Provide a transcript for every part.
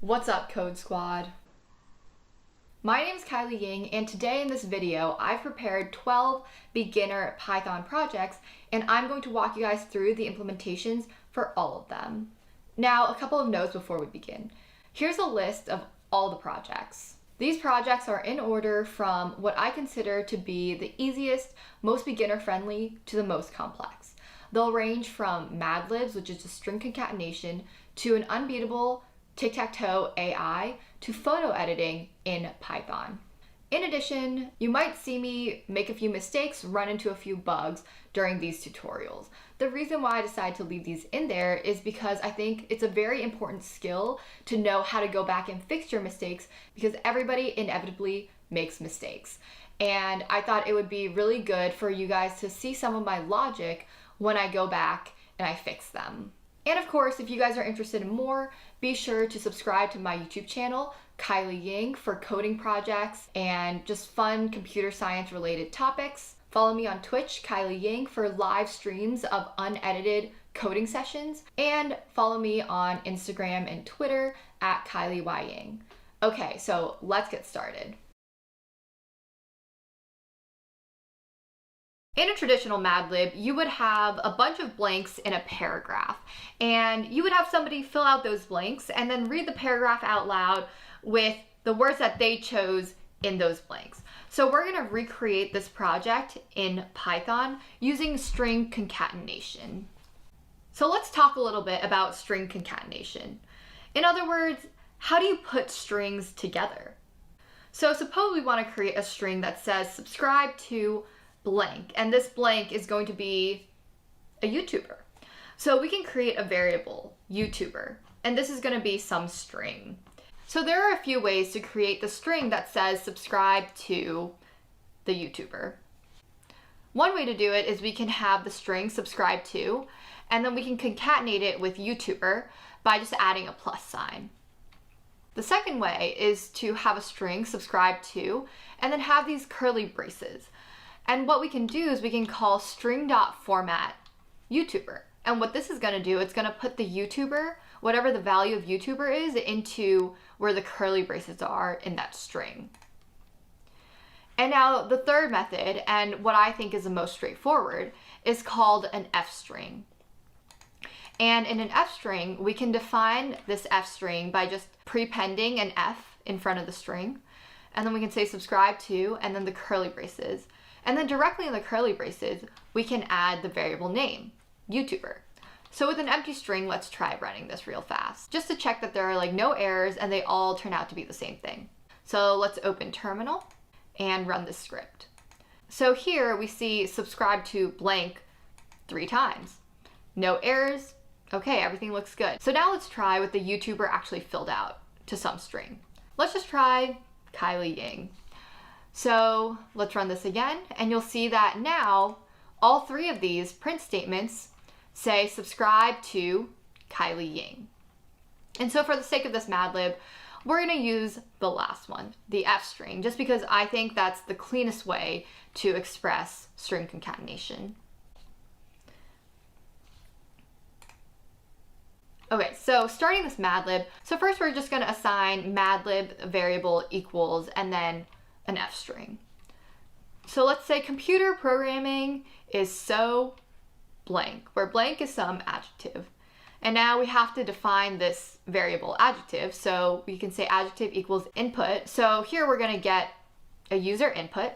What's up, Code Squad? My name is Kylie Ying, and today in this video, I've prepared 12 beginner Python projects, and I'm going to walk you guys through the implementations for all of them. Now, a couple of notes before we begin. Here's a list of all the projects. These projects are in order from what I consider to be the easiest, most beginner-friendly, to the most complex. They'll range from Mad Libs, which is just string concatenation, to an unbeatable tic-tac-toe AI, to photo editing in Python. In addition, you might see me make a few mistakes, run into a few bugs during these tutorials. The reason why I decided to leave these in there is because I think it's a very important skill to know how to go back and fix your mistakes, because everybody inevitably makes mistakes. And I thought it would be really good for you guys to see some of my logic when I go back and I fix them. And of course, if you guys are interested in more, be sure to subscribe to my YouTube channel, Kylie Ying, for coding projects and just fun computer science related topics. Follow me on Twitch, Kylie Ying, for live streams of unedited coding sessions. And follow me on Instagram and Twitter at Kylie Y Ying. Okay, so let's get started. In a traditional Mad Lib, you would have a bunch of blanks in a paragraph, and you would have somebody fill out those blanks and then read the paragraph out loud with the words that they chose in those blanks. So we're going to recreate this project in Python using string concatenation. So let's talk a little bit about string concatenation. In other words, how do you put strings together? So suppose we want to create a string that says subscribe to blank, and this blank is going to be a YouTuber. So we can create a variable, YouTuber, and this is going to be some string. So there are a few ways to create the string that says subscribe to the YouTuber. One way to do it is we can have the string subscribe to, and then we can concatenate it with YouTuber by just adding a plus sign. The second way is to have a string subscribe to, and then have these curly braces. And what we can do is we can call string.format YouTuber. And what this is going to do, it's going to put the YouTuber, whatever the value of YouTuber is, into where the curly braces are in that string. And now the third method, and what I think is the most straightforward, is called an F string. And in an F string, we can define this F string by just prepending an F in front of the string. And then we can say subscribe to, and then the curly braces. And then directly in the curly braces, we can add the variable name, YouTuber. So with an empty string, let's try running this real fast, just to check that there are no errors and they all turn out to be the same thing. So let's open terminal and run this script. So here we see subscribe to blank 3 times. No errors. Okay, everything looks good. So now let's try what the YouTuber actually filled out to some string. Let's just try Kylie Ying. So let's run this again, and you'll see that now all 3 of these print statements say subscribe to Kylie Ying. And so for the sake of this Mad Lib, we're going to use the last one, the F string, just because I think that's the cleanest way to express string concatenation. Okay, so starting this Mad Lib, so first we're just going to assign Mad Lib variable equals and then an F string. So let's say computer programming is so blank, where blank is some adjective. And now we have to define this variable adjective. So we can say adjective equals input. So here we're going to get a user input,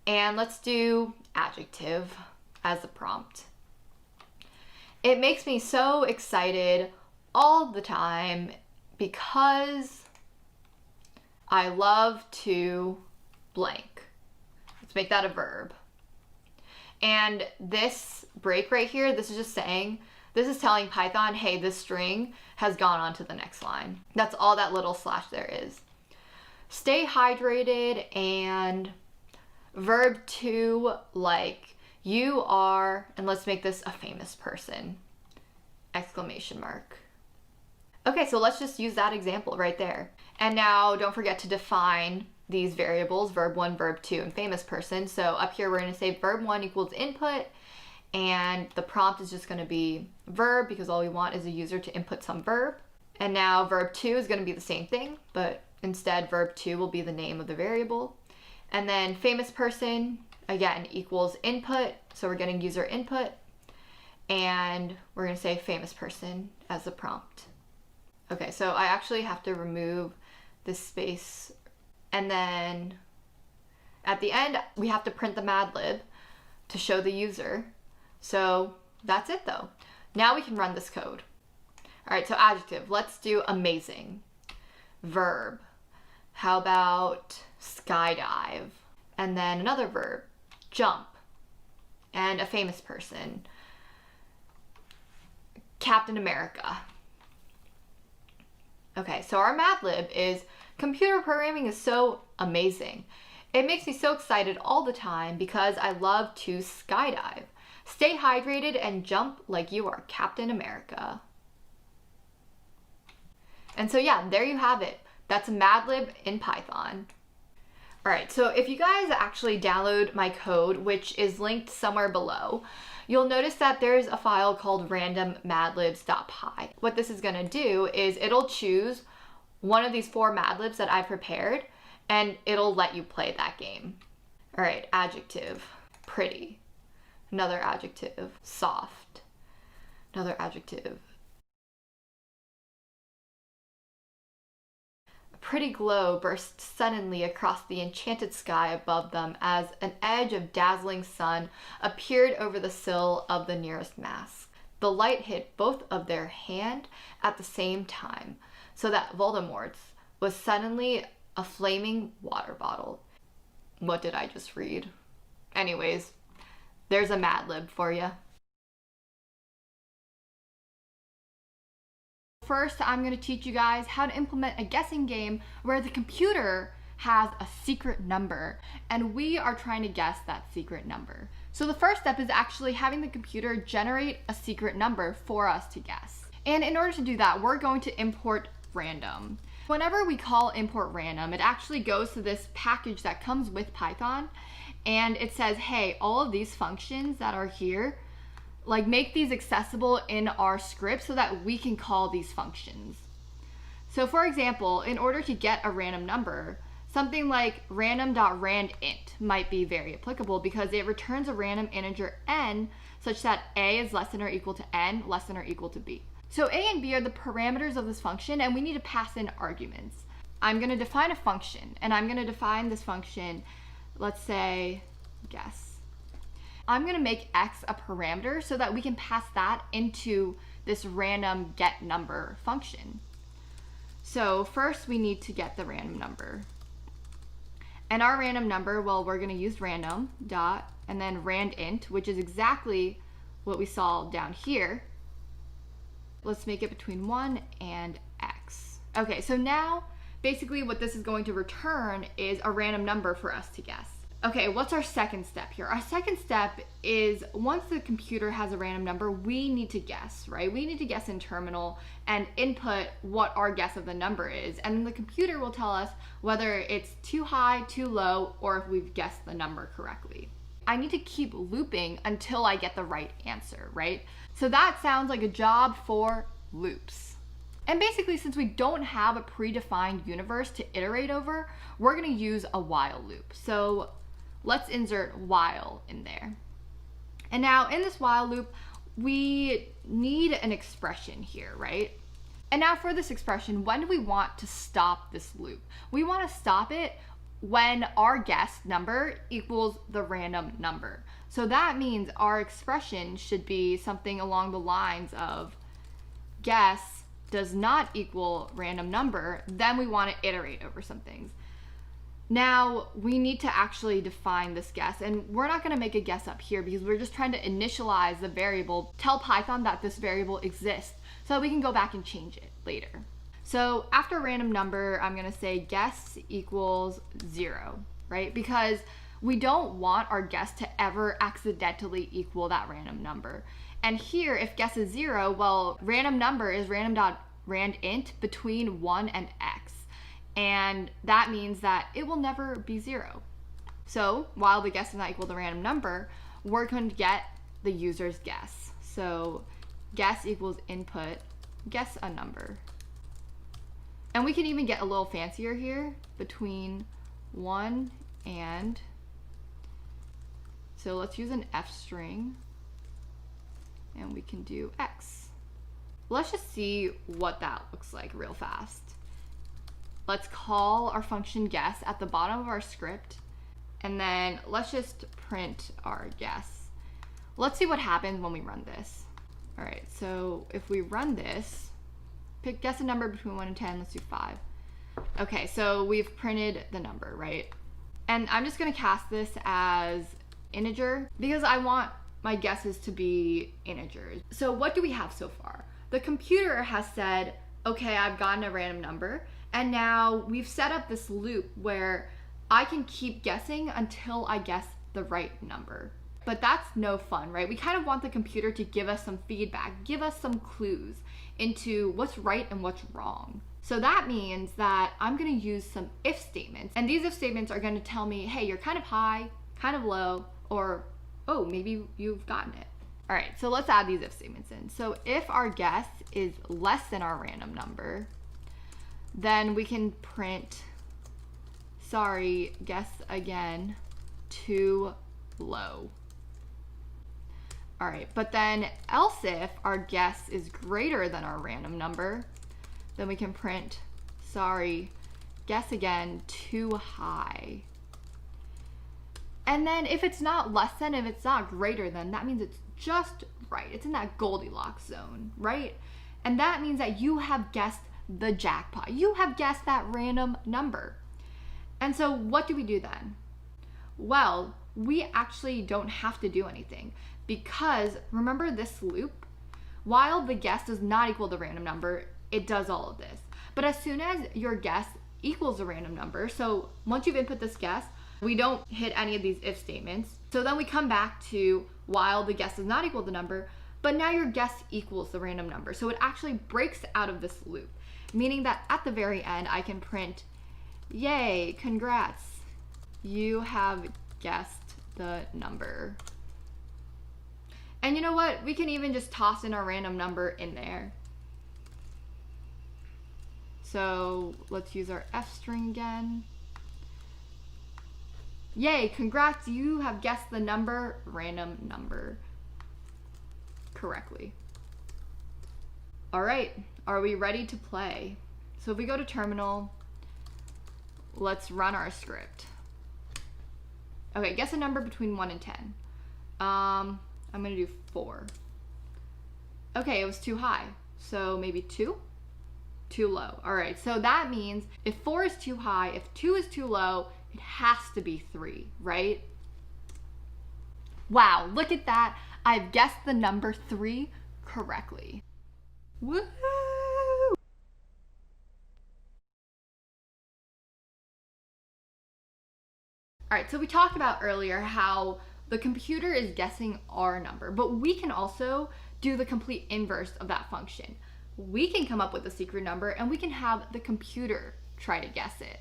and let's do adjective as the prompt. It makes me so excited all the time because I love to blank. Let's make that a verb. And this break right here, this is just saying, this is telling Python, hey, this string has gone on to the next line. That's all that little slash there is. Stay hydrated, and verb 2, like you are, and let's make this a famous person, exclamation mark. Okay, so let's just use that example right there. And now don't forget to define these variables, verb 1, verb 2, and famous person. So up here we're going to say verb 1 equals input, and the prompt is just going to be verb because all we want is a user to input some verb. And now verb 2 is going to be the same thing, but instead verb 2 will be the name of the variable. And then famous person, again, equals input. So we're getting user input. And we're going to say famous person as the prompt. Okay, so I actually have to remove this space. And then at the end, we have to print the Mad Lib to show the user. So that's it though. Now we can run this code. All right, so adjective, let's do amazing. Verb, how about skydive? And then another verb, jump. And a famous person, Captain America. Okay, so our Mad Lib is computer programming is so amazing. It makes me so excited all the time because I love to skydive. Stay hydrated and jump like you are Captain America. And so yeah, there you have it. That's Mad Lib in Python. All right, so if you guys actually download my code, which is linked somewhere below, you'll notice that there's a file called randommadlibs.py. What this is gonna do is it'll choose one of these 4 Mad Libs that I've prepared, and it'll let you play that game. All right, adjective, pretty. Another adjective, soft. Another adjective. A pretty glow burst suddenly across the enchanted sky above them as an edge of dazzling sun appeared over the sill of the nearest mast. The light hit both of their hand at the same time, so that Voldemort's was suddenly a flaming water bottle. What did I just read? Anyways, there's a Mad Lib for you. First, I'm going to teach you guys how to implement a guessing game where the computer has a secret number and we are trying to guess that secret number. So the first step is actually having the computer generate a secret number for us to guess. And in order to do that, we're going to import random. Whenever we call import random, it actually goes to this package that comes with Python, and it says, hey, all of these functions that are here, like make these accessible in our script so that we can call these functions. So for example, in order to get a random number, something like random.randint might be very applicable because it returns a random integer n such that a is less than or equal to n, less than or equal to b. So a and b are the parameters of this function, and we need to pass in arguments. I'm going to define a function, and I'm going to define this function, let's say, guess. I'm going to make x a parameter so that we can pass that into this random get number function. So first we need to get the random number. And our random number, well, we're going to use random dot and then randint, which is exactly what we saw down here. Let's make it between 1 and x. Okay, so now basically what this is going to return is a random number for us to guess. Okay, what's our second step here? Our second step is once the computer has a random number, we need to guess, right? We need to guess in terminal and input what our guess of the number is. And then the computer will tell us whether it's too high, too low, or if we've guessed the number correctly. I need to keep looping until I get the right answer, right? So that sounds like a job for loops. And basically, since we don't have a predefined universe to iterate over, we're gonna use a while loop. So let's insert while in there. And now in this while loop, we need an expression here, right? And now for this expression, when do we want to stop this loop? We wanna stop it when our guess number equals the random number. So that means our expression should be something along the lines of guess does not equal random number, then we want to iterate over some things. Now we need to actually define this guess, and we're not going to make a guess up here because we're just trying to initialize the variable, tell Python that this variable exists so that we can go back and change it later. So after random number, I'm going to say guess equals 0, right? Because we don't want our guess to ever accidentally equal that random number. And here, if guess is 0, well, random number is random.randint between 1 and x. And that means that it will never be 0. So while the guess is not equal to the random number, we're going to get the user's guess. So guess equals input, guess a number. And we can even get a little fancier here between 1 and, so let's use an F string and we can do X. Let's just see what that looks like real fast. Let's call our function guess at the bottom of our script, and then let's just print our guess. Let's see what happens when we run this. All right, so if we run this, guess a number between 1 and 10, let's do 5. Okay, so we've printed the number, right? And I'm just gonna cast this as integer because I want my guesses to be integers. So what do we have so far? The computer has said, okay, I've gotten a random number, and now we've set up this loop where I can keep guessing until I guess the right number. But that's no fun, right? We kind of want the computer to give us some feedback, give us some clues into what's right and what's wrong. So that means that I'm gonna use some if statements, and these if statements are gonna tell me, hey, you're kind of high, kind of low, or, oh, maybe you've gotten it. All right, so let's add these if statements in. So if our guess is less than our random number, then we can print, sorry, guess again, too low. All right, but then else if our guess is greater than our random number, then we can print, sorry, guess again, too high. And then if it's not less than, if it's not greater than, that means it's just right. It's in that Goldilocks zone, right? And that means that you have guessed the jackpot. You have guessed that random number. And so what do we do then? Well, we actually don't have to do anything because remember this loop? While the guess does not equal the random number, it does all of this. But as soon as your guess equals a random number, so once you've input this guess, we don't hit any of these if statements. So then we come back to while the guess does not equal the number, but now your guess equals the random number. So it actually breaks out of this loop, meaning that at the very end, I can print, yay, congrats, you have guessed the number. And you know what? We can even just toss in our random number in there. So let's use our F string again. Yay, congrats, you have guessed the number, random number, correctly. All right, are we ready to play? So if we go to terminal, let's run our script. Okay, guess a number between 1 and 10. I'm gonna do 4. Okay, it was too high, so maybe 2? Too low. All right, so that means if 4 is too high, if 2 is too low, it has to be 3, right? Wow, look at that. I've guessed the number 3 correctly. Woo! All right, so we talked about earlier how the computer is guessing our number, but we can also do the complete inverse of that function. We can come up with a secret number and we can have the computer try to guess it.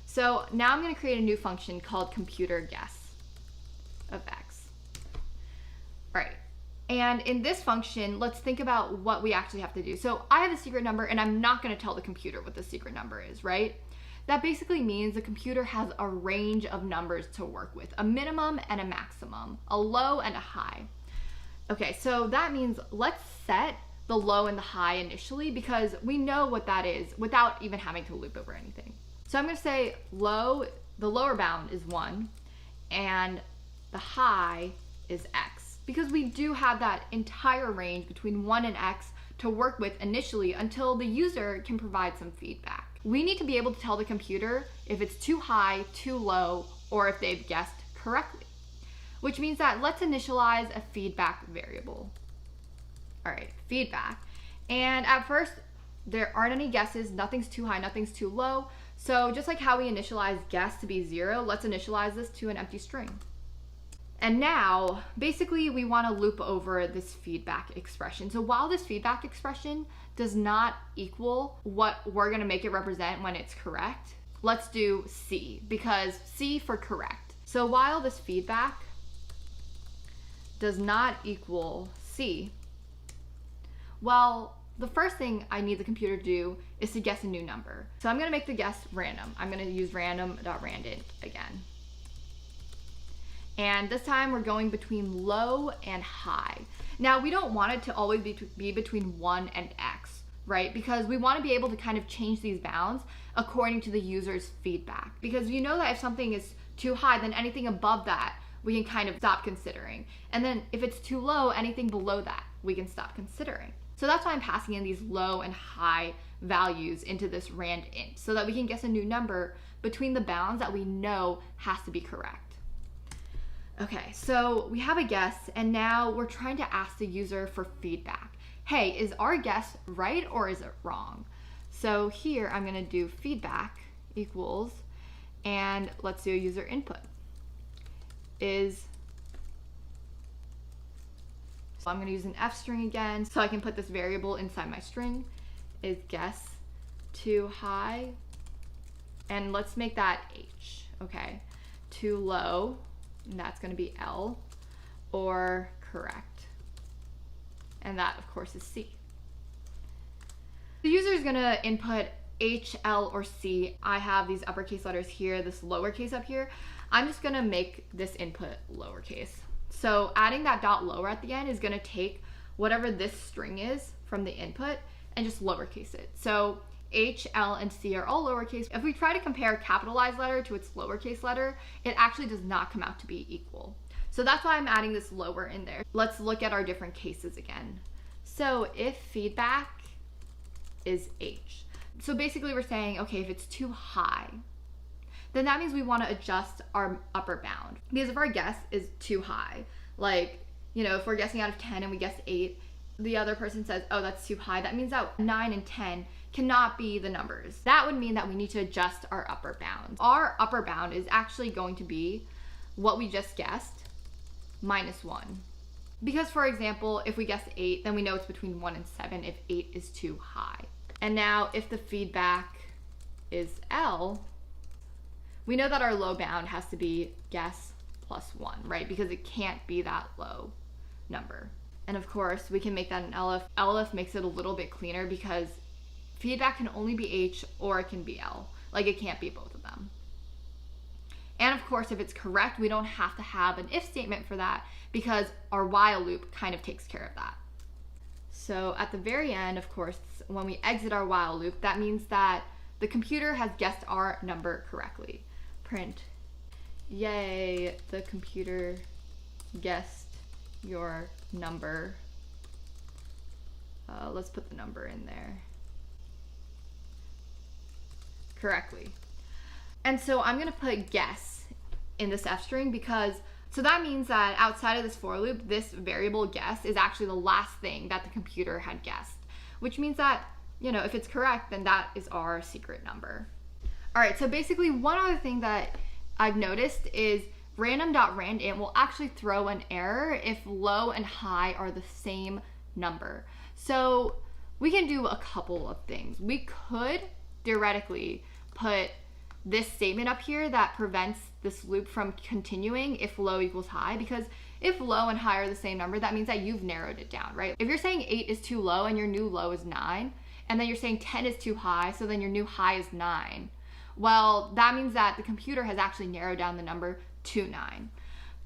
So now I'm going to create a new function called computer guess of x. All right, and in this function, let's think about what we actually have to do. So I have a secret number and I'm not going to tell the computer what the secret number is, right? That basically means the computer has a range of numbers to work with, a minimum and a maximum, a low and a high. Okay, so that means let's set the low and the high initially because we know what that is without even having to loop over anything. So I'm going to say low, the lower bound is 1 and the high is x because we do have that entire range between 1 and x to work with initially until the user can provide some feedback. We need to be able to tell the computer if it's too high, too low, or if they've guessed correctly, which means that let's initialize a feedback variable. All right, feedback. And at first, there aren't any guesses, nothing's too high, nothing's too low. So just like how we initialize guess to be 0, let's initialize this to an empty string. And now, basically, we want to loop over this feedback expression. So while this feedback expression does not equal what we're going to make it represent when it's correct, let's do C, because C for correct. So while this feedback does not equal C, well, the first thing I need the computer to do is to guess a new number. So I'm gonna make the guess random. I'm gonna use random.randint again. And this time we're going between low and high. Now we don't want it to always be between 1 and x, right? Because we want to be able to kind of change these bounds according to the user's feedback. Because you know that if something is too high, then anything above that we can kind of stop considering. And then if it's too low, anything below that we can stop considering. So that's why I'm passing in these low and high values into this randint so that we can guess a new number between the bounds that we know has to be correct. Okay, so we have a guess and now we're trying to ask the user for feedback. Hey, is our guess right or is it wrong? So here I'm gonna do feedback equals, and let's do a user input. So I'm gonna use an f string again so I can put this variable inside my string. Is guess too high? And let's make that h, okay? Too low, and that's gonna be L, or correct. And that of course is C. The user is gonna input H, L, or C. I have these uppercase letters here, this lowercase up here. I'm just gonna make this input lowercase. So adding that dot lower at the end is gonna take whatever this string is from the input and just lowercase it. So H, L, and C are all lowercase. If we try to compare a capitalized letter to its lowercase letter, it actually does not come out to be equal. So that's why I'm adding this lower in there. Let's look at our different cases again. So if feedback is H. So basically we're saying, okay, if it's too high, then that means we want to adjust our upper bound. Because if our guess is too high, like, you know, if we're guessing out of 10 and we guess 8, the other person says, oh, that's too high. That means that 9 and 10 cannot be the numbers. That would mean that we need to adjust our upper bound. Our upper bound is actually going to be what we just guessed minus 1. Because for example, if we guess 8, then we know it's between 1 and 7 if 8 is too high. And now if the feedback is L, we know that our low bound has to be guess plus 1, right? Because it can't be that low number. And of course, we can make that an LF. LF makes it a little bit cleaner because feedback can only be H or it can be L. Like it can't be both of them. And of course, if it's correct, we don't have to have an if statement for that because our while loop kind of takes care of that. So at the very end, of course, when we exit our while loop, that means that the computer has guessed our number correctly. Print, yay, the computer guessed your number. Let's put the number in there correctly. And so I'm gonna put guess in this f string because, so that means that outside of this for loop, this variable guess is actually the last thing that the computer had guessed, which means that, you know, if it's correct, then that is our secret number. All right, so basically one other thing that I've noticed is random.randint will actually throw an error if low and high are the same number. So we can do a couple of things. We could theoretically put this statement up here that prevents this loop from continuing if low equals high, because if low and high are the same number, that means that you've narrowed it down, right? If you're saying 8 is too low and your new low is 9, and then you're saying 10 is too high, so then your new high is 9. Well, that means that the computer has actually narrowed down the number to 9.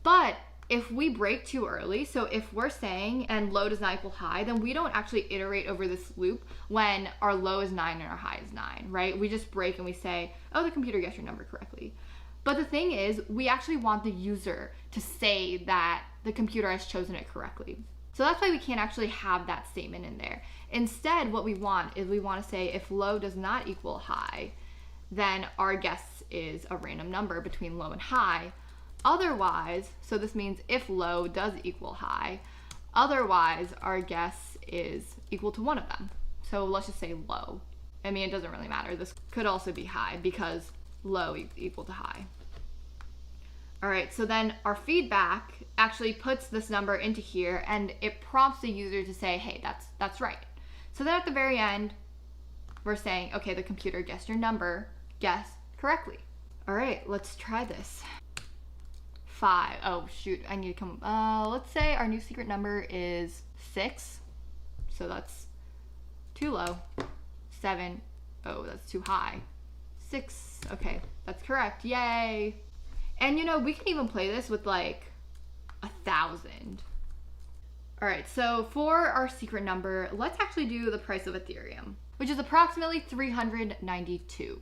But if we break too early, so if we're saying and low does not equal high, then we don't actually iterate over this loop when our low is 9 and our high is 9, right? We just break and we say, oh, the computer guessed your number correctly. But the thing is, we actually want the user to say that the computer has chosen it correctly. So that's why we can't actually have that statement in there. Instead, what we want is we want to say if low does not equal high, then our guess is a random number between low and high. Otherwise, so this means if low does equal high, otherwise our guess is equal to one of them. So let's just say low. I mean, it doesn't really matter. This could also be high because low equal to high. All right, so then our feedback actually puts this number into here and it prompts the user to say, hey, that's right. So then at the very end, we're saying, okay, the computer guessed your number, guess correctly. All right, let's try this. 5, oh shoot, I need to come, let's say our new secret number is 6. So that's too low. 7, oh, that's too high. 6, okay, that's correct, yay. And you know, we can even play this with like 1,000. All right, so for our secret number, let's actually do the price of Ethereum, which is approximately 392.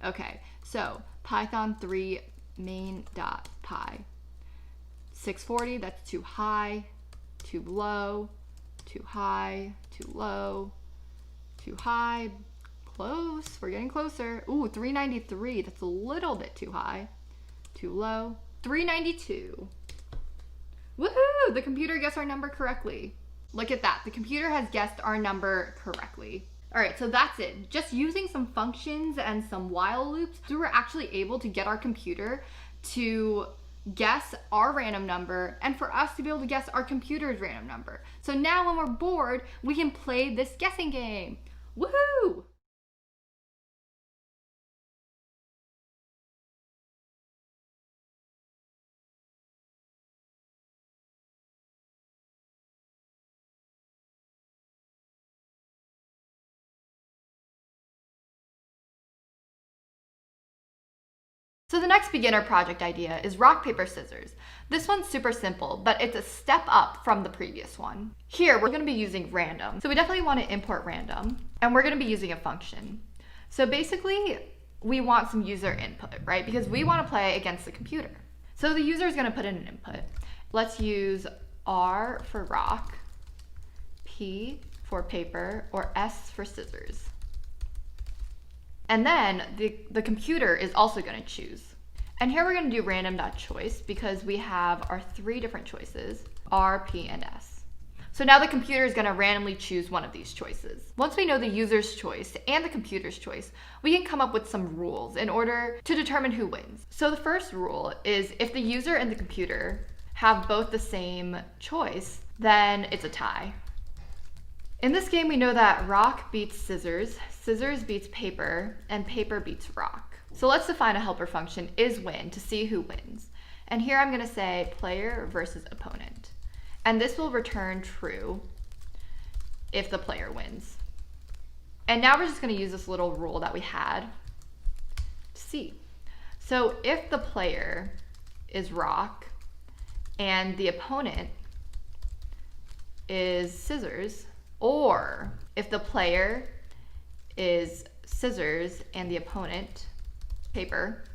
Okay, so Python 3 main.py. 640, that's too high, too low, too high, too low, too high, close, we're getting closer. Ooh, 393, that's a little bit too high, too low, 392. Woohoo! The computer guessed our number correctly. Look at that. The computer has guessed our number correctly. All right, so that's it. Just using some functions and some while loops, we were actually able to get our computer to guess our random number and for us to be able to guess our computer's random number. So now when we're bored, we can play this guessing game. Woohoo! So the next beginner project idea is rock, paper, scissors. This one's super simple, but it's a step up from the previous one. Here, we're gonna be using random. So we definitely wanna import random, and we're gonna be using a function. So basically, we want some user input, right? Because we wanna play against the computer. So the user is gonna put in an input. Let's use R for rock, P for paper, or S for scissors. And then the computer is also gonna choose. And here we're gonna do random.choice because we have our 3 different choices, R, P, and S. So now the computer is gonna randomly choose one of these choices. Once we know the user's choice and the computer's choice, we can come up with some rules in order to determine who wins. So the first rule is if the user and the computer have both the same choice, then it's a tie. In this game, we know that rock beats scissors, scissors beats paper, and paper beats rock. So let's define a helper function isWin to see who wins. And here I'm gonna say player versus opponent. And this will return true if the player wins. And now we're just gonna use this little rule that we had to see. So if the player is rock and the opponent is scissors, or if the player is scissors and the opponent paper,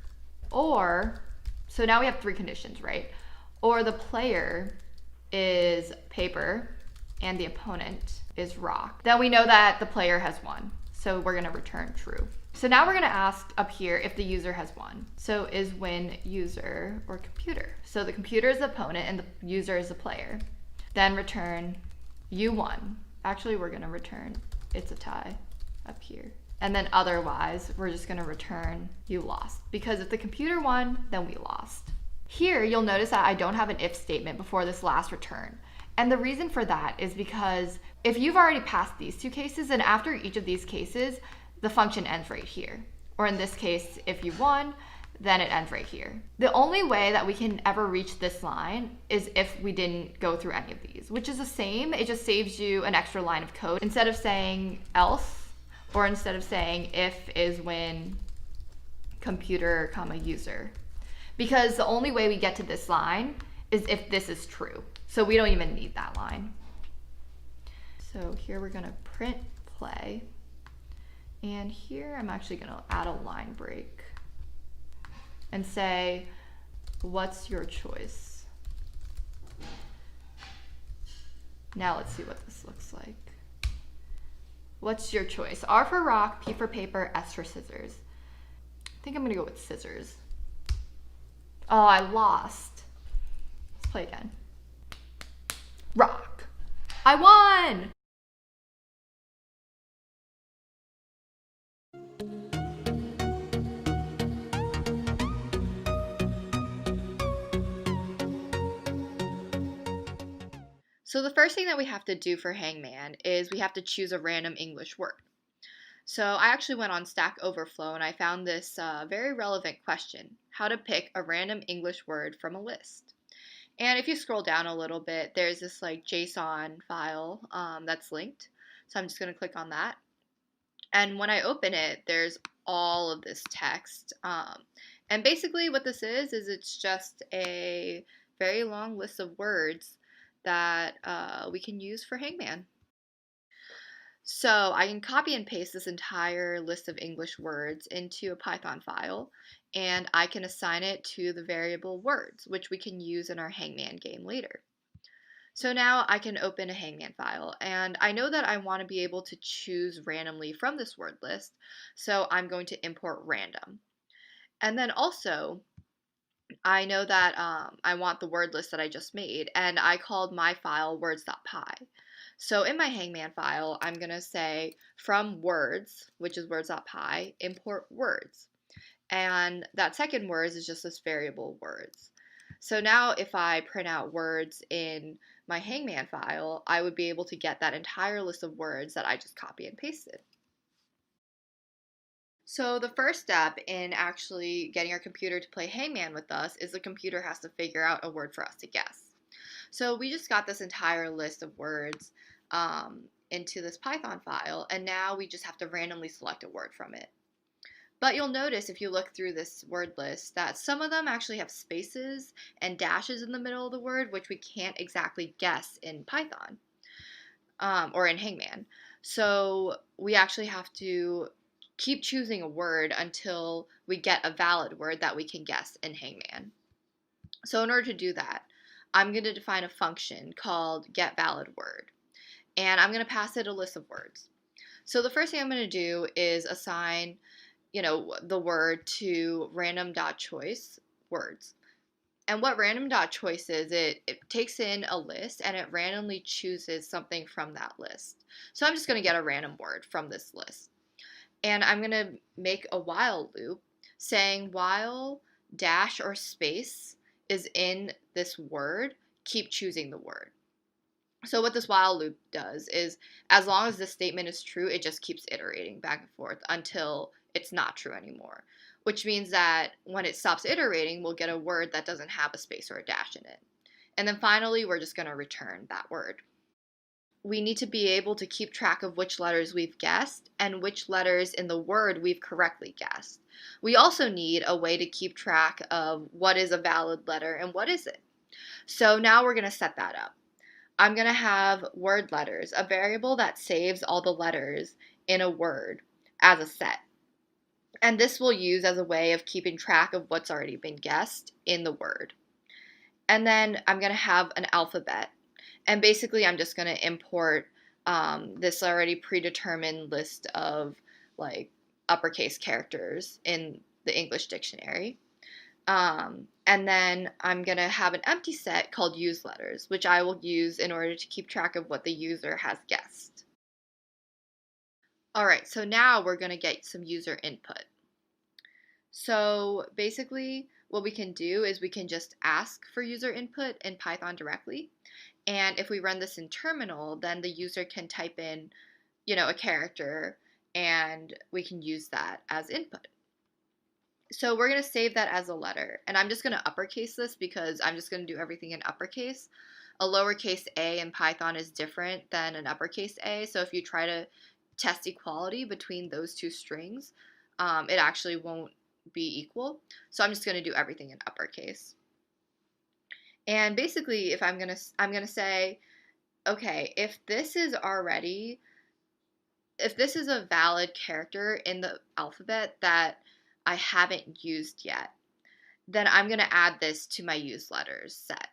or, so now we have 3 conditions, right? Or the player is paper and the opponent is rock, then we know that the player has won. So we're gonna return true. So now we're gonna ask up here if the user has won. So isWin user or computer. So the computer is the opponent and the user is the player. Then return you won. Actually, we're gonna return it's a tie up here. And then otherwise, we're just gonna return you lost. Because if the computer won, then we lost. Here, you'll notice that I don't have an if statement before this last return. And the reason for that is because if you've already passed these 2 cases, then after each of these cases, the function ends right here. Or in this case, if you won, then it ends right here. The only way that we can ever reach this line is if we didn't go through any of these, which is the same. It just saves you an extra line of code. Instead of saying else, or instead of saying if isWin computer comma user. Because the only way we get to this line is if this is true. So we don't even need that line. So here we're gonna print play. And here I'm actually gonna add a line break and say, what's your choice? Now let's see what this looks like. What's your choice? R for rock, P for paper, S for scissors. I think I'm gonna go with scissors. Oh, I lost. Let's play again. Rock. I won! So the first thing that we have to do for Hangman is we have to choose a random English word. So I actually went on Stack Overflow and I found this very relevant question, how to pick a random English word from a list. And if you scroll down a little bit, there's this like JSON file that's linked. So I'm just gonna click on that. And when I open it, there's all of this text. And basically what this is it's just a very long list of words that we can use for Hangman. So I can copy and paste this entire list of English words into a Python file, and I can assign it to the variable words, which we can use in our Hangman game later. So now I can open a Hangman file, and I know that I want to be able to choose randomly from this word list, so I'm going to import random. And then also, I know that I want the word list that I just made, and I called my file words.py. So in my Hangman file, I'm going to say from words, which is words.py, import words. And that second words is just this variable words. So now if I print out words in my Hangman file, I would be able to get that entire list of words that I just copy and pasted. So the first step in actually getting our computer to play Hangman with us is the computer has to figure out a word for us to guess. So we just got this entire list of words into this Python file, and now we just have to randomly select a word from it. But you'll notice if you look through this word list that some of them actually have spaces and dashes in the middle of the word, which we can't exactly guess in Python or in Hangman. So we actually have to keep choosing a word until we get a valid word that we can guess in Hangman. So in order to do that, I'm going to define a function called getValidWord, and I'm going to pass it a list of words. So the first thing I'm going to do is assign the word to random.choice words. And what random.choice is, it takes in a list and it randomly chooses something from that list. So I'm just going to get a random word from this list. And I'm going to make a while loop saying while dash or space is in this word, keep choosing the word. So what this while loop does is as long as this statement is true, it just keeps iterating back and forth until it's not true anymore, which means that when it stops iterating, we'll get a word that doesn't have a space or a dash in it. And then finally, we're just going to return that word. We need to be able to keep track of which letters we've guessed and which letters in the word we've correctly guessed. We also need a way to keep track of what is a valid letter and what isn't. So now we're going to set that up. I'm going to have word letters, a variable that saves all the letters in a word as a set. And this we'll use as a way of keeping track of what's already been guessed in the word. And then I'm going to have an alphabet. And basically I'm just going to import this already predetermined list of like uppercase characters in the English dictionary. And then I'm going to have an empty set called use letters, which I will use in order to keep track of what the user has guessed. All right, so now we're going to get some user input. So basically what we can do is we can just ask for user input in Python directly. And if we run this in terminal, then the user can type in, a character, and we can use that as input. So we're going to save that as a letter. And I'm just going to uppercase this because I'm just going to do everything in uppercase. A lowercase a in Python is different than an uppercase a. So if you try to test equality between those two strings, it actually won't be equal. So I'm just going to do everything in uppercase. And basically, if I'm going to say, okay, if this is a valid character in the alphabet that I haven't used yet, then I'm going to add this to my use letters set.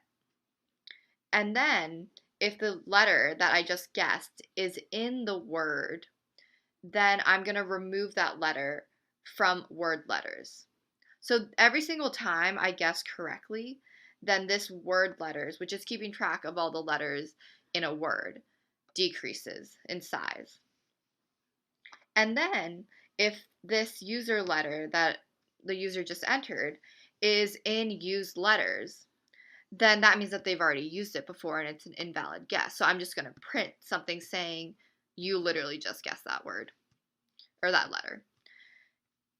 And then if the letter that I just guessed is in the word, then I'm going to remove that letter from word letters. So every single time I guess correctly, then this word letters, which is keeping track of all the letters in a word, decreases in size. And then if this user letter that the user just entered is in used letters, then that means that they've already used it before and it's an invalid guess. So I'm just going to print something saying you literally just guessed that word or that letter.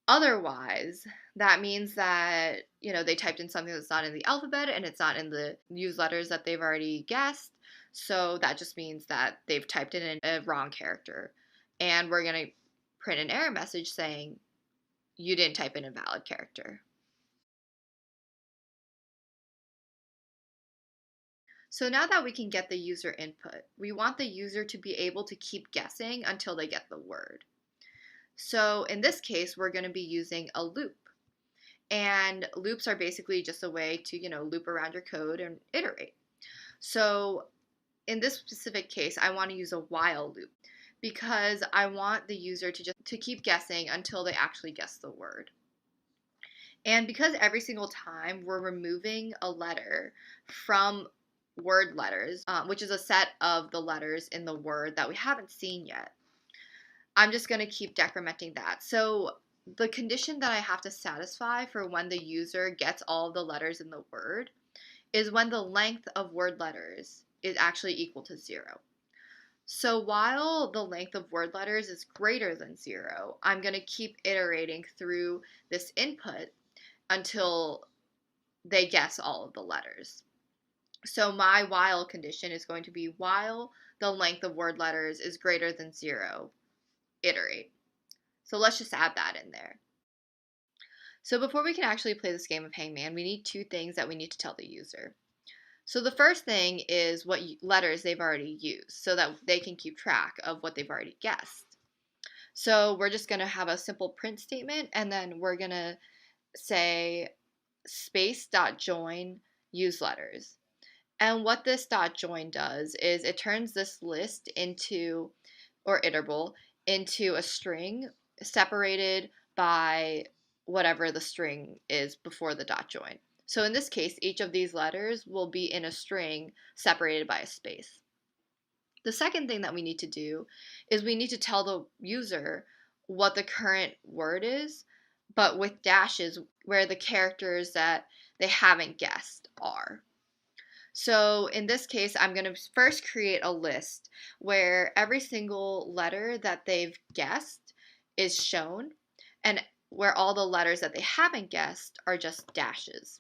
Otherwise, that means that, they typed in something that's not in the alphabet and it's not in the used letters that they've already guessed. So that just means that they've typed in a wrong character. And we're going to print an error message saying you didn't type in a valid character. So now that we can get the user input, we want the user to be able to keep guessing until they get the word. So in this case, we're going to be using a loop. And loops are basically just a way to, loop around your code and iterate. So in this specific case, I want to use a while loop because I want the user to keep guessing until they actually guess the word. And because every single time we're removing a letter from word letters, which is a set of the letters in the word that we haven't seen yet, I'm just going to keep decrementing that. So the condition that I have to satisfy for when the user gets all of the letters in the word is when the length of word letters is actually equal to 0. So while the length of word letters is greater than 0, I'm going to keep iterating through this input until they guess all of the letters. So my while condition is going to be while the length of word letters is greater than 0, iterate. So let's just add that in there. So before we can actually play this game of Hangman, we need 2 things that we need to tell the user. So the first thing is what letters they've already used so that they can keep track of what they've already guessed. So we're just going to have a simple print statement, and then we're going to say space.join use letters. And what this .join does is it turns this list into, or iterable, into a string separated by whatever the string is before the .join. So in this case, each of these letters will be in a string separated by a space. The second thing that we need to do is we need to tell the user what the current word is, but with dashes where the characters that they haven't guessed are. So in this case, I'm going to first create a list where every single letter that they've guessed is shown, and where all the letters that they haven't guessed are just dashes.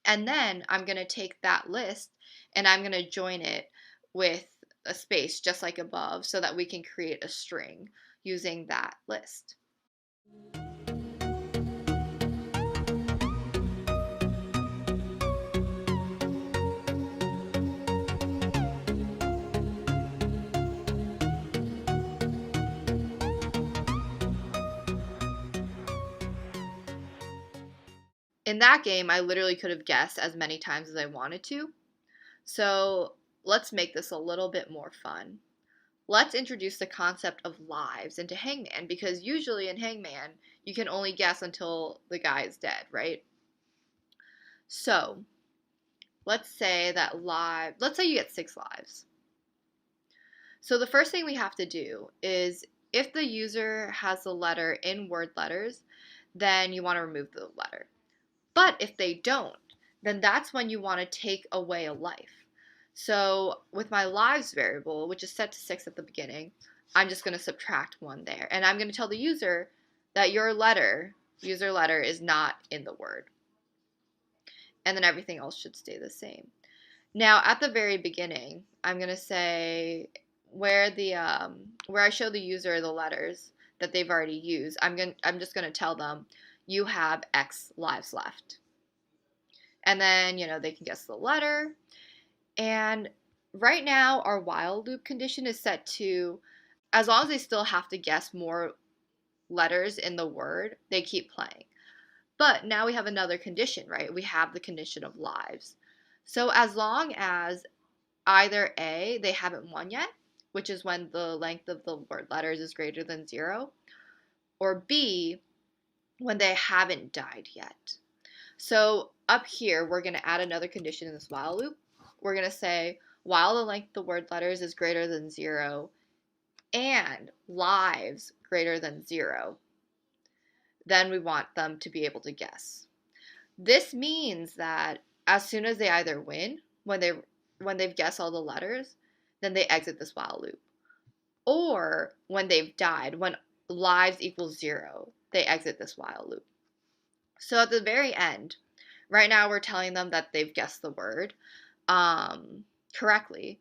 And then I'm going to take that list and I'm going to join it with a space just like above so that we can create a string using that list. In that game, I literally could have guessed as many times as I wanted to. So let's make this a little bit more fun. Let's introduce the concept of lives into Hangman, because usually in Hangman, you can only guess until the guy is dead, right? So let's say you get 6 lives. So the first thing we have to do is if the user has the letter in word letters, then you want to remove the letter. But if they don't, then that's when you want to take away a life. So with my lives variable, which is set to 6 at the beginning, I'm just going to subtract 1 there. And I'm going to tell the user that your user letter is not in the word. And then everything else should stay the same. Now at the very beginning, I'm going to say where I show the user the letters that they've already used, I'm just going to tell them you have X lives left. And then, they can guess the letter. And right now, our while loop condition is set to, as long as they still have to guess more letters in the word, they keep playing. But now we have another condition, right? We have the condition of lives. So as long as either A, they haven't won yet, which is when the length of the word letters is greater than 0, or B, when they haven't died yet. So up here, we're going to add another condition in this while loop. We're going to say, while the length of the word letters is greater than 0 and lives greater than 0, then we want them to be able to guess. This means that as soon as they either win, when they've guessed all the letters, then they exit this while loop. Or when they've died, when lives equals 0, they exit this while loop. So at the very end, right now we're telling them that they've guessed the word correctly,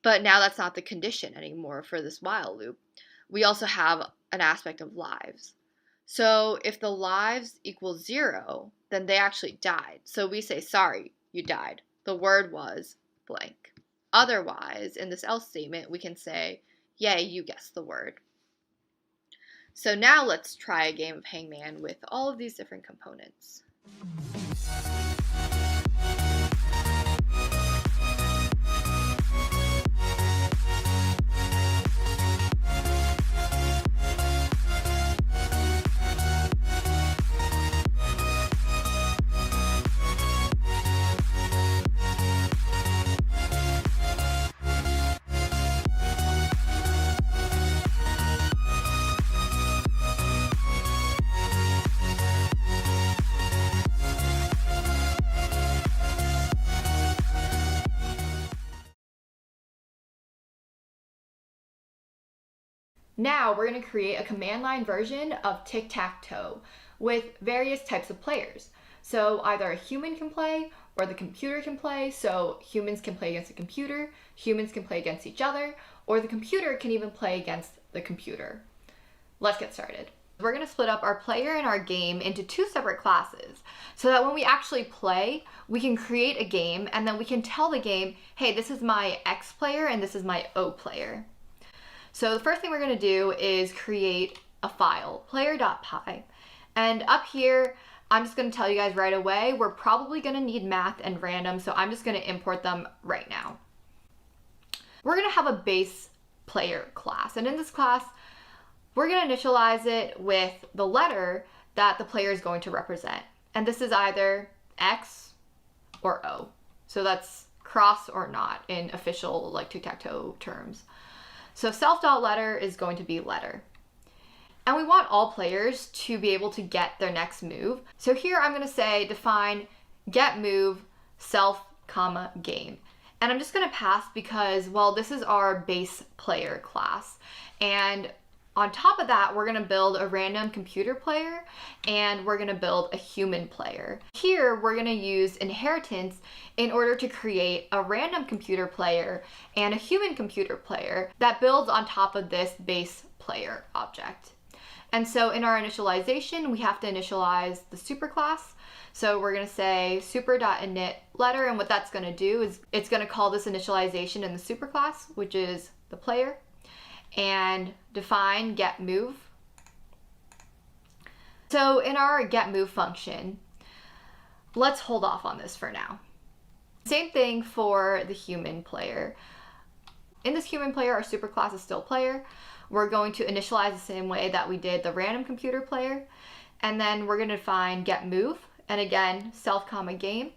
but now that's not the condition anymore for this while loop. We also have an aspect of lives. So if the lives equals 0, then they actually died. So we say, sorry, you died. The word was blank. Otherwise, in this else statement, we can say, yay, you guessed the word. So now let's try a game of Hangman with all of these different components. Now we're going to create a command line version of tic-tac-toe with various types of players. So either a human can play or the computer can play. So humans can play against the computer, humans can play against each other, or the computer can even play against the computer. Let's get started. We're going to split up our player and our game into 2 separate classes so that when we actually play, we can create a game and then we can tell the game, hey, this is my X player and this is my O player. So the first thing we're going to do is create a file, player.py. And up here, I'm just going to tell you guys right away, we're probably going to need math and random, so I'm just going to import them right now. We're going to have a base player class, and in this class, we're going to initialize it with the letter that the player is going to represent. And this is either X or O. So that's cross or not in official like tic-tac-toe terms. So self.letter is going to be letter. And we want all players to be able to get their next move. So here I'm going to say define get move self, comma, game. And I'm just going to pass because, well, this is our base player class. And on top of that, we're going to build a random computer player and we're going to build a human player. Here, we're going to use inheritance in order to create a random computer player and a human computer player that builds on top of this base player object. And so in our initialization, we have to initialize the superclass. So we're going to say super.init letter, and what that's going to do is it's going to call this initialization in the superclass, which is the player, and define get move. So in our get move function, let's hold off on this for now. Same thing for the human player. In this human player, our superclass is still player. We're going to initialize the same way that we did the random computer player, and then we're going to define get move, and again self, comma, game.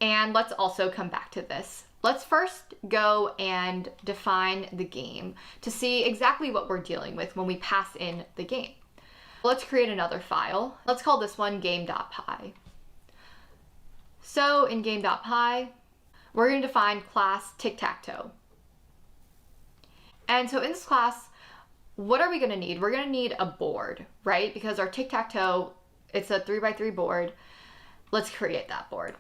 And let's also come back to this. Let's first go and define the game to see exactly what we're dealing with when we pass in the game. Let's create another file. Let's call this one game.py. So in game.py, we're going to define class tic-tac-toe. And so in this class, what are we going to need? We're going to need a board, right? Because our tic-tac-toe, it's a 3x3 board. Let's create that board.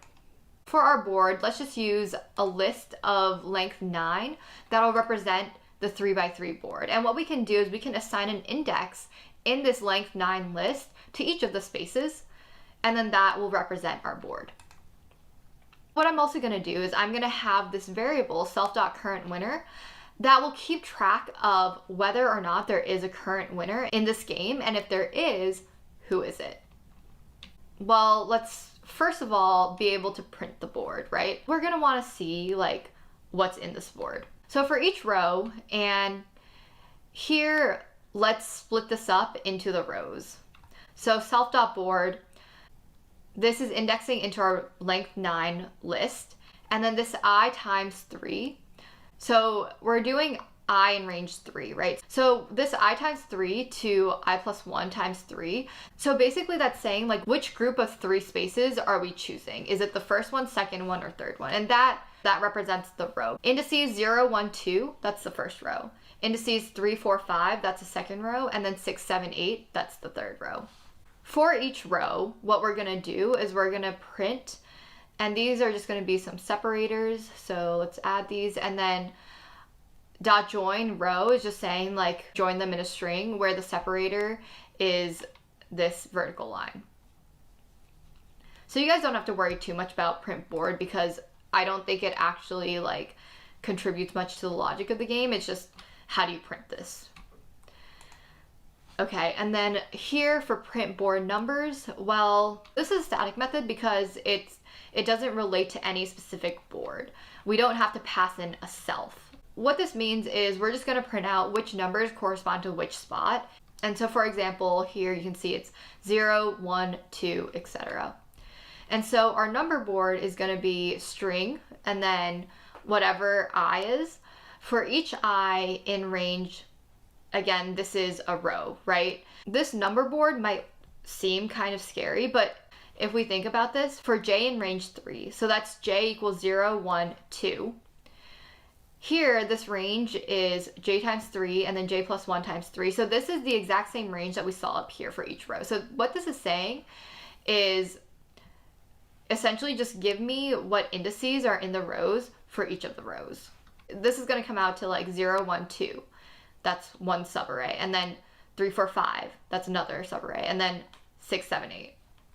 For our board, let's just use a list of length 9 that'll represent the 3x3 board. And what we can do is we can assign an index in this length 9 list to each of the spaces, and then that will represent our board. What I'm also going to do is I'm going to have this variable self.currentWinner that will keep track of whether or not there is a current winner in this game, and if there is, who is it? Well, let's first of all be able to print the board, right? We're going to want to see like what's in this board. So for each row, and here let's split this up into the rows. So self.board, this is indexing into our length 9 list, and then this I times 3. So we're doing I in range 3, right? So this I times 3 to I plus 1 times 3. So basically that's saying like which group of 3 spaces are we choosing? Is it the first one, second one, or third one? And that represents the row. Indices 0, 1, 2, that's the first row. Indices 3, 4, 5, that's the second row. And then 6, 7, 8, that's the third row. For each row, what we're gonna do is we're gonna print, and these are just gonna be some separators. So let's add these, and then dot join row is just saying like join them in a string where the separator is this vertical line. So you guys don't have to worry too much about print board because I don't think it actually like contributes much to the logic of the game. It's just how do you print this? Okay, and then here for print board numbers, well, this is a static method because it doesn't relate to any specific board. We don't have to pass in a self. What this means is we're just going to print out which numbers correspond to which spot. And so for example, here you can see it's 0, 1, 2, etc. And so our number board is going to be string and then whatever I is. For each I in range, again, this is a row, right? This number board might seem kind of scary, but if we think about this, for j in range 3, so that's j equals 0, 1, 2. Here, this range is j times 3 and then j plus 1 times 3. So this is the exact same range that we saw up here for each row. So what this is saying is essentially just give me what indices are in the rows for each of the rows. This is going to come out to like 0, 1, 2. That's one subarray. And then 3, 4, 5. That's another subarray. And then 6, 7, 8.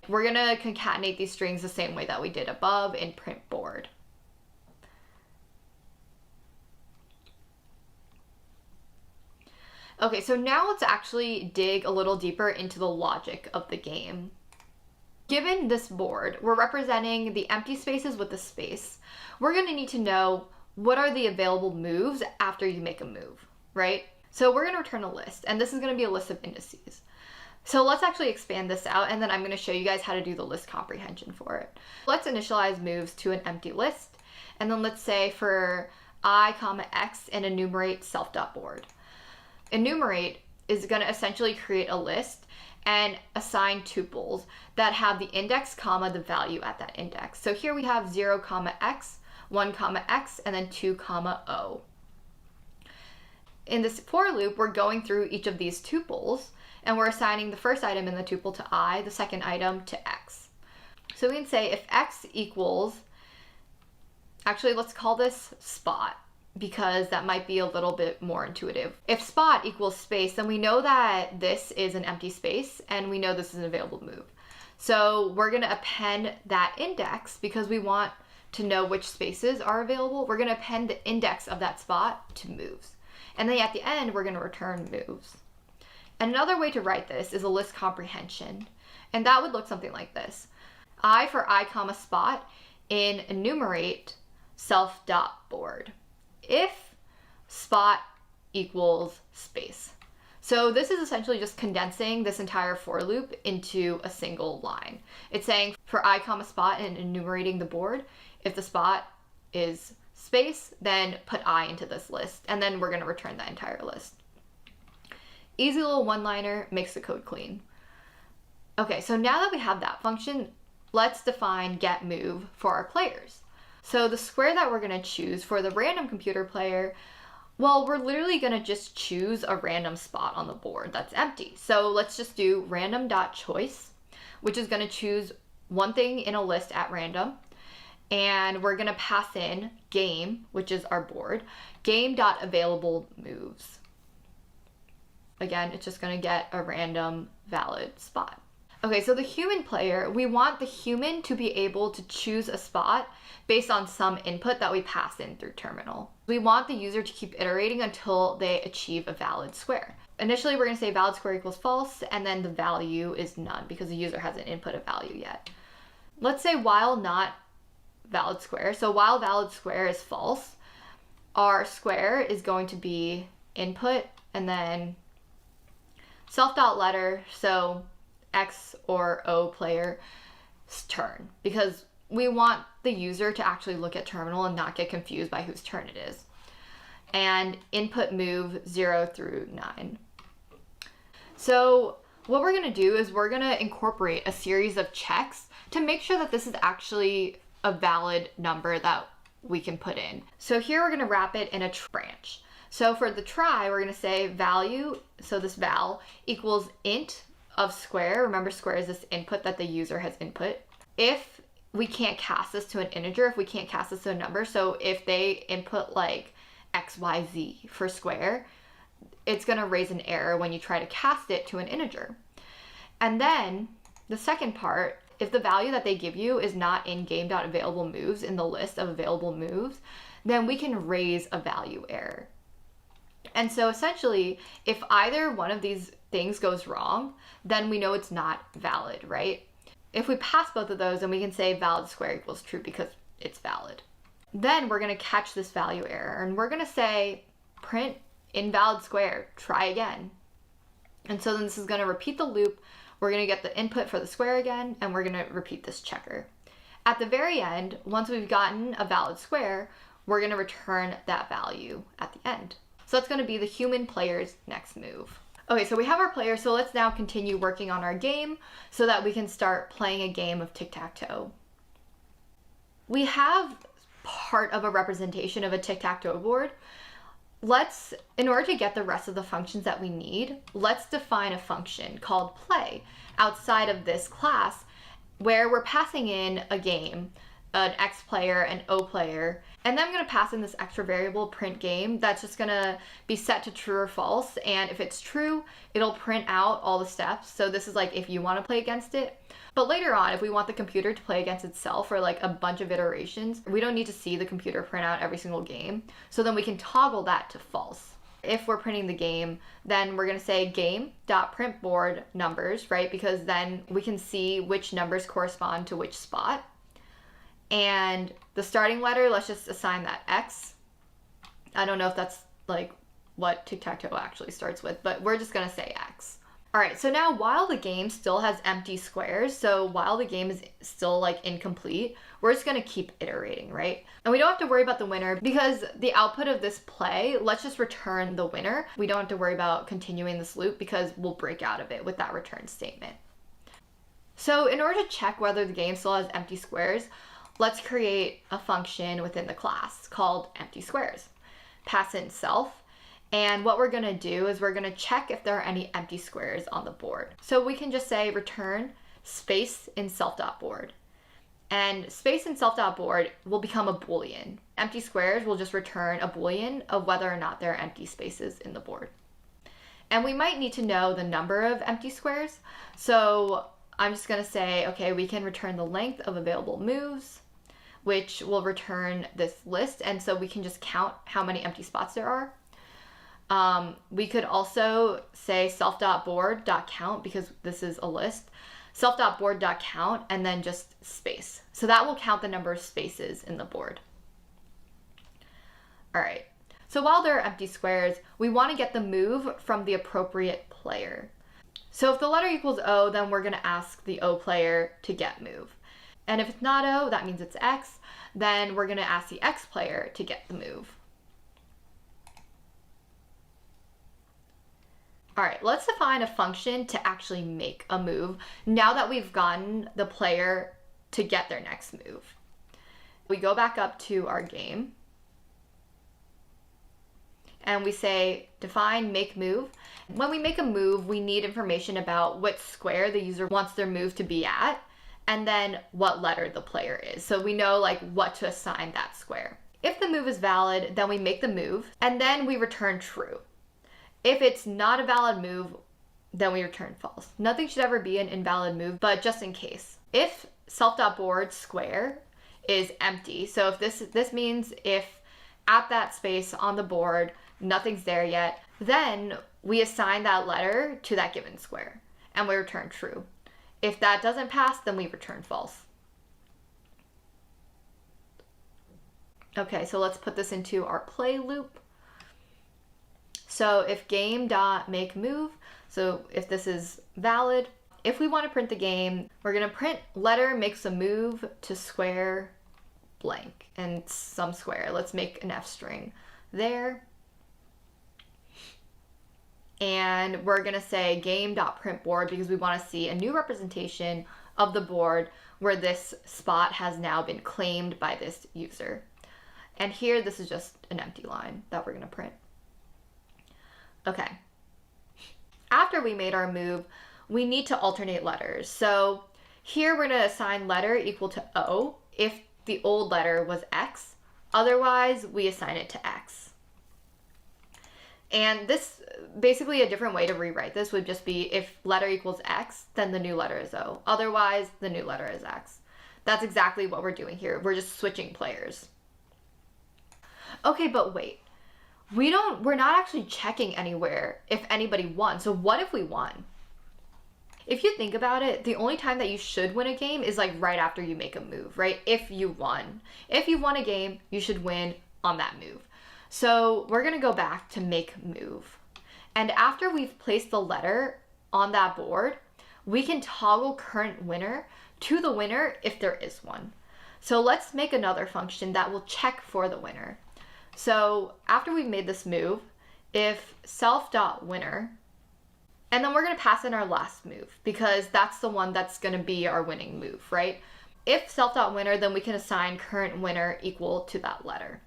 We're going to concatenate these strings the same way that we did above in print board. Okay, so now let's actually dig a little deeper into the logic of the game. Given this board, we're representing the empty spaces with the space. We're going to need to know what are the available moves after you make a move, right? So we're going to return a list, and this is going to be a list of indices. So let's actually expand this out, and then I'm going to show you guys how to do the list comprehension for it. Let's initialize moves to an empty list, and then let's say for I, x and enumerate self.board. Enumerate is going to essentially create a list and assign tuples that have the index comma the value at that index. So here we have 0 comma x, 1 comma x, and then 2 comma o. In this for loop, we're going through each of these tuples and we're assigning the first item in the tuple to I, the second item to x. So we can say if x equals, actually let's call this spot, because that might be a little bit more intuitive. If spot equals space, then we know that this is an empty space and we know this is an available move. So we're going to append that index because we want to know which spaces are available. We're going to append the index of that spot to moves. And then at the end, we're going to return moves. And another way to write this is a list comprehension. And that would look something like this. I for I comma spot in enumerate self.board. If spot equals space. So this is essentially just condensing this entire for loop into a single line. It's saying for I comma spot and enumerating the board, if the spot is space, then put I into this list, and then we're going to return that entire list. Easy little one-liner, makes the code clean. Okay, so now that we have that function, let's define get move for our players. So the square that we're going to choose for the random computer player, well, we're literally going to just choose a random spot on the board that's empty. So let's just do random.choice, which is going to choose one thing in a list at random. And we're going to pass in game, which is our board, game.available moves. Again, it's just going to get a random valid spot. Okay, so the human player, we want the human to be able to choose a spot based on some input that we pass in through terminal. We want the user to keep iterating until they achieve a valid square. Initially, we're going to say valid square equals false, and then the value is none because the user hasn't input a value yet. Let's say while not valid square, so while valid square is false, our square is going to be input and then self.letter, so X or O player's turn, because we want the user to actually look at terminal and not get confused by whose turn it is. And input move 0 through 9. So what we're going to do is we're going to incorporate a series of checks to make sure that this is actually a valid number that we can put in. So here we're going to wrap it in a branch. So for the try, we're going to say value, so this val equals int of square. Remember, square is this input that the user has input. If we can't cast this to an integer, if we can't cast this to a number, so if they input like XYZ for square, it's going to raise an error when you try to cast it to an integer. And then the second part, if the value that they give you is not in game.available moves in the list of available moves, then we can raise a value error. And so essentially, if either one of these things goes wrong, then we know it's not valid, right? If we pass both of those, then we can say valid square equals true because it's valid. Then we're going to catch this value error, and we're going to say print invalid square, try again. And so then this is going to repeat the loop. We're going to get the input for the square again, and we're going to repeat this checker. At the very end, once we've gotten a valid square, we're going to return that value at the end. So that's going to be the human player's next move. Okay, so we have our player, so let's now continue working on our game so that we can start playing a game of tic-tac-toe. We have part of a representation of a tic-tac-toe board. In order to get the rest of the functions that we need, let's define a function called play outside of this class where we're passing in a game, an X player, an O player, and then I'm going to pass in this extra variable print game that's just going to be set to true or false, and if it's true, it'll print out all the steps. So this is like if you want to play against it. But later on, if we want the computer to play against itself or like a bunch of iterations, we don't need to see the computer print out every single game. So then we can toggle that to false. If we're printing the game, then we're going to say game.printBoard numbers, right? Because then we can see which numbers correspond to which spot. And the starting letter, let's just assign that X. I don't know if that's like what tic-tac-toe actually starts with, but we're just going to say X. All right, so now while the game still has empty squares, so while the game is still like incomplete, we're just gonna keep iterating, right? And we don't have to worry about the winner because the output of this play, let's just return the winner. We don't have to worry about continuing this loop because we'll break out of it with that return statement. So in order to check whether the game still has empty squares, let's create a function within the class called empty squares. Pass in self. And what we're going to do is we're going to check if there are any empty squares on the board. So we can just say return space in self.board. And space in self.board will become a Boolean. Empty squares will just return a Boolean of whether or not there are empty spaces in the board. And we might need to know the number of empty squares. So I'm just going to say, okay, we can return the length of available moves, which will return this list. And so we can just count how many empty spots there are. We could also say self.board.count because this is a list, self.board.count, and then just space. So that will count the number of spaces in the board. All right, so while there are empty squares, we want to get the move from the appropriate player. So if the letter equals O, then we're going to ask the O player to get move. And if it's not O, that means it's X, then we're going to ask the X player to get the move. All right, let's define a function to actually make a move now that we've gotten the player to get their next move. We go back up to our game and we say define make move. When we make a move, we need information about what square the user wants their move to be at and then what letter the player is. So we know like what to assign that square. If the move is valid, then we make the move and then we return true. If it's not a valid move, then we return false. Nothing should ever be an invalid move, but just in case. If self.board square is empty, so if this means if at that space on the board, nothing's there yet, then we assign that letter to that given square and we return true. If that doesn't pass, then we return false. Okay, so let's put this into our play loop. So if game.makeMove, so if this is valid, if we want to print the game, we're going to print letter makes a move to square blank and some square. Let's make an F string there. And we're going to say game.printBoard because we want to see a new representation of the board where this spot has now been claimed by this user. And here, this is just an empty line that we're going to print. Okay. After we made our move, we need to alternate letters. So here we're going to assign letter equal to O if the old letter was X. Otherwise, we assign it to X. And this, basically a different way to rewrite this would just be if letter equals X, then the new letter is O. Otherwise, the new letter is X. That's exactly what we're doing here. We're just switching players. Okay, but wait. We're not actually checking anywhere if anybody won. So what if we won? If you think about it, the only time that you should win a game is like right after you make a move, right? If you won. If you won a game, you should win on that move. So we're gonna go back to make move. And after we've placed the letter on that board, we can toggle current winner to the winner if there is one. So let's make another function that will check for the winner. So after we've made this move, if self.winner, and then we're gonna pass in our last move because that's the one that's gonna be our winning move, right? If self.winner, then we can assign current winner equal to that letter.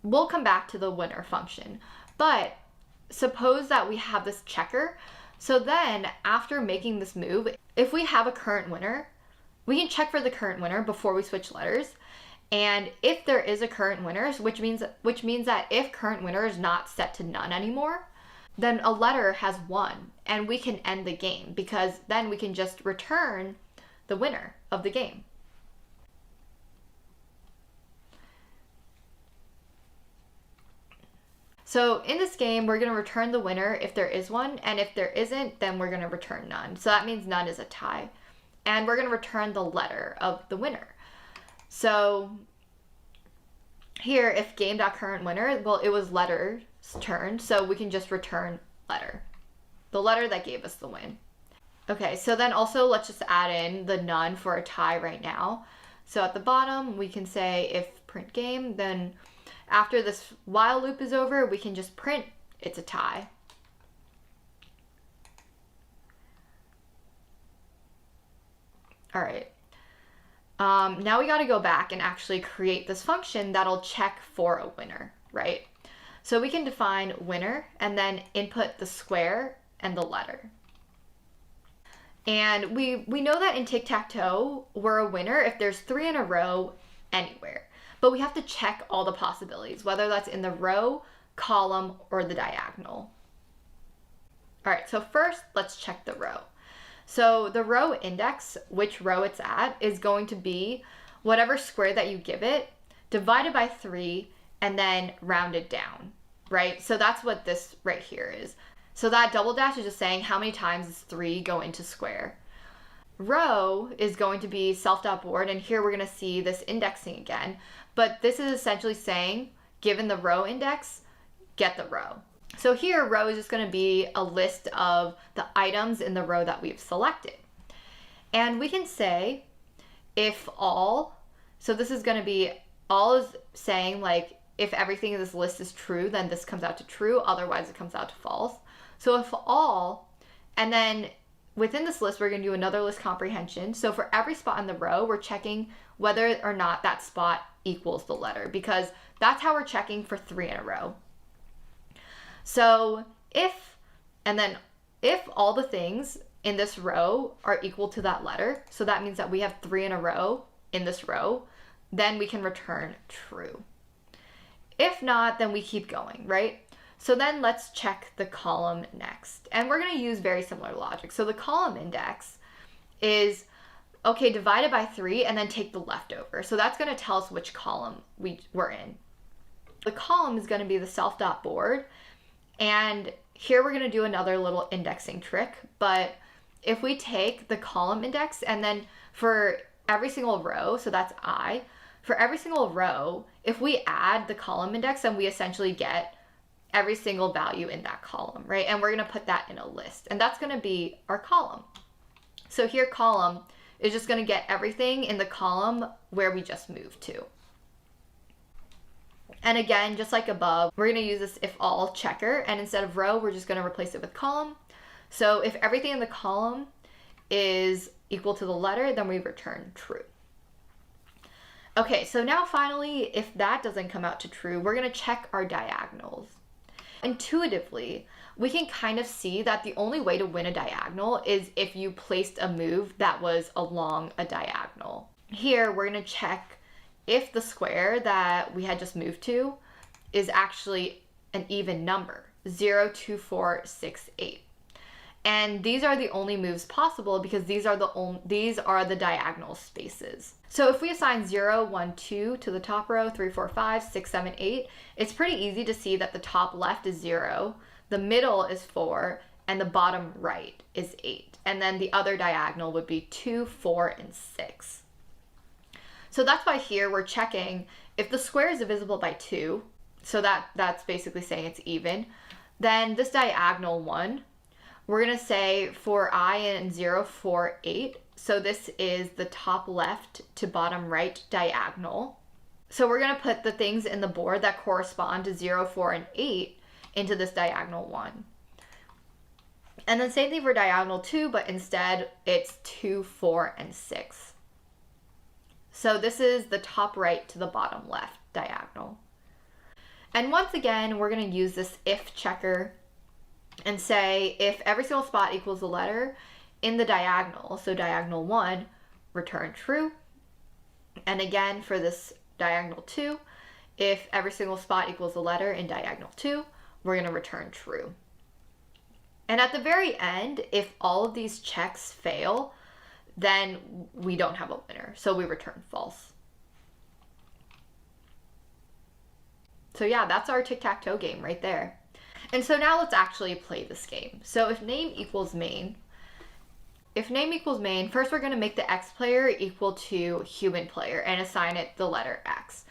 We'll come back to the winner function, but suppose that we have this checker. So then after making this move, if we have a current winner, we can check for the current winner before we switch letters. And if there is a current winner, which means that if current winner is not set to none anymore, then a letter has won and we can end the game because then we can just return the winner of the game. So in this game, we're going to return the winner if there is one, and if there isn't, then we're going to return none. So that means none is a tie. And we're going to return the letter of the winner. So here, if game.currentWinner, well, it was letter's turn, so we can just return letter. The letter that gave us the win. Okay, so then also let's just add in the none for a tie right now. So at the bottom, we can say if print game, then after this while loop is over, we can just print it's a tie. All right. Now we got to go back and actually create this function that'll check for a winner, right? So we can define winner and then input the square and the letter. And we know that in tic-tac-toe, we're a winner if there's 3 in a row anywhere. But we have to check all the possibilities, whether that's in the row, column, or the diagonal. All right, so first let's check the row. So the row index, which row it's at, is going to be whatever square that you give it, divided by 3, and then rounded down, right? So that's what this right here is. So that double dash is just saying how many times does 3 go into square. Row is going to be self.board, and here we're going to see this indexing again. But this is essentially saying, given the row index, get the row. So here, row is just going to be a list of the items in the row that we've selected. And we can say if all, so this is going to be, all is saying like if everything in this list is true, then this comes out to true, otherwise it comes out to false. So if all, and then within this list, we're going to do another list comprehension. So for every spot in the row, we're checking whether or not that spot equals the letter, because that's how we're checking for 3 in a row. So if all the things in this row are equal to that letter, so that means that we have 3 in a row in this row, then we can return true. If not, then we keep going, right? So then let's check the column next. And we're going to use very similar logic. So the column index is, okay, divided by 3 and then take the leftover. So that's going to tell us which column we're in. The column is going to be the self.board. And here we're going to do another little indexing trick. But if we take the column index and then for every single row, so that's I, for every single row, if we add the column index, then we essentially get every single value in that column, right? And we're going to put that in a list. And that's going to be our column. So here column is just going to get everything in the column where we just moved to. And again, just like above, we're going to use this if all checker, and instead of row, we're just going to replace it with column. So if everything in the column is equal to the letter, then we return true. Okay, so now finally, if that doesn't come out to true, we're going to check our diagonals. Intuitively, we can kind of see that the only way to win a diagonal is if you placed a move that was along a diagonal. Here, we're going to check if the square that we had just moved to is actually an even number, 0, 2, 4, 6, 8. And these are the only moves possible because these are the diagonal spaces. So if we assign 0, 1, 2 to the top row, 3, 4, 5, 6, 7, 8, it's pretty easy to see that the top left is 0, the middle is 4, and the bottom right is 8. And then the other diagonal would be 2, 4, and 6. So that's why here we're checking if the square is divisible by 2, so that's basically saying it's even, then this diagonal 1, we're going to say for I in 0, 4, 8. So this is the top left to bottom right diagonal. So we're going to put the things in the board that correspond to 0, 4, and 8 into this diagonal 1. And then same thing for diagonal 2, but instead it's 2, 4, and 6. So this is the top right to the bottom left diagonal. And once again, we're going to use this if checker and say if every single spot equals a letter in the diagonal, so diagonal 1, return true. And again, for this diagonal 2, if every single spot equals a letter in diagonal 2, we're going to return true. And at the very end, if all of these checks fail, then we don't have a winner, so we return false. So yeah, that's our tic-tac-toe game right there. And so now let's actually play this game. So if name equals main, first we're going to make the X player equal to human player and assign it the letter X.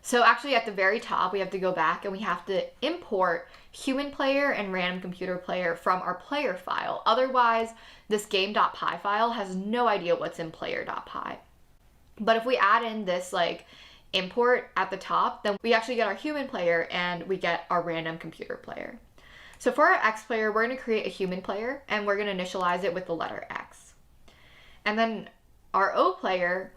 So actually at the very top, we have to go back and we have to import human player and random computer player from our player file. Otherwise, this game.py file has no idea what's in player.py. But if we add in this like import at the top, then we actually get our human player and we get our random computer player. So for our X player, we're going to create a human player and we're going to initialize it with the letter X. And then our O player,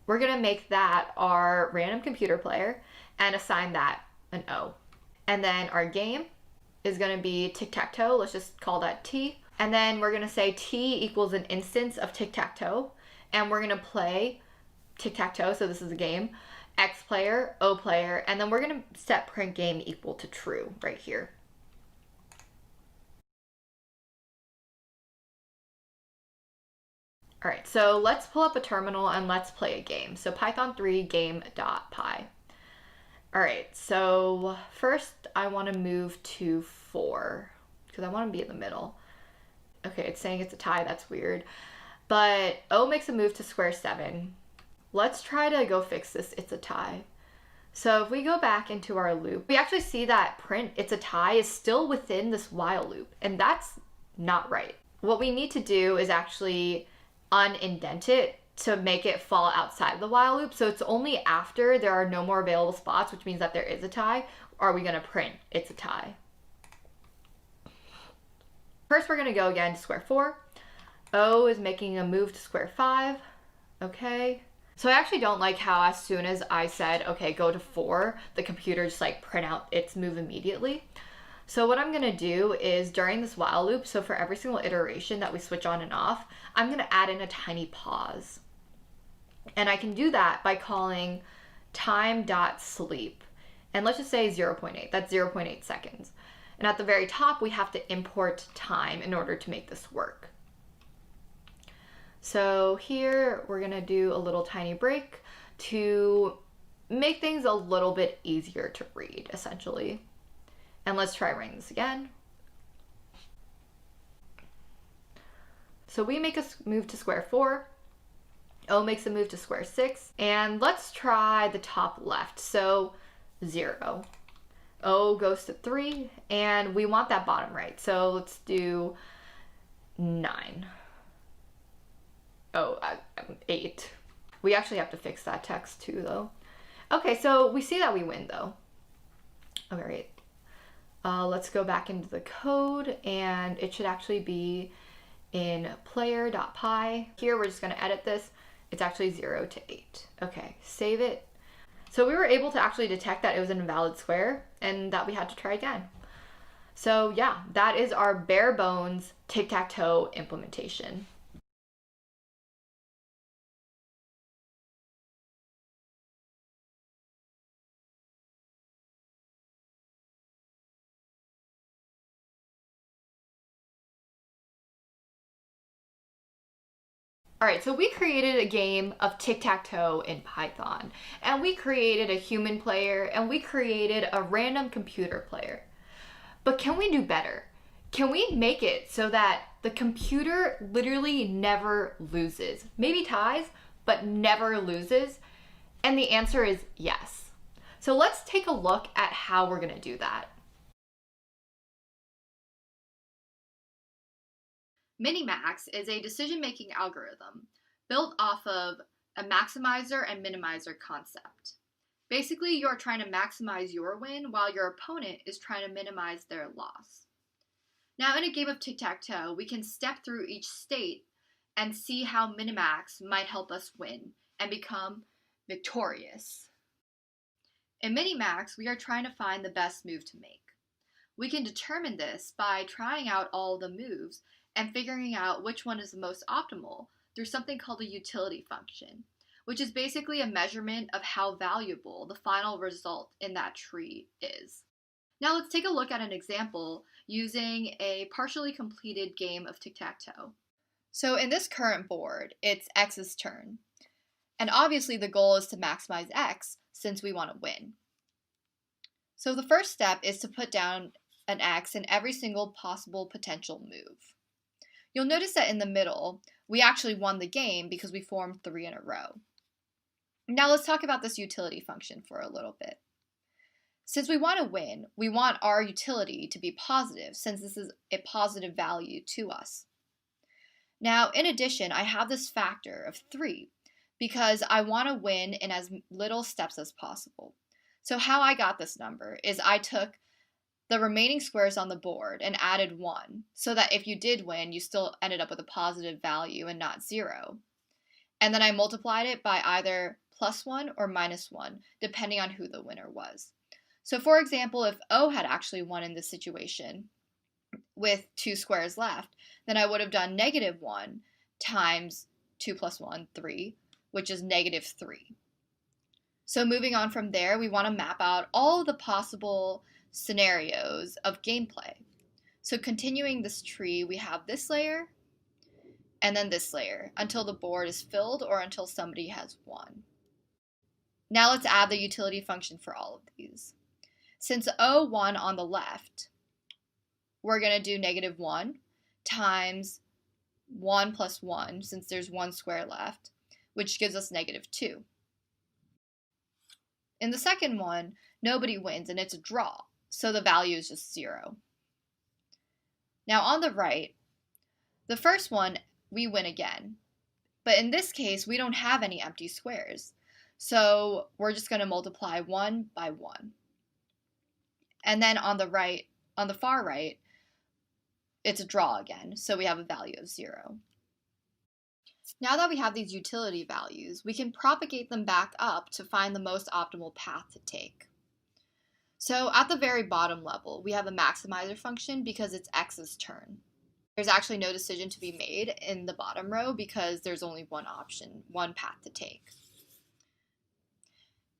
we're going to make that our random computer player and assign that an O. And then our game is going to be tic-tac-toe. Let's just call that T. And then we're going to say T equals an instance of tic-tac-toe. And we're going to play tic-tac-toe, so this is a game, X player, O player, and then we're going to set print game equal to true right here. All right, so let's pull up a terminal and let's play a game. So Python 3 game.py. All right, so first I want to move to 4 because I want to be in the middle. Okay, it's saying it's a tie, that's weird. But O makes a move to square 7. Let's try to go fix this, it's a tie. So if we go back into our loop, we actually see that print it's a tie is still within this while loop, and that's not right. What we need to do is actually unindent it to make it fall outside the while loop. So it's only after there are no more available spots, which means that there is a tie, are we going to print it's a tie. First, we're going to go again to square 4. O is making a move to square 5. Okay. So I actually don't like how as soon as I said, okay, go to 4, the computer just like print out its move immediately. So what I'm going to do is during this while loop, so for every single iteration that we switch on and off, I'm going to add in a tiny pause. And I can do that by calling time.sleep. And let's just say 0.8. That's 0.8 seconds. And at the very top, we have to import time in order to make this work. So here we're going to do a little tiny break to make things a little bit easier to read, essentially. And let's try running this again. So we make a move to square 4. O makes a move to square 6. And let's try the top left. So 0. O goes to 3. And we want that bottom right. So let's do 9. Oh, 8. We actually have to fix that text too, though. Okay, so we see that we win, though. All right. Let's go back into the code, and it should actually be in player.py. Here, we're just going to edit this. It's actually 0 to 8. Okay, save it. So we were able to actually detect that it was an invalid square and that we had to try again. So yeah, that is our bare bones tic-tac-toe implementation. All right, so we created a game of tic-tac-toe in Python, and we created a human player, and we created a random computer player. But can we do better? Can we make it so that the computer literally never loses? Maybe ties, but never loses? And the answer is yes. So let's take a look at how we're gonna do that. Minimax is a decision-making algorithm built off of a maximizer and minimizer concept. Basically, you're trying to maximize your win while your opponent is trying to minimize their loss. Now, in a game of tic-tac-toe, we can step through each state and see how Minimax might help us win and become victorious. In Minimax, we are trying to find the best move to make. We can determine this by trying out all the moves and figuring out which one is the most optimal through something called a utility function, which is basically a measurement of how valuable the final result in that tree is. Now let's take a look at an example using a partially completed game of tic-tac-toe. So in this current board, it's X's turn. And obviously the goal is to maximize X since we want to win. So the first step is to put down an X in every single possible potential move. You'll notice that in the middle, we actually won the game because we formed 3 in a row. Now let's talk about this utility function for a little bit. Since we want to win, we want our utility to be positive since this is a positive value to us. Now, in addition, I have this factor of 3 because I want to win in as little steps as possible. So how I got this number is I took the remaining squares on the board and added 1, so that if you did win, you still ended up with a positive value and not 0. And then I multiplied it by either +1 or -1, depending on who the winner was. So for example, if O had actually won in this situation with 2 squares left, then I would have done -1 times 2 + 1, 3, which is -3. So moving on from there, we want to map out all of the possible scenarios of gameplay. So continuing this tree, we have this layer and then this layer until the board is filled or until somebody has won. Now let's add the utility function for all of these. Since O won on the left, we're going to do -1 times 1 + 1, since there's 1 square left, which gives us -2. In the second one, nobody wins and it's a draw, so the value is just 0. Now on the right, the first one, we win again. But in this case, we don't have any empty squares. So we're just going to multiply 1 by 1. And then on the far right, it's a draw again, so we have a value of 0. Now that we have these utility values, we can propagate them back up to find the most optimal path to take. So at the very bottom level, we have a maximizer function because it's X's turn. There's actually no decision to be made in the bottom row because there's only one option, one path to take.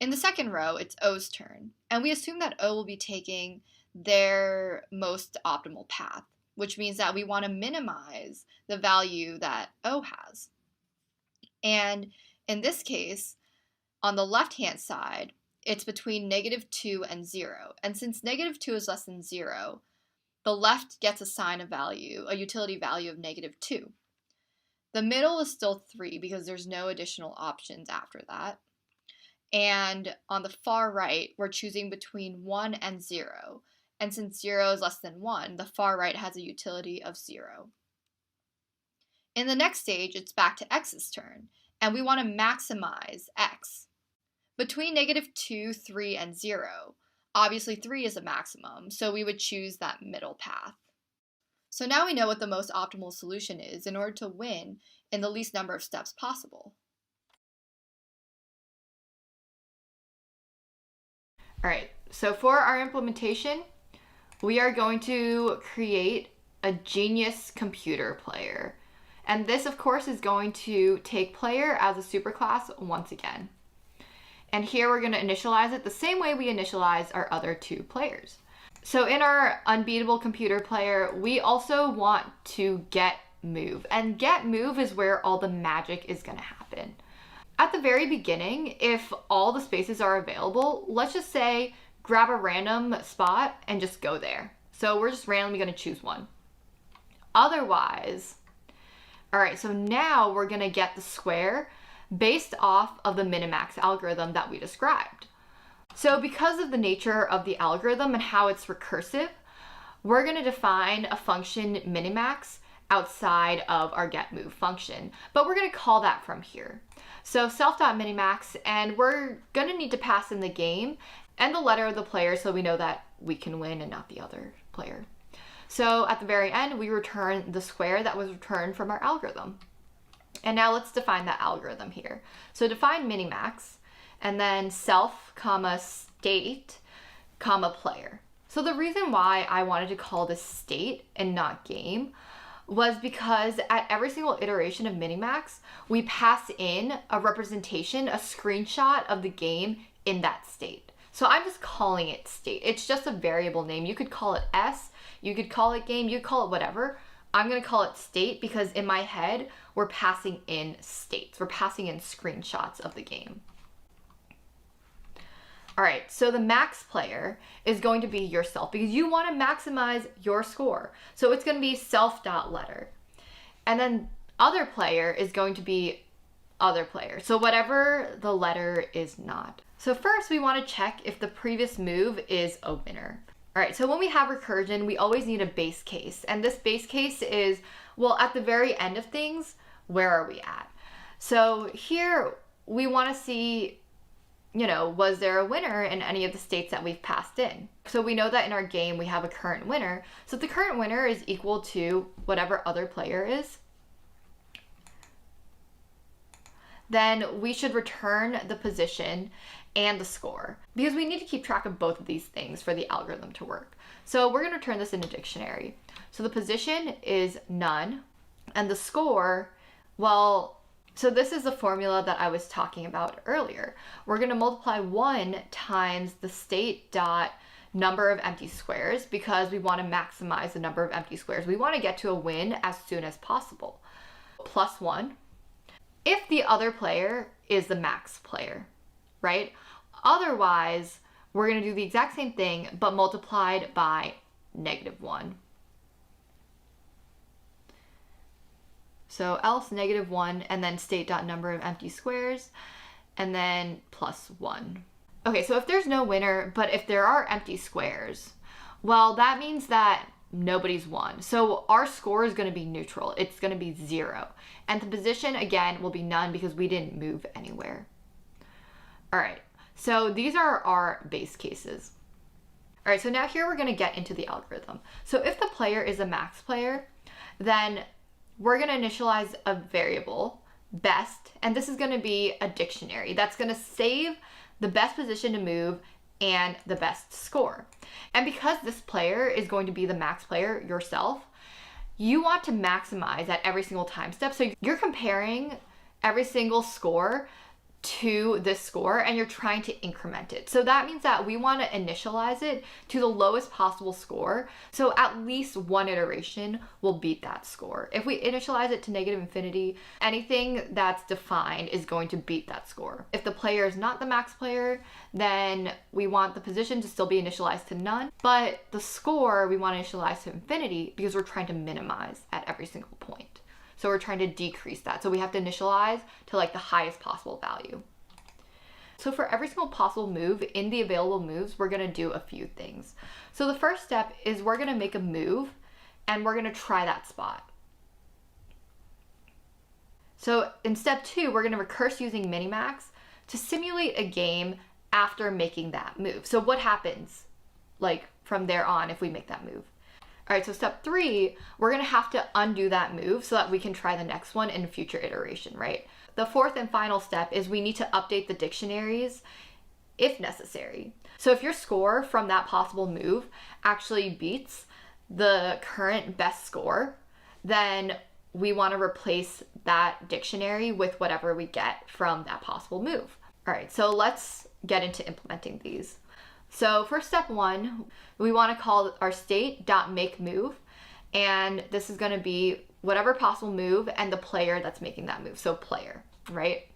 In the second row, it's O's turn, and we assume that O will be taking their most optimal path, which means that we want to minimize the value that O has. And in this case, on the left-hand side, it's between -2 and 0. And since -2 is less than 0, the left gets assigned a utility value of -2. The middle is still 3 because there's no additional options after that. And on the far right, we're choosing between 1 and 0. And since 0 is less than 1, the far right has a utility of 0. In the next stage, it's back to X's turn, and we want to maximize X. Between -2, 3, and 0, obviously 3 is a maximum, so we would choose that middle path. So now we know what the most optimal solution is in order to win in the least number of steps possible. All right, so for our implementation, we are going to create a genius computer player. And this, of course, is going to take player as a superclass once again. And here we're going to initialize it the same way we initialize our other 2 players. So in our unbeatable computer player, we also want to get move. And get move is where all the magic is going to happen. At the very beginning, if all the spaces are available, let's just say grab a random spot and just go there. So we're just randomly going to choose one. Otherwise, all right, so now we're going to get the square based off of the minimax algorithm that we described. So because of the nature of the algorithm and how it's recursive, we're going to define a function minimax outside of our getMove function, but we're going to call that from here. So self.minimax, and we're going to need to pass in the game and the letter of the player so we know that we can win and not the other player. So at the very end, we return the square that was returned from our algorithm. And now let's define that algorithm here. So define minimax, and then self, comma, state, comma, player. So the reason why I wanted to call this state and not game was because at every single iteration of minimax, we pass in a representation, a screenshot of the game in that state. So I'm just calling it state. It's just a variable name. You could call it S, you could call it game, you could call it whatever. I'm gonna call it state because in my head, we're passing in states. We're passing in screenshots of the game. All right, so the max player is going to be yourself because you want to maximize your score. So it's going to be self.letter. And then other player is going to be other player. So whatever the letter is not. So first we want to check if the previous move is a winner. All right, so when we have recursion, we always need a base case. And this base case is, well, at the very end of things, where are we at? So here we want to see, was there a winner in any of the states that we've passed in? So we know that in our game, we have a current winner. So if the current winner is equal to whatever other player is, then we should return the position and the score because we need to keep track of both of these things for the algorithm to work. So we're going to turn this in a dictionary. So the position is none and the score, well, so this is the formula that I was talking about earlier. We're going to multiply 1 times the state dot number of empty squares because we want to maximize the number of empty squares. We want to get to a win as soon as possible. Plus 1 if the other player is the max player, right? Otherwise, we're going to do the exact same thing but multiplied by -1. So else -1 and then state dot number of empty squares and then plus 1. Okay, so if there's no winner, but if there are empty squares, well, that means that nobody's won. So our score is going to be neutral. It's going to be 0. And the position, again, will be none because we didn't move anywhere. All right, so these are our base cases. All right, so now here we're going to get into the algorithm. So if the player is a max player, then we're going to initialize a variable, best, and this is going to be a dictionary. That's going to save the best position to move and the best score. And because this player is going to be the max player yourself, you want to maximize at every single time step. So you're comparing every single score to this score and you're trying to increment it. So that means that we want to initialize it to the lowest possible score. So at least one iteration will beat that score. If we initialize it to -infinity, anything that's defined is going to beat that score. If the player is not the max player, then we want the position to still be initialized to none, but the score we want to initialize to infinity because we're trying to minimize at every single point. So we're trying to decrease that. So we have to initialize to like the highest possible value. So for every single possible move in the available moves, we're going to do a few things. So the first step is we're going to make a move and we're going to try that spot. So in step 2, we're going to recurse using minimax to simulate a game after making that move. So what happens like from there on if we make that move? All right, so step 3, we're going to have to undo that move so that we can try the next one in a future iteration, right? The fourth and final step is we need to update the dictionaries if necessary. So if your score from that possible move actually beats the current best score, then we want to replace that dictionary with whatever we get from that possible move. All right, so let's get into implementing these. So for step 1, we want to call our state.makeMove, and this is going to be whatever possible move and the player that's making that move. So player, right?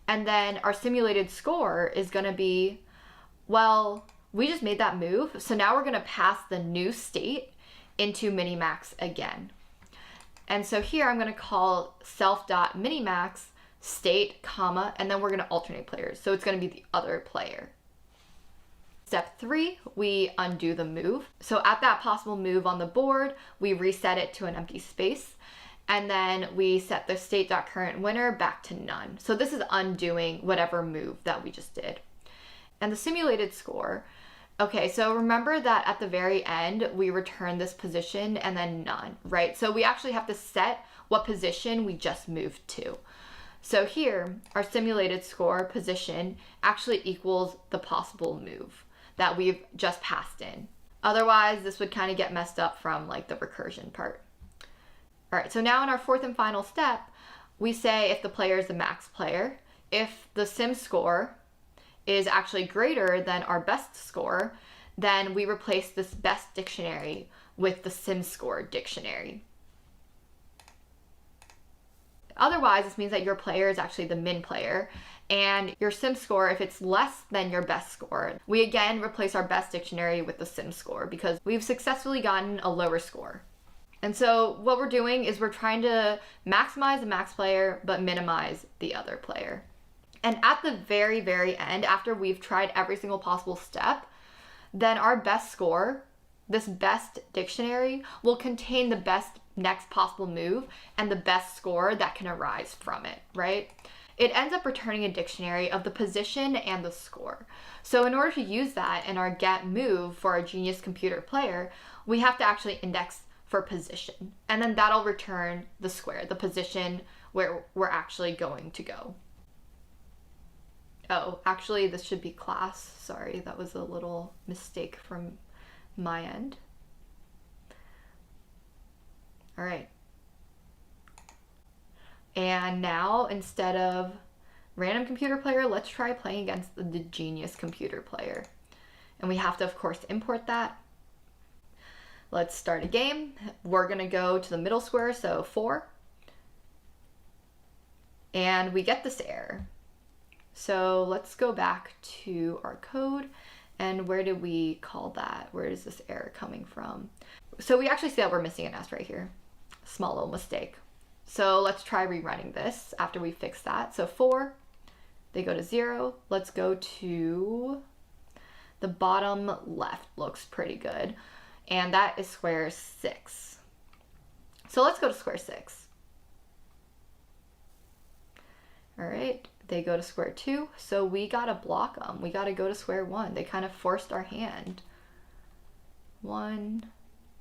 And then our simulated score is going to be, well, we just made that move. So now we're going to pass the new state into minimax again. And so here I'm going to call self.minimax state, comma, and then we're going to alternate players. So it's going to be the other player. Step 3, we undo the move. So at that possible move on the board, we reset it to an empty space. And then we set the state.current winner back to none. So this is undoing whatever move that we just did. And the simulated score, okay, so remember that at the very end, we return this position and then none, right? So we actually have to set what position we just moved to. So here, our simulated score position actually equals the possible move that we've just passed in. Otherwise, this would kind of get messed up from like the recursion part. All right, so now in our fourth and final step, we say if the player is the max player, if the sim score is actually greater than our best score, then we replace this best dictionary with the sim score dictionary. Otherwise, this means that your player is actually the min player, and your sim score, if it's less than your best score, we again replace our best dictionary with the sim score because we've successfully gotten a lower score. And so what we're doing is we're trying to maximize the max player, but minimize the other player. And at the very, very end, after we've tried every single possible step, then our best score, this best dictionary, will contain the best next possible move and the best score that can arise from it, right? It ends up returning a dictionary of the position and the score. So in order to use that in our get move for our Genius Computer player, we have to actually index for position. And then that'll return the square, the position where we're actually going to go. Oh, actually this should be class. Sorry, that was a little mistake from my end. All right. And now instead of random computer player, let's try playing against the Genius Computer player. And we have to, of course, import that. Let's start a game. We're gonna go to the middle square, so 4. And we get this error. So let's go back to our code. And where did we call that? Where is this error coming from? So we actually see that we're missing an S right here. Small little mistake. So let's try rerunning this after we fix that. So 4, they go to 0. Let's go to the bottom left, looks pretty good. And that is square 6. So let's go to square 6. All right, they go to square 2. So we gotta block them. We gotta go to square 1. They kind of forced our hand. 1.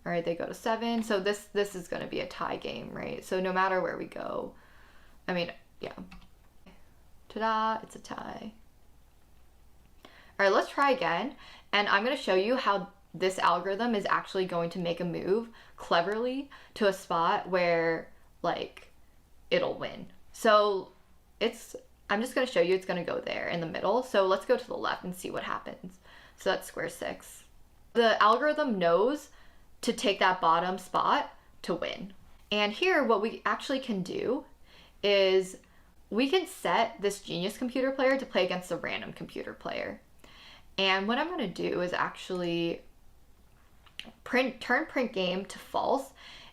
All right, they go to 7. So this is gonna be a tie game, right? So no matter where we go, I mean, yeah. Ta-da, it's a tie. All right, let's try again. And I'm gonna show you how this algorithm is actually going to make a move cleverly to a spot where like it'll win. So I'm just gonna show you it's gonna go there in the middle. So let's go to the left and see what happens. So that's square 6. The algorithm knows to take that bottom spot to win. And here what we actually can do is we can set this Genius Computer player to play against a random computer player. And what I'm gonna do is actually turn print game to false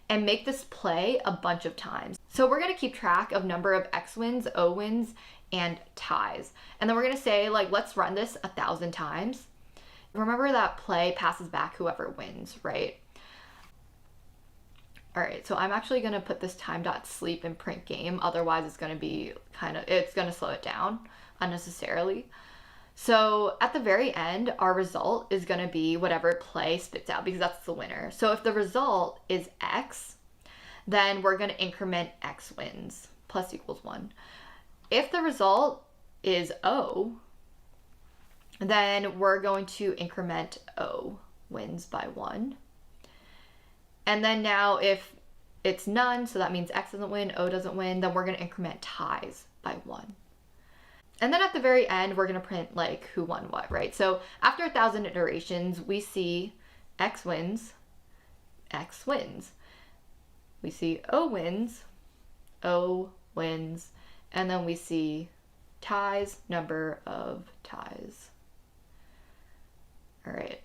and make this play a bunch of times. So we're gonna keep track of number of X wins, O wins, and ties. And then we're gonna say like, let's run this 1,000 times. Remember that play passes back whoever wins, right? All right, so I'm actually gonna put this time.sleep in print game. Otherwise it's gonna be it's gonna slow it down unnecessarily. So at the very end, our result is gonna be whatever play spits out because that's the winner. So if the result is X, then we're gonna increment X wins, plus equals 1. If the result is O, then we're going to increment O wins by 1. And then now if it's none, so that means X doesn't win, O doesn't win, then we're gonna increment ties by 1. And then at the very end, we're gonna print like who won what, right? So after 1,000 iterations, we see X wins, X wins. we see O wins, and then we see ties, number of ties. All right.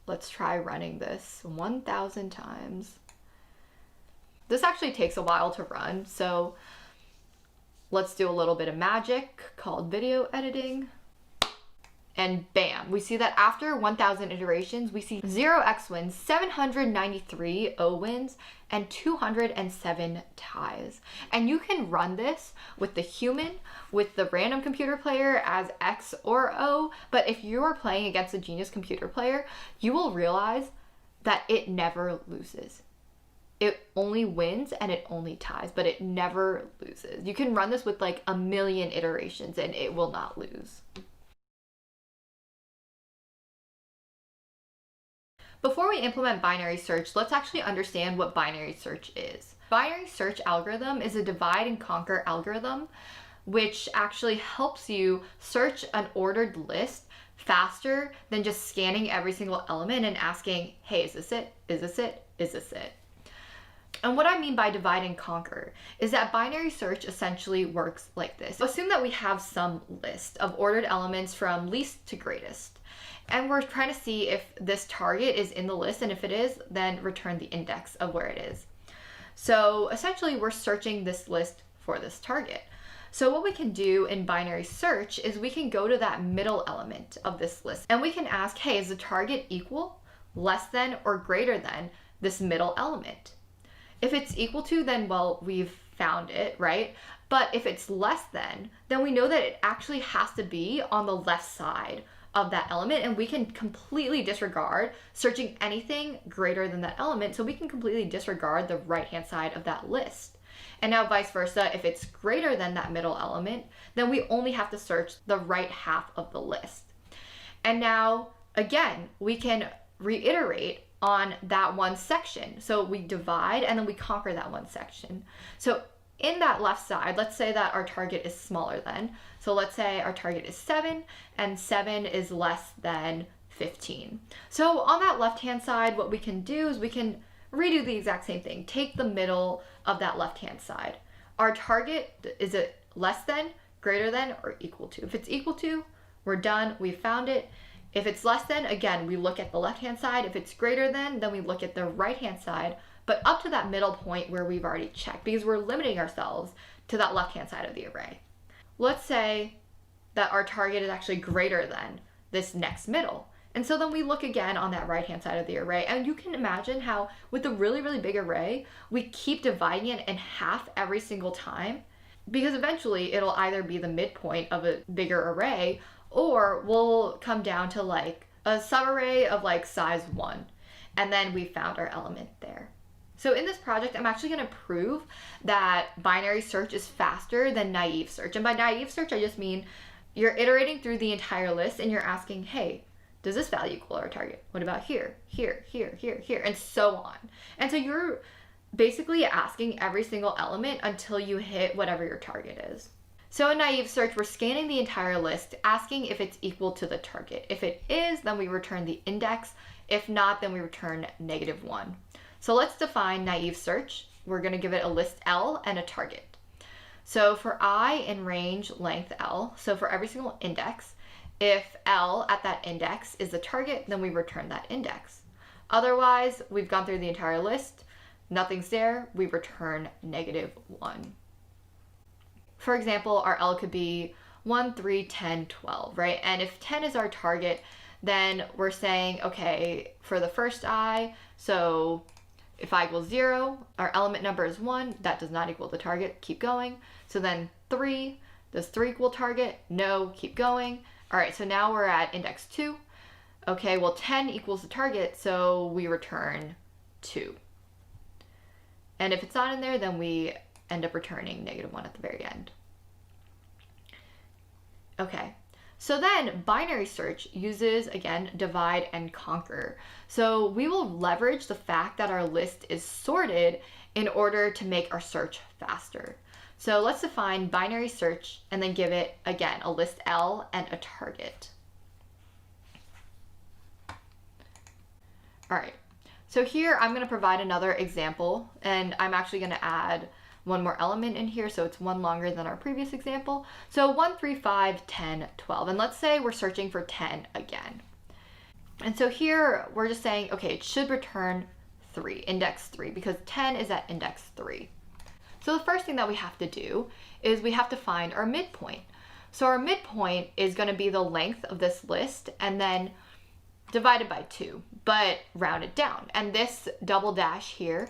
Let's try running this 1,000 times. This actually takes a while to run, so let's do a little bit of magic called video editing. And bam, we see that after 1,000 iterations, we see 0x wins, 793 O wins, and 207 ties. And you can run this with the human, with the random computer player as X or O, but if you're playing against a genius computer player, you will realize that it never loses. It only wins and it only ties, but it never loses. You can run this with like a million iterations and it will not lose. Before we implement binary search, let's actually understand what binary search is. Binary search algorithm is a divide and conquer algorithm, which actually helps you search an ordered list faster than just scanning every single element and asking, hey, is this it? Is this it? Is this it? And what I mean by divide and conquer is that binary search essentially works like this. Assume that we have some list of ordered elements from least to greatest. And we're trying to see if this target is in the list, and if it is, then return the index of where it is. So essentially we're searching this list for this target. So what we can do in binary search is we can go to that middle element of this list and we can ask, hey, is the target equal, less than, or greater than this middle element? If it's equal to, then well, we've found it, right? But if it's less than, then we know that it actually has to be on the left side of that element, and we can completely disregard searching anything greater than that element, so we can completely disregard the right-hand side of that list. And now vice versa, if it's greater than that middle element, then we only have to search the right half of the list. And now, again, we can reiterate on that one section. So we divide and then we conquer that one section. So in that left side, let's say that our target is smaller than. So let's say our target is 7 and 7 is less than 15. So on that left-hand side, what we can do is we can redo the exact same thing. Take the middle of that left-hand side. Our target, is it less than, greater than, or equal to? If it's equal to, we're done, we found it. If it's less than, again, we look at the left-hand side. If it's greater than, then we look at the right-hand side, but up to that middle point where we've already checked, because we're limiting ourselves to that left-hand side of the array. Let's say that our target is actually greater than this next middle. And so then we look again on that right-hand side of the array, and you can imagine how with a really, really big array, we keep dividing it in half every single time, because eventually it'll either be the midpoint of a bigger array, or we'll come down to like a subarray of like size 1, and then we found our element there. So in this project, I'm actually going to prove that binary search is faster than naive search. And by naive search, I just mean you're iterating through the entire list and you're asking, hey, does this value equal our target? What about here, here, here, here, here, and so on. And so you're basically asking every single element until you hit whatever your target is. So in naive search, we're scanning the entire list, asking if it's equal to the target. If it is, then we return the index. If not, then we return -1. So let's define naive search. We're going to give it a list L and a target. So for I in range length L, so for every single index, if L at that index is the target, then we return that index. Otherwise, we've gone through the entire list, nothing's there, we return -1. For example, our L could be 1, 3, 10, 12, right? And if 10 is our target, then we're saying, okay, for the first I, so if I equals 0, our element number is 1, that does not equal the target, keep going. So then 3, does 3 equal target? No, keep going. All right, so now we're at index 2. Okay, well 10 equals the target, so we return 2. And if it's not in there, then we end up returning -1 at the very end. Okay. So then binary search uses, again, divide and conquer. So we will leverage the fact that our list is sorted in order to make our search faster. So let's define binary search and then give it, again, a list L and a target. All right. So here I'm going to provide another example, and I'm actually going to add one more element in here, so it's one longer than our previous example. So 1, 3, 5, 10, 12. And let's say we're searching for 10 again. And so here we're just saying, okay, it should return 3, index 3, because 10 is at index 3. So the first thing that we have to do is we have to find our midpoint. So our midpoint is going to be the length of this list and then divided by 2, but rounded down. And this double dash here,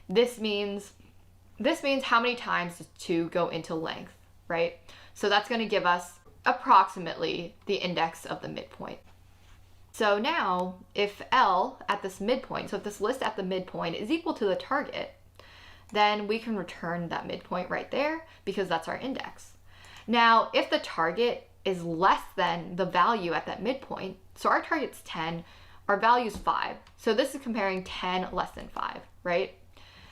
this means how many times does 2 go into length, right? So that's going to give us approximately the index of the midpoint. So now if L at this midpoint, so if this list at the midpoint is equal to the target, then we can return that midpoint right there because that's our index. Now, if the target is less than the value at that midpoint, so our target's 10, our value is 5. So this is comparing 10 less than 5, right?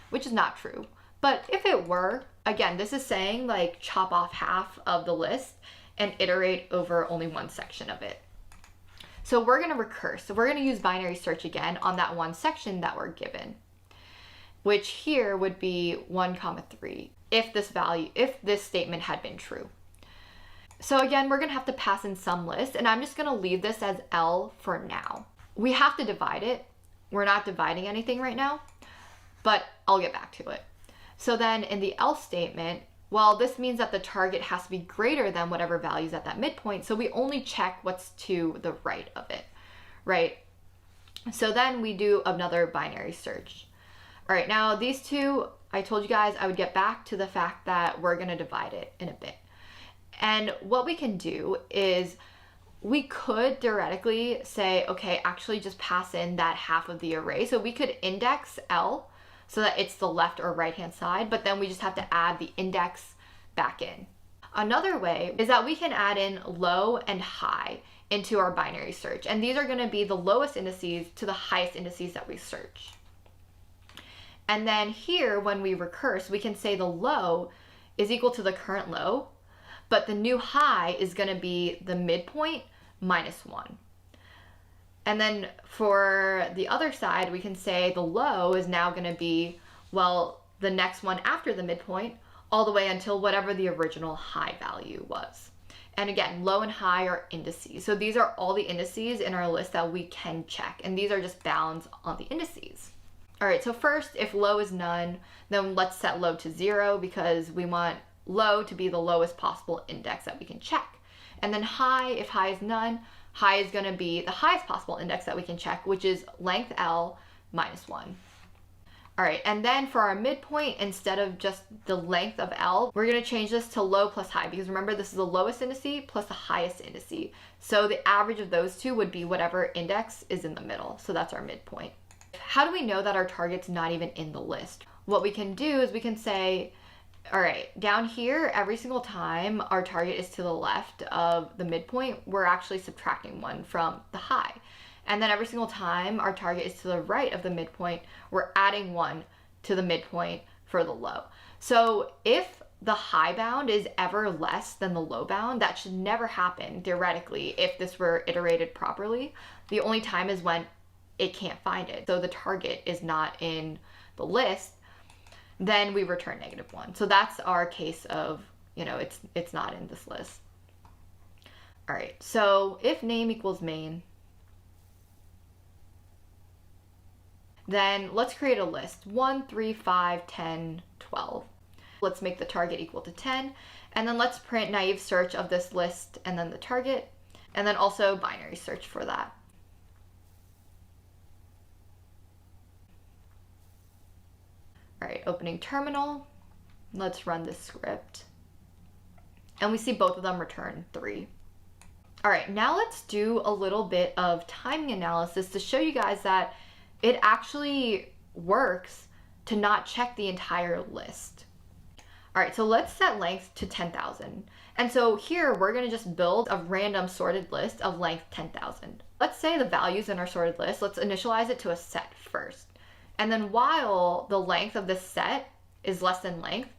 Which is not true. But if it were, again, this is saying like chop off half of the list and iterate over only one section of it. So we're going to recurse. So we're going to use binary search again on that one section that we're given, which here would be 1, 3 if this statement had been true. So again, we're going to have to pass in some list, and I'm just going to leave this as L for now. We have to divide it. We're not dividing anything right now, but I'll get back to it. So then in the else statement, well, this means that the target has to be greater than whatever value is at that midpoint. So we only check what's to the right of it, right? So then we do another binary search. All right, now these two, I told you guys I would get back to the fact that we're going to divide it in a bit. And what we can do is we could theoretically say, okay, actually just pass in that half of the array. So we could index L so that it's the left or right hand side, but then we just have to add the index back in. Another way is that we can add in low and high into our binary search. And these are going to be the lowest indices to the highest indices that we search. And then here, when we recurse, we can say the low is equal to the current low, but the new high is going to be the midpoint minus 1. And then for the other side, we can say the low is now going to be, well, the next one after the midpoint, all the way until whatever the original high value was. And again, low and high are indices. So these are all the indices in our list that we can check. And these are just bounds on the indices. All right, so first, if low is none, then let's set low to 0 because we want low to be the lowest possible index that we can check. And then high, if high is none, high is going to be the highest possible index that we can check, which is length L minus 1. All right, and then for our midpoint, instead of just the length of L, we're going to change this to low plus high because remember, this is the lowest indice plus the highest indice. So the average of those two would be whatever index is in the middle. So that's our midpoint. How do we know that our target's not even in the list? What we can do is we can say, all right, down here, every single time our target is to the left of the midpoint, we're actually subtracting 1 from the high. And then every single time our target is to the right of the midpoint, we're adding 1 to the midpoint for the low. So if the high bound is ever less than the low bound, that should never happen theoretically if this were iterated properly. The only time is when it can't find it. So the target is not in the list, then we return -1. So that's our case of, it's not in this list. All right, so if name equals main, then let's create a list, 1, 3, 5, 10, 12. Let's make the target equal to 10, and then let's print naive search of this list and then the target, and then also binary search for that. All right, opening terminal, let's run this script. And we see both of them return 3. All right, now let's do a little bit of timing analysis to show you guys that it actually works to not check the entire list. All right, so let's set length to 10,000. And so here we're gonna just build a random sorted list of length 10,000. Let's say the values in our sorted list, let's initialize it to a set first. And then while the length of this set is less than length,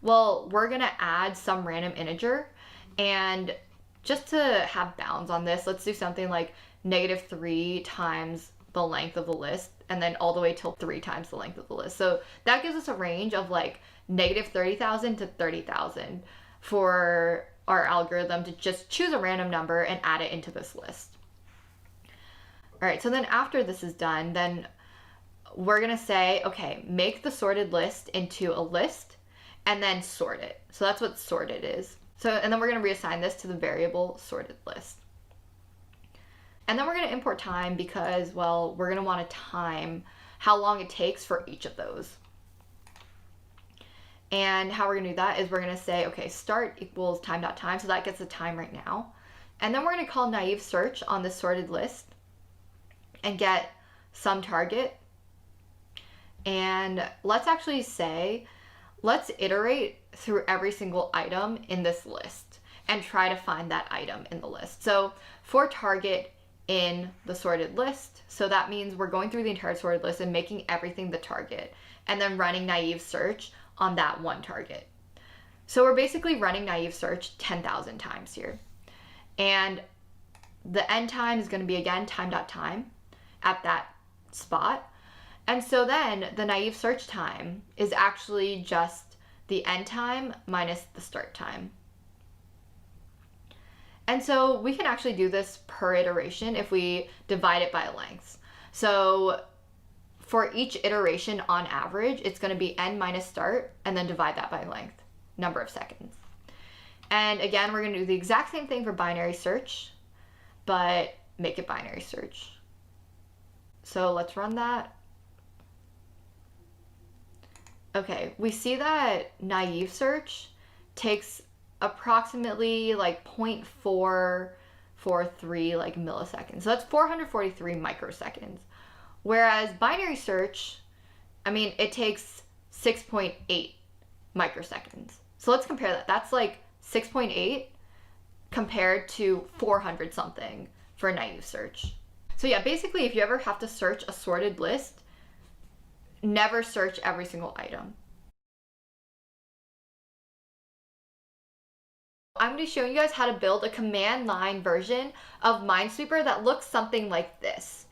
well, we're gonna add some random integer. And just to have bounds on this, let's do something like -3 times the length of the list, and then all the way till 3 times the length of the list. So that gives us a range of like negative 30,000 to 30,000 for our algorithm to just choose a random number and add it into this list. All right, so then after this is done, then we're gonna say, okay, make the sorted list into a list and then sort it. So that's what sorted is. So, and then we're gonna reassign this to the variable sorted list. And then we're gonna import time because, well, we're gonna wanna time how long it takes for each of those. And how we're gonna do that is we're gonna say, okay, start equals time.time, so that gets the time right now. And then we're gonna call naive search on this sorted list and get some target. And let's actually say, let's iterate through every single item in this list and try to find that item in the list. So for target in the sorted list, so that means we're going through the entire sorted list and making everything the target and then running naive search on that one target. So we're basically running naive search 10,000 times here. And the end time is going to be again time.time at that spot. And so then the naive search time is actually just the end time minus the start time. And so we can actually do this per iteration if we divide it by lengths. So for each iteration on average, it's going to be n minus start and then divide that by length, number of seconds. And again, we're going to do the exact same thing for binary search, but make it binary search. So let's run that. Okay, we see that naive search takes approximately like 0.443 like milliseconds. So that's 443 microseconds. Whereas binary search, I mean, it takes 6.8 microseconds. So let's compare that. That's like 6.8 compared to 400 something for naive search. So yeah, basically if you ever have to search a sorted list, never search every single item. I'm going to be showing you guys how to build a command line version of Minesweeper that looks something like this.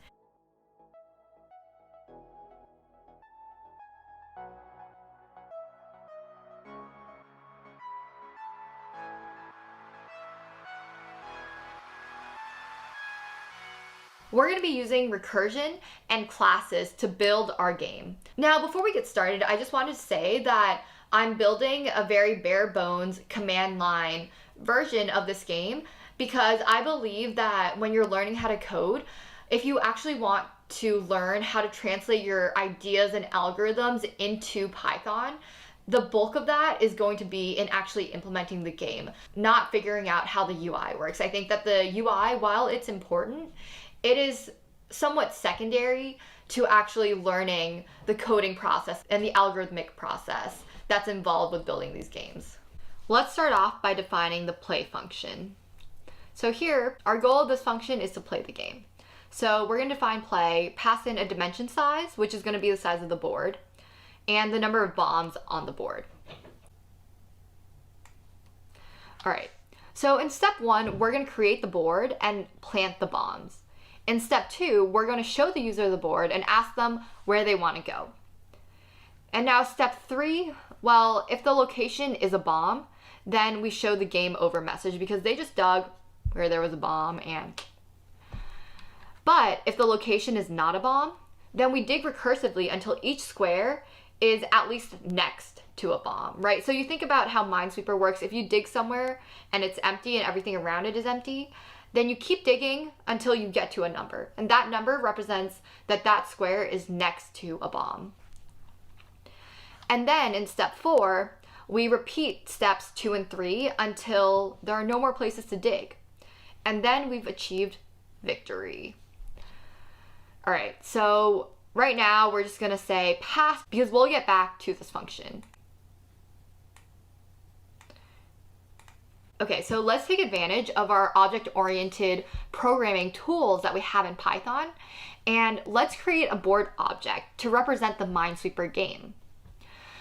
We're going to be using recursion and classes to build our game. Now, before we get started, I just wanted to say that I'm building a very bare bones command line version of this game because I believe that when you're learning how to code, if you actually want to learn how to translate your ideas and algorithms into Python, the bulk of that is going to be in actually implementing the game, not figuring out how the UI works. I think that the UI, while it's important, it is somewhat secondary to actually learning the coding process and the algorithmic process that's involved with building these games. Let's start off by defining the play function. So here, our goal of this function is to play the game. So we're going to define play, pass in a dimension size, which is going to be the size of the board, and the number of bombs on the board. All right, so in step 1, we're going to create the board and plant the bombs. In step 2, we're going to show the user the board and ask them where they want to go. And now step 3, well, if the location is a bomb, then we show the game over message because they just dug where there was a bomb. But if the location is not a bomb, then we dig recursively until each square is at least next to a bomb, right? So you think about how Minesweeper works. If you dig somewhere and it's empty and everything around it is empty, then you keep digging until you get to a number. And that number represents that that square is next to a bomb. And then in step 4, we repeat steps 2 and 3 until there are no more places to dig. And then we've achieved victory. All right, so right now we're just gonna say pass because we'll get back to this function. Okay, so let's take advantage of our object-oriented programming tools that we have in Python, and let's create a board object to represent the Minesweeper game.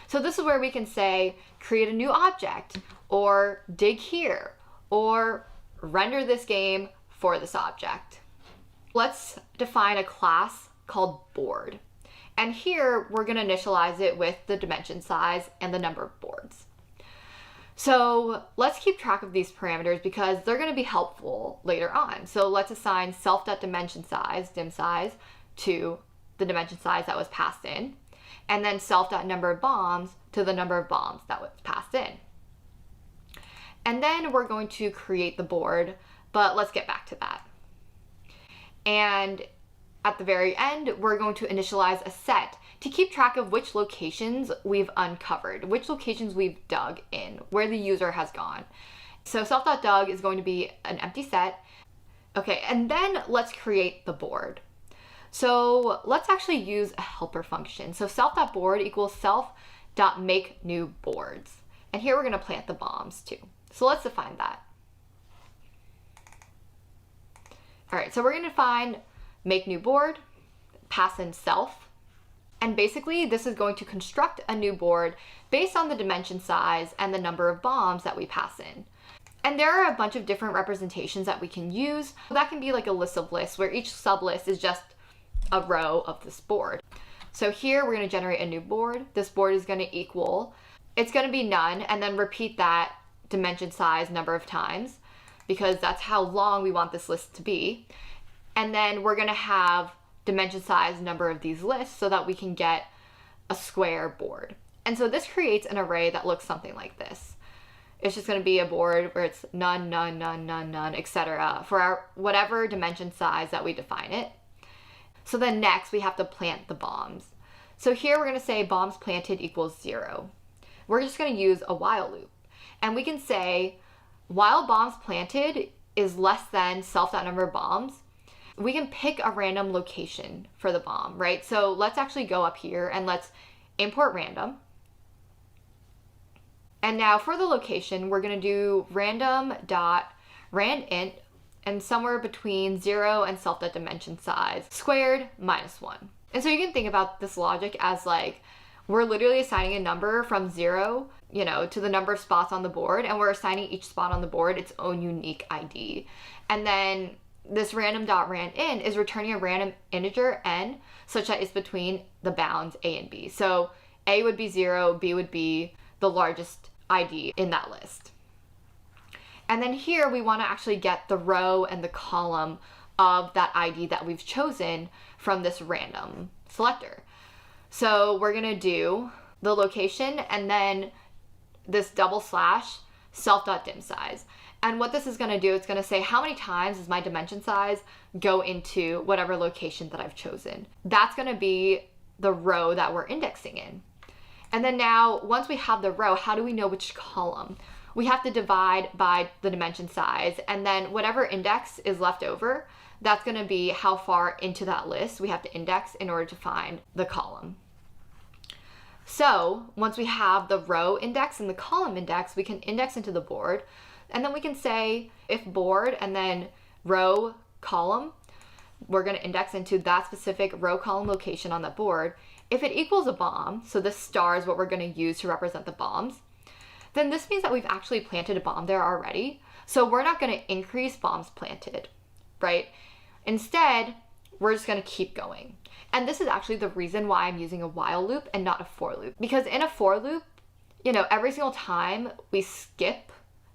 So this is where we can say, create a new object, or dig here, or render this game for this object. Let's define a class called board. And here we're going to initialize it with the dimension size and the number of boards. So let's keep track of these parameters because they're going to be helpful later on. So let's assign self.dimension size, dim size, to the dimension size that was passed in, and then self.number of bombs to the number of bombs that was passed in. And then we're going to create the board, but let's get back to that. And at the very end, we're going to initialize a set to keep track of which locations we've uncovered, which locations we've dug in, where the user has gone. So self.dug is going to be an empty set. Okay, and then let's create the board. So let's actually use a helper function. So self.board equals self.makeNewBoards. And here we're going to plant the bombs too. So let's define that. All right, so we're going to define make new board, pass in self, and basically this is going to construct a new board based on the dimension size and the number of bombs that we pass in. And there are a bunch of different representations that we can use. That can be like a list of lists where each sublist is just a row of this board. So here we're going to generate a new board. This board is going to equal, it's going to be none, and then repeat that dimension size number of times because that's how long we want this list to be. And then we're going to have dimension size number of these lists so that we can get a square board. And so this creates an array that looks something like this. It's just going to be a board where it's none, none, none, none, none, etc. for our whatever dimension size that we define it. So then next we have to plant the bombs. So here we're going to say bombs planted equals 0. We're just going to use a while loop. And we can say while bombs planted is less than self.number of bombs, we can pick a random location for the bomb, right? So let's actually go up here and let's import random. And now for the location, we're going to do random.randint and somewhere between 0 and self.dimension size squared minus 1. And so you can think about this logic as like we're literally assigning a number from 0, to the number of spots on the board, and we're assigning each spot on the board its own unique ID. And then this random.randint is returning a random integer n such that it's between the bounds a and b. So a would be 0, b would be the largest ID in that list. And then here we want to actually get the row and the column of that ID that we've chosen from this random selector. So we're going to do the location and then this double slash self.dimsize. And what this is going to do, it's going to say how many times does my dimension size go into whatever location that I've chosen. That's going to be the row that we're indexing in. And then now, once we have the row, how do we know which column? We have to divide by the dimension size, and then whatever index is left over, that's going to be how far into that list we have to index in order to find the column. So once we have the row index and the column index, we can index into the board, and then we can say if board and then row column, we're going to index into that specific row column location on the board. If it equals a bomb, so this star is what we're going to use to represent the bombs, then this means that we've actually planted a bomb there already. So we're not going to increase bombs planted, right? Instead, we're just going to keep going. And this is actually the reason why I'm using a while loop and not a for loop. Because in a for loop, every single time we skip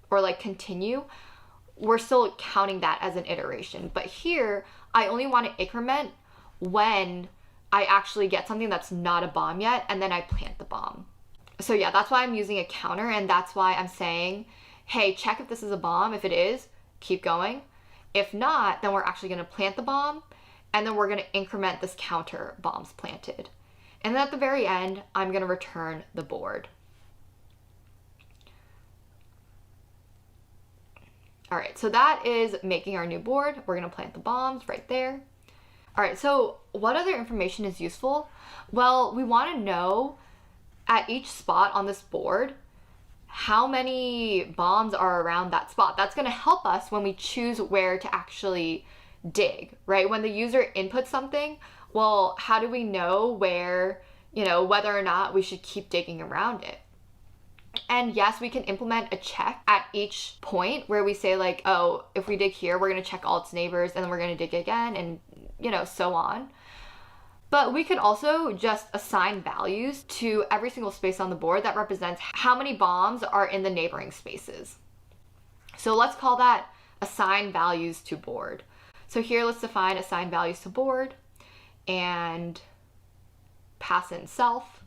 or like continue, we're still counting that as an iteration. But here, I only want to increment when I actually get something that's not a bomb yet, and then I plant the bomb. So yeah, that's why I'm using a counter, and that's why I'm saying, hey, check if this is a bomb. If it is, keep going. If not, then we're actually going to plant the bomb, and then we're going to increment this counter bombs planted. And then at the very end, I'm going to return the board. All right, so that is making our new board. We're going to plant the bombs right there. All right, so what other information is useful? Well, we want to know at each spot on this board how many bombs are around that spot. That's going to help us when we choose where to actually dig, right? When the user inputs something, well, how do we know where, whether or not we should keep digging around it? And yes, we can implement a check at each point where we say like, oh, if we dig here, we're going to check all its neighbors and then we're going to dig again and, so on. But we could also just assign values to every single space on the board that represents how many bombs are in the neighboring spaces. So let's call that assign values to board. So here let's define assign values to board and pass in self.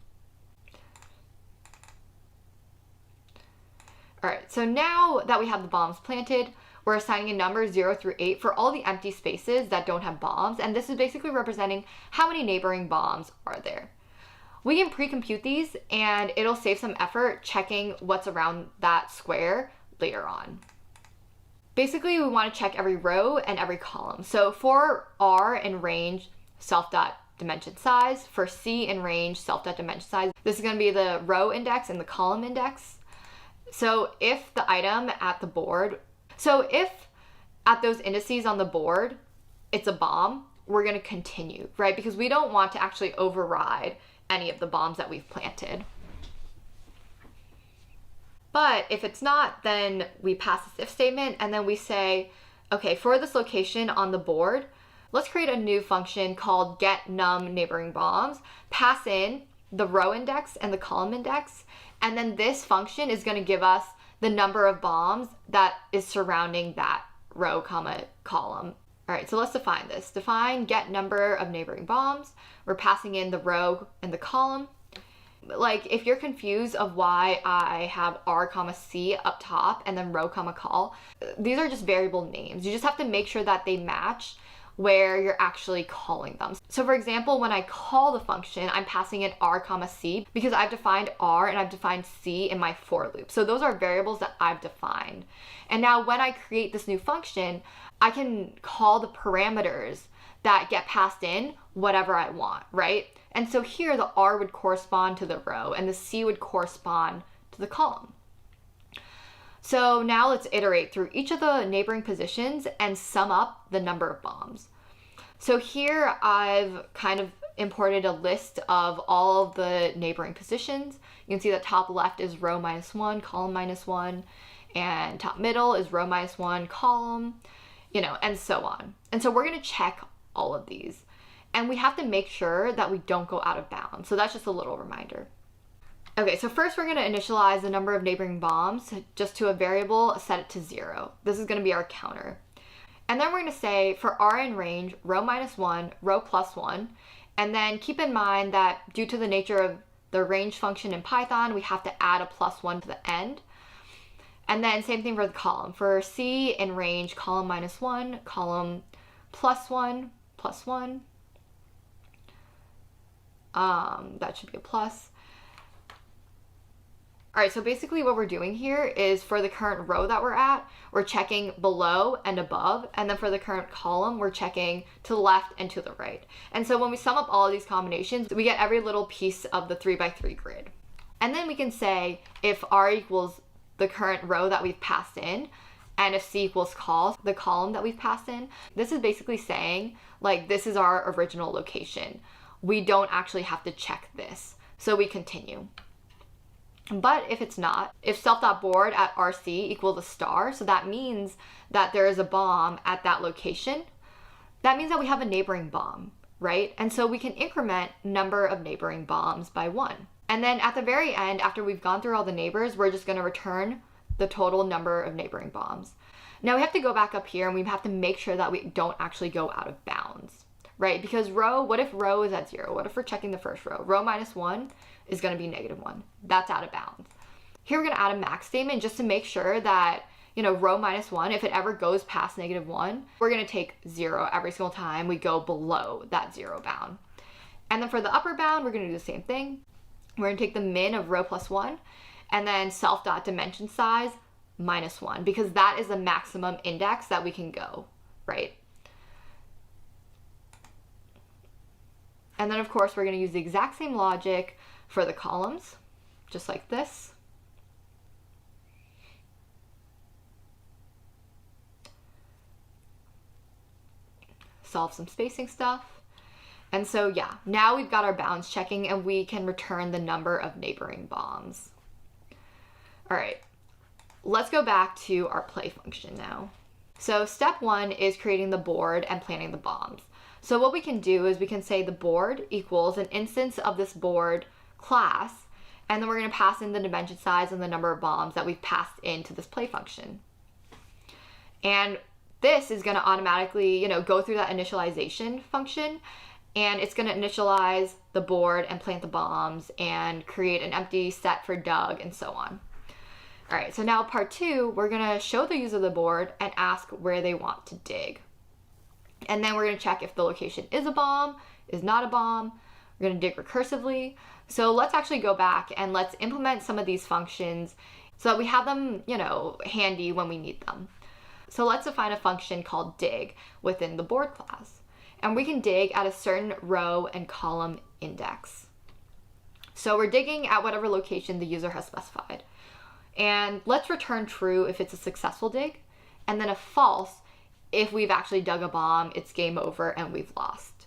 All right, so now that we have the bombs planted, we're assigning a number 0 through 8 for all the empty spaces that don't have bombs, and this is basically representing how many neighboring bombs are there. We can pre-compute these, and it'll save some effort checking what's around that square later on. Basically, we want to check every row and every column. So for R in range, self.dimension size. For C in range, self.dimension size. This is going to be the row index and the column index. So if the item at the board, so if at those indices on the board, it's a bomb, we're going to continue, right? Because we don't want to actually override any of the bombs that we've planted. But if it's not, then we pass this if statement and then we say, okay, for this location on the board, let's create a new function called getNumNeighboringBombs, pass in the row index and the column index, and then this function is going to give us the number of bombs that is surrounding that row, comma, column. All right, so let's define this. Define getNumberOfNeighboringBombs. We're passing in the row and the column. Like if you're confused of why I have R comma C up top and then row comma col, these are just variable names. You just have to make sure that they match where you're actually calling them. So for example, when I call the function, I'm passing in R comma C because I've defined R and I've defined C in my for loop. So those are variables that I've defined. And now when I create this new function, I can call the parameters that get passed in whatever I want, right? And so here the R would correspond to the row and the C would correspond to the column. So now let's iterate through each of the neighboring positions and sum up the number of bombs. So here I've kind of imported a list of all of the neighboring positions. You can see that top left is row -1, column -1, and top middle is row -1, column, and so on. And so we're going to check all of these. And we have to make sure that we don't go out of bounds. So that's just a little reminder. Okay, so first we're going to initialize the number of neighboring bombs just to a variable, set it to 0. This is going to be our counter. And then we're going to say for R in range, row -1, row +1. And then keep in mind that due to the nature of the range function in Python, we have to add a +1 to the end. And then same thing for the column. For C in range, column -1, column +1, +1. That should be a plus. All right, so basically what we're doing here is for the current row that we're at, we're checking below and above, and then for the current column, we're checking to the left and to the right. And so when we sum up all of these combinations, we get every little piece of the 3x3 grid. And then we can say if R equals the current row that we've passed in, and if C equals col, the column that we've passed in. This is basically saying, like, this is our original location. We don't actually have to check this. So we continue. But if it's not, if self.board at RC equals a star, so that means that there is a bomb at that location, that means that we have a neighboring bomb, right? And so we can increment number of neighboring bombs by 1. And then at the very end, after we've gone through all the neighbors, we're just going to return the total number of neighboring bombs. Now we have to go back up here and we have to make sure that we don't actually go out of bounds, right? Because row, what if row is at 0? What if we're checking the first row? Row -1 is going to be -1. That's out of bounds. Here we're going to add a max statement just to make sure that, row -1, if it ever goes past -1, we're going to take 0 every single time we go below that 0 bound. And then for the upper bound, we're going to do the same thing. We're going to take the min of row +1 and then self.dimension size -1 because that is the maximum index that we can go, right? And then of course we're going to use the exact same logic for the columns, just like this. Solve some spacing stuff. And so yeah, now we've got our bounds checking and we can return the number of neighboring bombs. All right, let's go back to our play function now. So step 1 is creating the board and planting the bombs. So what we can do is we can say the board equals an instance of this board class, and then we're going to pass in the dimension size and the number of bombs that we've passed into this play function. And this is going to automatically, go through that initialization function, and it's going to initialize the board and plant the bombs and create an empty set for Doug and so on. All right, so now part 2, we're going to show the user the board and ask where they want to dig. And then we're going to check if the location is a bomb, is not a bomb. We're going to dig recursively. So let's actually go back and let's implement some of these functions so that we have them, handy when we need them. So let's define a function called dig within the board class. And we can dig at a certain row and column index. So we're digging at whatever location the user has specified. And let's return true if it's a successful dig, and then a false if we've actually dug a bomb, it's game over and we've lost.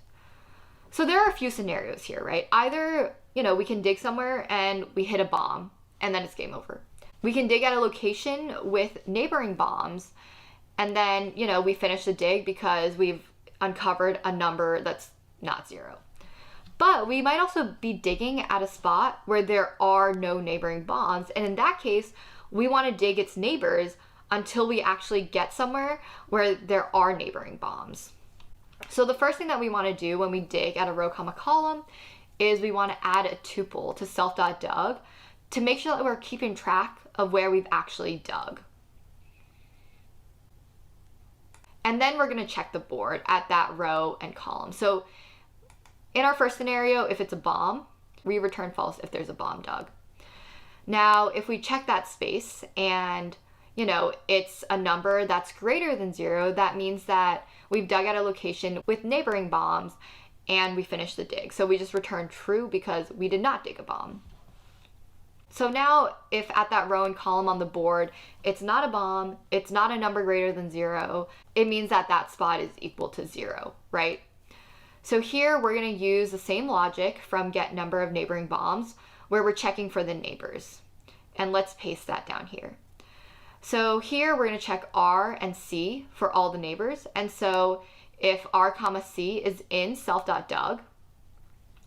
So there are a few scenarios here, right? Either, we can dig somewhere and we hit a bomb and then it's game over. We can dig at a location with neighboring bombs and then, we finish the dig because we've uncovered a number that's not 0. But we might also be digging at a spot where there are no neighboring bombs, and in that case, we want to dig its neighbors until we actually get somewhere where there are neighboring bombs. So the first thing that we want to do when we dig at a row, column is we want to add a tuple to self.dug to make sure that we're keeping track of where we've actually dug. And then we're going to check the board at that row and column. So in our first scenario, if it's a bomb, we return false if there's a bomb dug. Now, if we check that space and it's a number that's greater than 0, that means that we've dug at a location with neighboring bombs and we finished the dig. So we just return true because we did not dig a bomb. So now if at that row and column on the board, it's not a bomb, it's not a number greater than 0, it means that that spot is equal to 0, right? So here we're going to use the same logic from get number of neighboring bombs where we're checking for the neighbors. And let's paste that down here. So here we're going to check R and C for all the neighbors. And so if R comma C is in self.dug,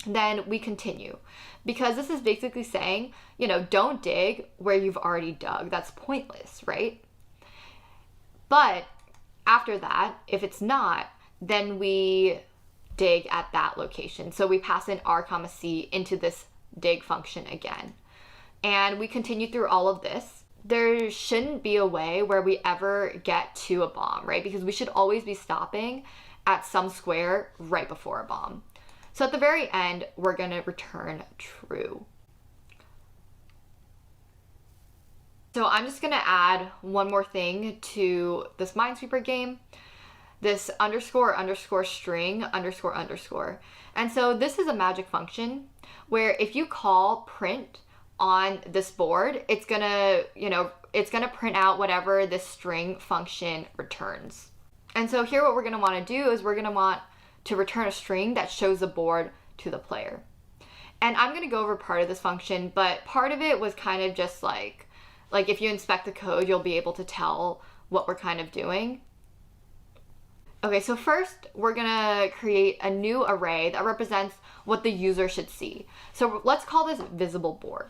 then we continue. Because this is basically saying, don't dig where you've already dug. That's pointless, right? But after that, if it's not, then we dig at that location. So we pass in R comma C into this dig function again. And we continue through all of this. There shouldn't be a way where we ever get to a bomb, right? Because we should always be stopping at some square right before a bomb. So at the very end, we're going to return true. So I'm just going to add one more thing to this Minesweeper game. This __ string __. And so this is a magic function where if you call print on this board, it's gonna print out whatever this string function returns. And so here what we're gonna want to do is we're gonna want to return a string that shows the board to the player. And I'm gonna go over part of this function, but part of it was kind of just like if you inspect the code, you'll be able to tell what we're kind of doing. Okay, so first we're gonna create a new array that represents what the user should see. So let's call this visible board.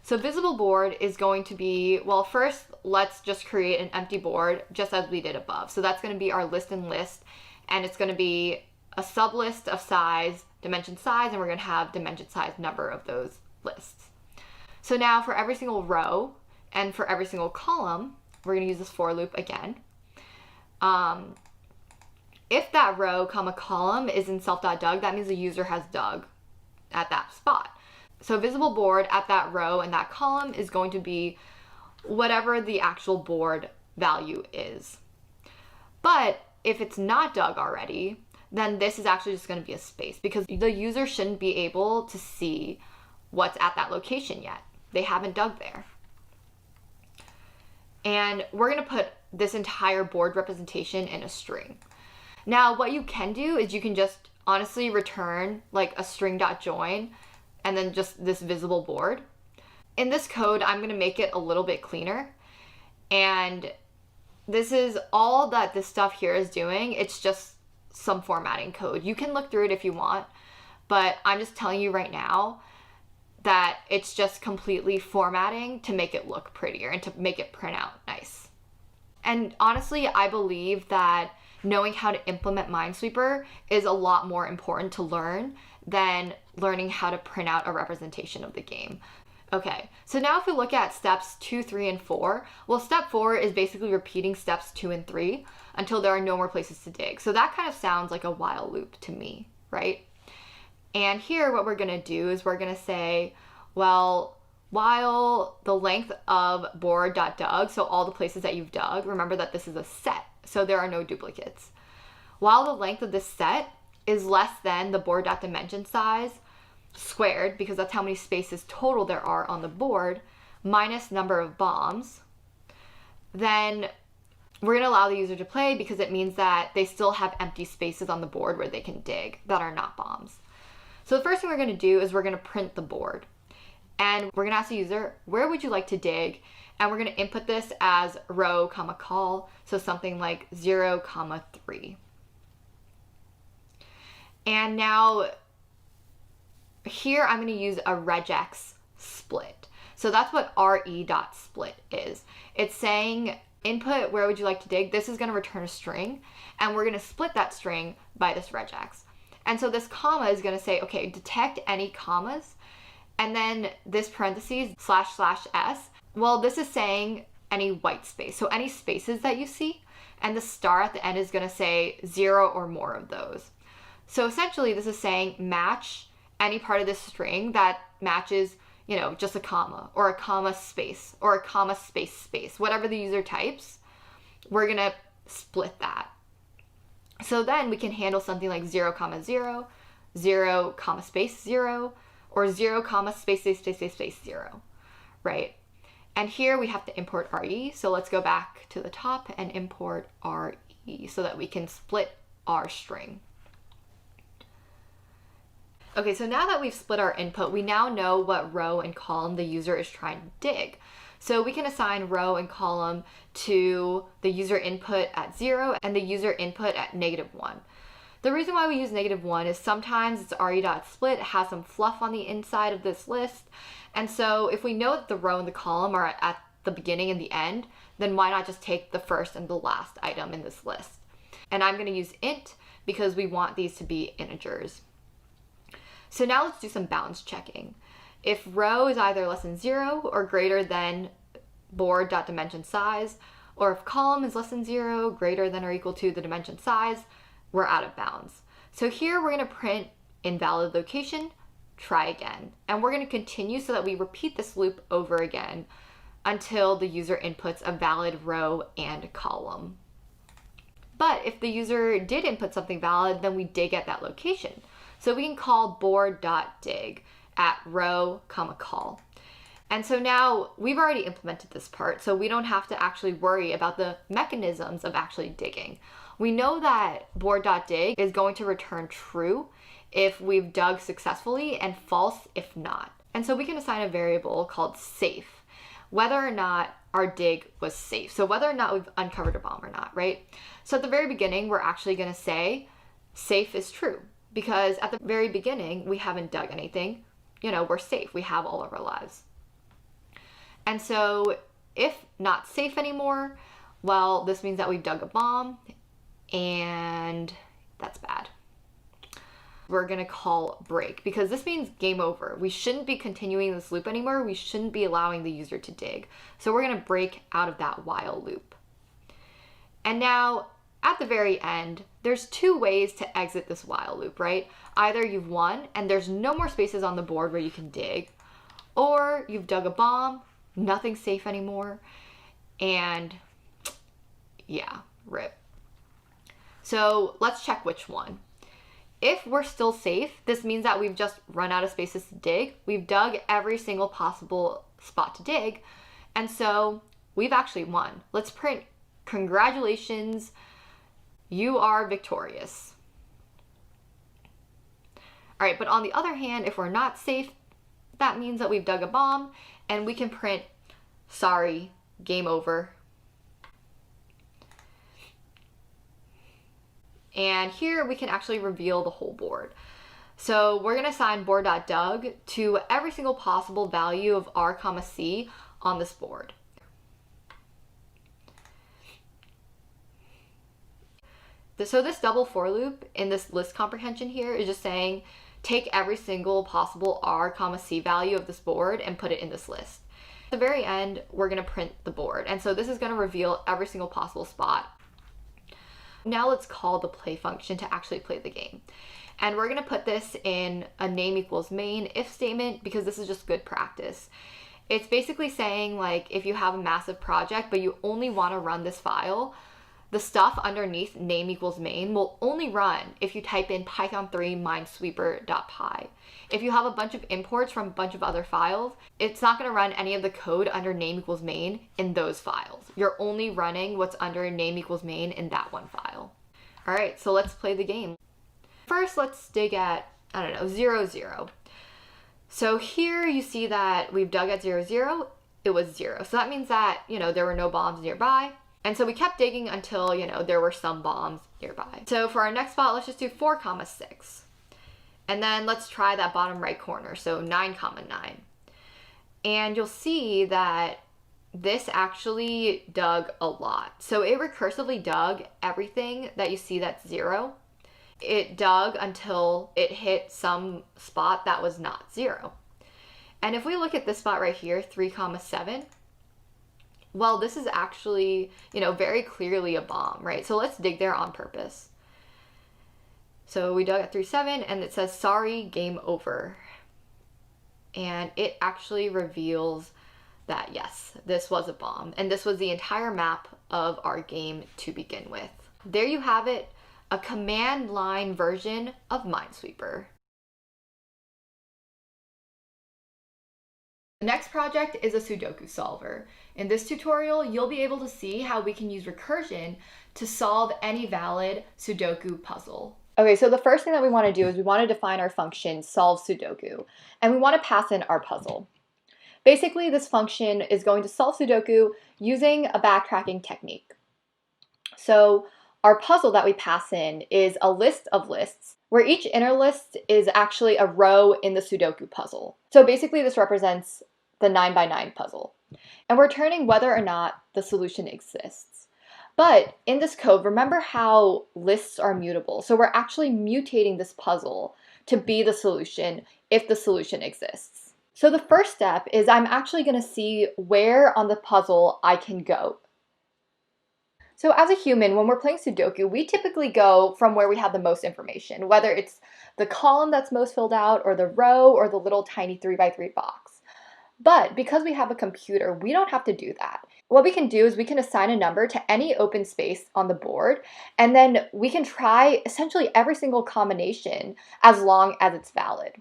So visible board is going to be, well, first let's just create an empty board just as we did above. So that's going to be our list and list, and it's going to be a sublist of size, dimension size, and we're going to have dimension size number of those lists. So now for every single row and for every single column, we're going to use this for loop again. If that row, column is in self.dug, that means the user has dug at that spot. So visible board at that row and that column is going to be whatever the actual board value is. But if it's not dug already, then this is actually just going to be a space because the user shouldn't be able to see what's at that location yet. They haven't dug there. And we're going to put this entire board representation in a string. Now, what you can do is you can just honestly return like a string.join and then just this visible board. In this code, I'm going to make it a little bit cleaner. And this is all that this stuff here is doing. It's just some formatting code. You can look through it if you want, but I'm just telling you right now that it's just completely formatting to make it look prettier and to make it print out nice. And honestly, I believe that knowing how to implement Minesweeper is a lot more important to learn than learning how to print out a representation of the game. Okay, so now if we look at steps 2, 3, and 4, well, step 4 is basically repeating steps 2 and 3 until there are no more places to dig. So that kind of sounds like a while loop to me, right? And here what we're gonna do is we're gonna say, well, while the length of board.dug, so all the places that you've dug, remember that this is a set, so there are no duplicates. While the length of this set is less than the board.dimension size squared, because that's how many spaces total there are on the board, minus number of bombs, then we're going to allow the user to play because it means that they still have empty spaces on the board where they can dig that are not bombs. So the first thing we're going to do is we're going to print the board. And we're going to ask the user, where would you like to dig? And we're going to input this as row, comma, call. So something like 0, 3. And now here I'm going to use a regex split. So that's what re.split is. It's saying input, where would you like to dig? This is going to return a string, and we're going to split that string by this regex. And so this comma is going to say, okay, detect any commas, and then this parentheses //s. Well, this is saying any white space, so any spaces that you see, and the star at the end is going to say 0 or more of those. So essentially this is saying match any part of this string that matches, just a comma or a comma space or a comma space space, whatever the user types, we're gonna split that. So then we can handle something like 0, 0, 0, space 0, or 0, space, space, space, space, space 0, right? And here we have to import re, so let's go back to the top and import re so that we can split our string. Okay, so now that we've split our input, we now know what row and column the user is trying to dig. So we can assign row and column to the user input at 0 and the user input at -1. The reason why we use -1 is sometimes it's re.split has some fluff on the inside of this list. And so if we know that the row and the column are at the beginning and the end, then why not just take the first and the last item in this list? And I'm going to use int because we want these to be integers. So now let's do some bounds checking. If row is either less than 0 or greater than board.dimension size, or if column is less than 0, greater than or equal to the dimension size, we're out of bounds. So here we're going to print invalid location, try again. And we're going to continue so that we repeat this loop over again until the user inputs a valid row and column. But if the user did input something valid, then we dig at that location. So we can call board.dig at row, call. And so now we've already implemented this part, so we don't have to actually worry about the mechanisms of actually digging. We know that board.dig is going to return true if we've dug successfully and false if not. And so we can assign a variable called safe, whether or not our dig was safe. So whether or not we've uncovered a bomb or not, right? So at the very beginning, we're actually going to say safe is true, because at the very beginning, we haven't dug anything. We're safe. We have all of our lives. And so if not safe anymore, well, this means that we've dug a bomb, and that's bad. We're going to call break because this means game over. We shouldn't be continuing this loop anymore. We shouldn't be allowing the user to dig. So we're going to break out of that while loop. And now at the very end, there's two ways to exit this while loop, right? Either you've won and there's no more spaces on the board where you can dig, or you've dug a bomb, nothing's safe anymore, and yeah, rip. So let's check which one. If we're still safe, this means that we've just run out of spaces to dig. We've dug every single possible spot to dig, and so we've actually won. Let's print congratulations, you are victorious. All right, but on the other hand, if we're not safe, that means that we've dug a bomb, and we can print sorry, game over. And here we can actually reveal the whole board. So we're going to assign board.doug to every single possible value of r comma c on this board. So this double for loop in this list comprehension here is just saying take every single possible r comma c value of this board and put it in this list. At the very end, we're going to print the board, and so this is going to reveal every single possible spot. Now let's call the play function to actually play the game. And we're going to put this in a name equals main if statement because this is just good practice. It's basically saying, like, if you have a massive project but you only want to run this file, the stuff underneath name equals main will only run if you type in python3 minesweeper.py. If you have a bunch of imports from a bunch of other files, it's not going to run any of the code under name equals main in those files. You're only running what's under name equals main in that one file. All right, so let's play the game. First, let's dig at, 0, 0. So here you see that we've dug at 0, 0, it was 0. So that means that, there were no bombs nearby. And so we kept digging until, there were some bombs nearby. So for our next spot, let's just do 4, 6. And then let's try that bottom right corner, so 9, 9. And you'll see that this actually dug a lot. So it recursively dug everything that you see that's 0. It dug until it hit some spot that was not 0. And if we look at this spot right here, 3, 7, well, this is actually, very clearly a bomb, right? So let's dig there on purpose. So we dug at 3, 7, and it says, sorry, game over. And it actually reveals that, yes, this was a bomb. And this was the entire map of our game to begin with. There you have it, a command line version of Minesweeper. The next project is a Sudoku solver. In this tutorial, you'll be able to see how we can use recursion to solve any valid Sudoku puzzle. Okay, so the first thing that we want to do is we want to define our function solve Sudoku, and we want to pass in our puzzle. Basically, this function is going to solve Sudoku using a backtracking technique. So our puzzle that we pass in is a list of lists, where each inner list is actually a row in the Sudoku puzzle. So basically this represents the 9x9 puzzle. And we're returning whether or not the solution exists. But in this code, remember how lists are mutable. So we're actually mutating this puzzle to be the solution if the solution exists. So the first step is I'm actually going to see where on the puzzle I can go. So as a human, when we're playing Sudoku, we typically go from where we have the most information, whether it's the column that's most filled out or the row or the little tiny 3x3 box. But because we have a computer, we don't have to do that. What we can do is we can assign a number to any open space on the board, and then we can try essentially every single combination as long as it's valid.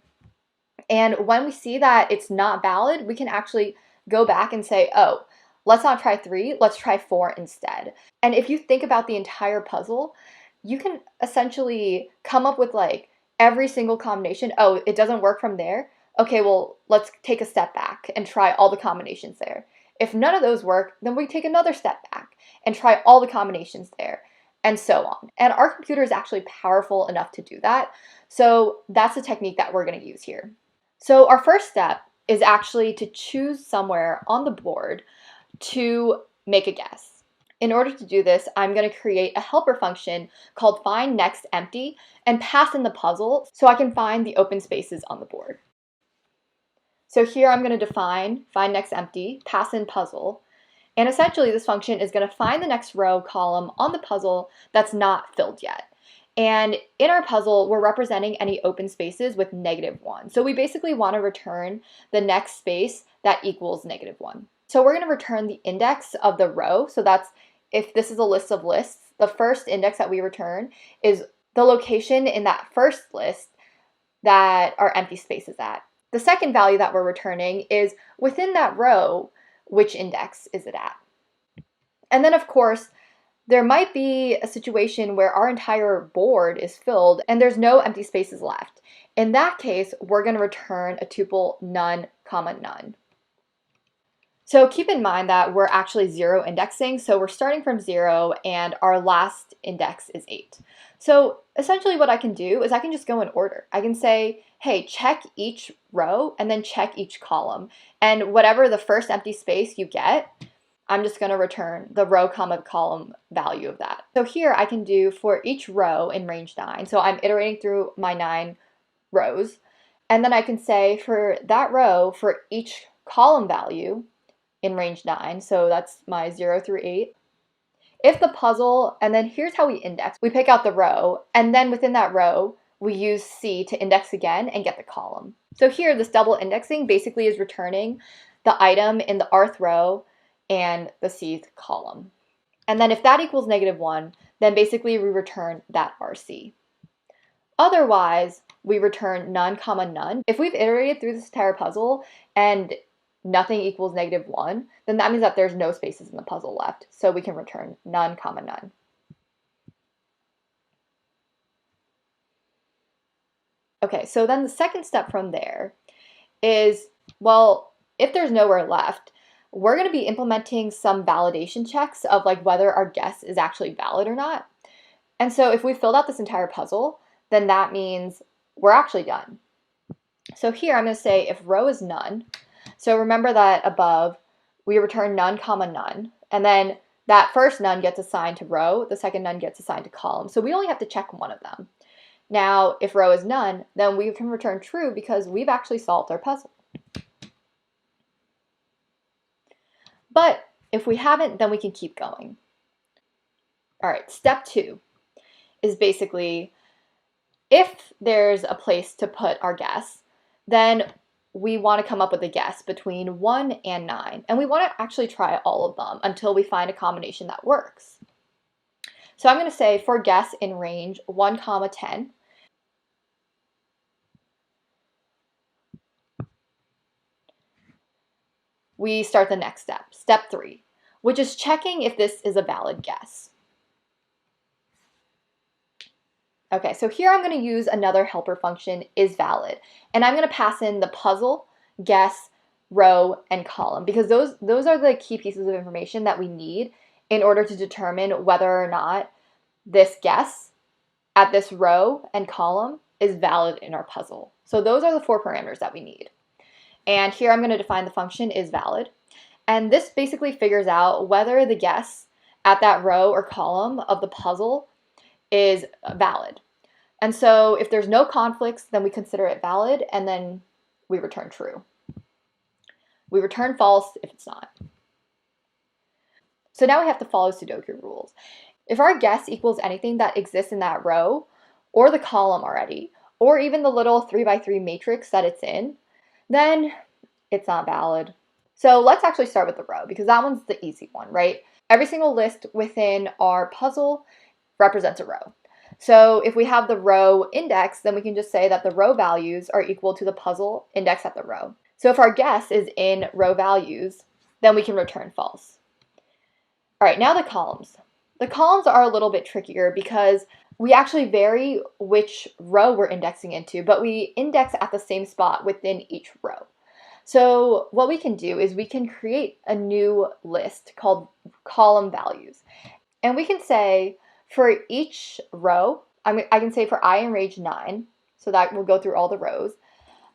And when we see that it's not valid, we can actually go back and say, oh, let's not try 3, let's try 4 instead. And if you think about the entire puzzle, you can essentially come up with like every single combination. Oh, it doesn't work from there. Okay, well, let's take a step back and try all the combinations there. If none of those work, then we take another step back and try all the combinations there, and so on. And our computer is actually powerful enough to do that. So that's the technique that we're going to use here. So our first step is actually to choose somewhere on the board to make a guess. In order to do this, I'm going to create a helper function called findNextEmpty and pass in the puzzle so I can find the open spaces on the board. So here I'm going to define findNextEmpty, pass in puzzle, and essentially this function is going to find the next row column on the puzzle that's not filled yet. And in our puzzle, we're representing any open spaces with -1. So we basically want to return the next space that equals -1. So we're going to return the index of the row. So that's, if this is a list of lists, the first index that we return is the location in that first list that our empty space is at. The second value that we're returning is within that row, which index is it at? And then of course, there might be a situation where our entire board is filled and there's no empty spaces left. In that case, we're going to return a tuple none, none. So keep in mind that we're actually zero indexing, so we're starting from 0 and our last index is 8. So essentially what I can do is I can just go in order. I can say, hey, check each row and then check each column. And whatever the first empty space you get, I'm just going to return the row comma column value of that. So here I can do for each row in range 9. So I'm iterating through my 9 rows. And then I can say for that row, for each column value in range 9, so that's my 0 through 8, if the puzzle, and then here's how we index. We pick out the row, and then within that row, we use C to index again and get the column. So here, this double indexing basically is returning the item in the rth row and the cth column. And then if that equals -1, then basically we return that RC. Otherwise, we return none comma none. If we've iterated through this entire puzzle and nothing equals -1, then that means that there's no spaces in the puzzle left. So we can return none comma none. Okay, so then the second step from there is, well, if there's nowhere left, we're going to be implementing some validation checks of like whether our guess is actually valid or not. And so if we filled out this entire puzzle, then that means we're actually done. So here I'm going to say if row is none, so remember that above we return none comma none, and then that first none gets assigned to row, the second none gets assigned to column. So we only have to check one of them. Now, if row is none, then we can return true because we've actually solved our puzzle. But if we haven't, then we can keep going. All right, step 2 is basically if there's a place to put our guess, then we want to come up with a guess between 1 and 9. And we want to actually try all of them until we find a combination that works. So I'm going to say for guess in range 1 comma 10, we start the next step, step 3, which is checking if this is a valid guess. Okay, so here I'm going to use another helper function, isValid, and I'm going to pass in the puzzle, guess, row, and column, because those are the key pieces of information that we need in order to determine whether or not this guess at this row and column is valid in our puzzle. So those are the 4 parameters that we need. And here I'm going to define the function isValid, and this basically figures out whether the guess at that row or column of the puzzle is valid. And so if there's no conflicts, then we consider it valid, and then we return true. We return false if it's not. So now we have to follow Sudoku rules. If our guess equals anything that exists in that row, or the column already, or even the little 3x3 matrix that it's in, then it's not valid. So let's actually start with the row, because that one's the easy one, right? Every single list within our puzzle represents a row. So if we have the row index, then we can just say that the row values are equal to the puzzle index at the row. So if our guess is in row values, then we can return false. All right, now the columns. The columns are a little bit trickier because we actually vary which row we're indexing into, but we index at the same spot within each row. So what we can do is we can create a new list called column values. And we can say for each row, I can say for I in range 9, so that will go through all the rows,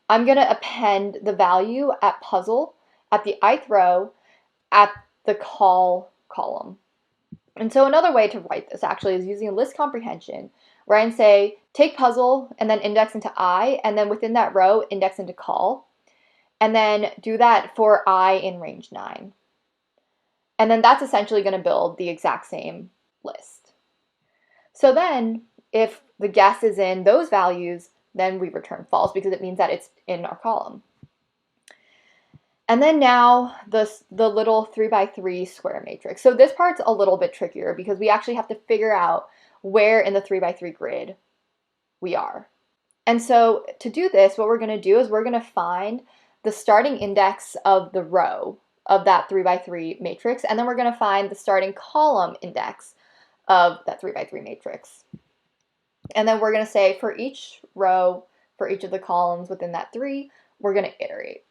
I'm going to append the value at puzzle at the ith row at the call column. And so another way to write this actually is using a list comprehension, where I can say take puzzle and then index into I, and then within that row index into call, and then do that for I in range 9. And then that's essentially going to build the exact same list. So then if the guess is in those values, then we return false because it means that it's in our column. And then now the little 3x3 square matrix. So this part's a little bit trickier because we actually have to figure out where in the 3x3 grid we are. And so to do this, what we're going to do is we're going to find the starting index of the row of that 3x3 matrix, and then we're going to find the starting column index of that 3x3 matrix. And then we're going to say for each row, for each of the columns within that 3, we're going to iterate.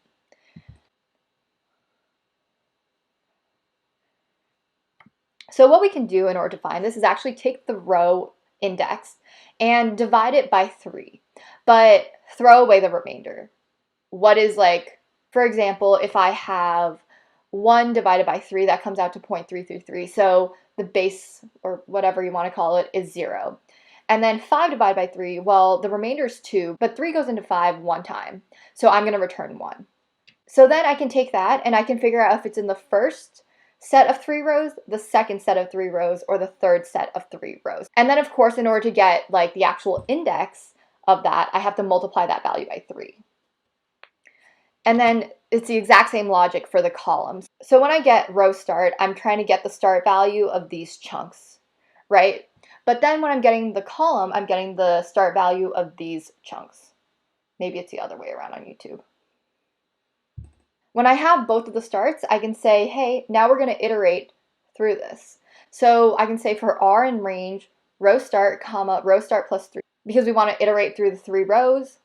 So what we can do in order to find this is actually take the row index and divide it by 3, but throw away the remainder. What is like, for example, if I have 1 divided by 3, that comes out to 0.333. So the base, or whatever you want to call it, is 0. And then 5 divided by 3, well, the remainder is 2, but 3 goes into 5 one time. So I'm going to return 1. So then I can take that and I can figure out if it's in the first set of 3 rows, the second set of 3 rows, or the third set of 3 rows. And then of course, in order to get like the actual index of that, I have to multiply that value by 3. And then it's the exact same logic for the columns. So when I get row start, I'm trying to get the start value of these chunks, right? But then when I'm getting the column, I'm getting the start value of these chunks. Maybe it's the other way around on YouTube. When I have both of the starts, I can say, hey, now we're going to iterate through this. So I can say for R in range, row start, comma, row start plus 3, because we want to iterate through the 3 rows.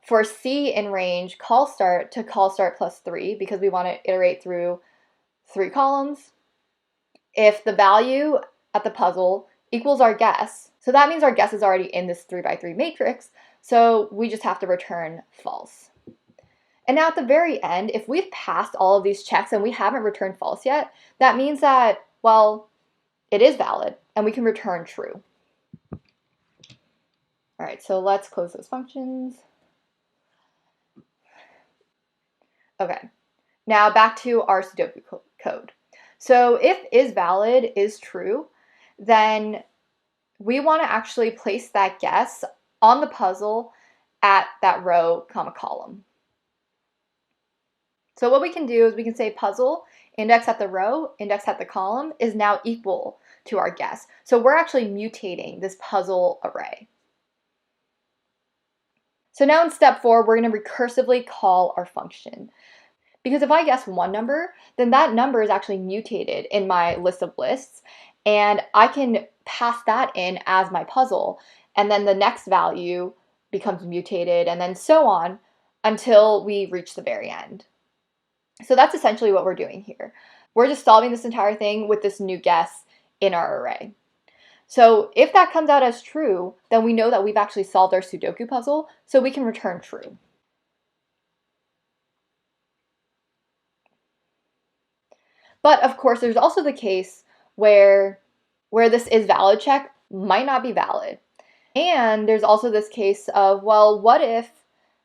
For C in range, call start to call start plus 3, because we want to iterate through 3 columns. If the value at the puzzle equals our guess, so that means our guess is already in this 3 by 3 matrix, so we just have to return false. And now at the very end, if we've passed all of these checks and we haven't returned false yet, that means that, well, it is valid and we can return true. All right, so let's close those functions. Okay, now back to our Sudoku code. So if is valid is true, then we want to actually place that guess on the puzzle at that row, comma, column. So what we can do is we can say puzzle, index at the row, index at the column is now equal to our guess. So we're actually mutating this puzzle array. So now in step 4, we're going to recursively call our function. Because if I guess one number, then that number is actually mutated in my list of lists, and I can pass that in as my puzzle, and then the next value becomes mutated, and then so on until we reach the very end. So that's essentially what we're doing here. We're just solving this entire thing with this new guess in our array. So if that comes out as true, then we know that we've actually solved our Sudoku puzzle, so we can return true. But of course, there's also the case where this is valid check might not be valid. And there's also this case of, well, what if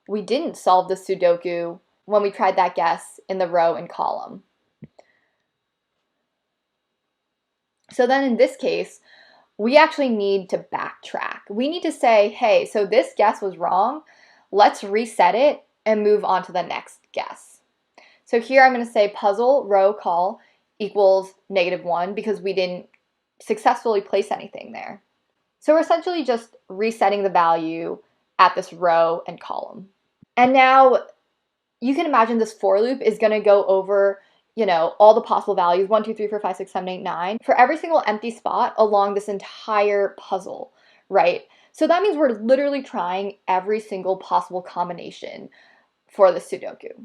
we didn't solve the Sudoku when we tried that guess in the row and column? So then in this case, we actually need to backtrack. We need to say, hey, so this guess was wrong. Let's reset it and move on to the next guess. So here I'm going to say puzzle row call equals -1 because we didn't successfully place anything there. So we're essentially just resetting the value at this row and column. And now you can imagine this for loop is going to go over, all the possible values, 1, 2, 3, 4, 5, 6, 7, 8, 9, for every single empty spot along this entire puzzle, right? So that means we're literally trying every single possible combination for the Sudoku.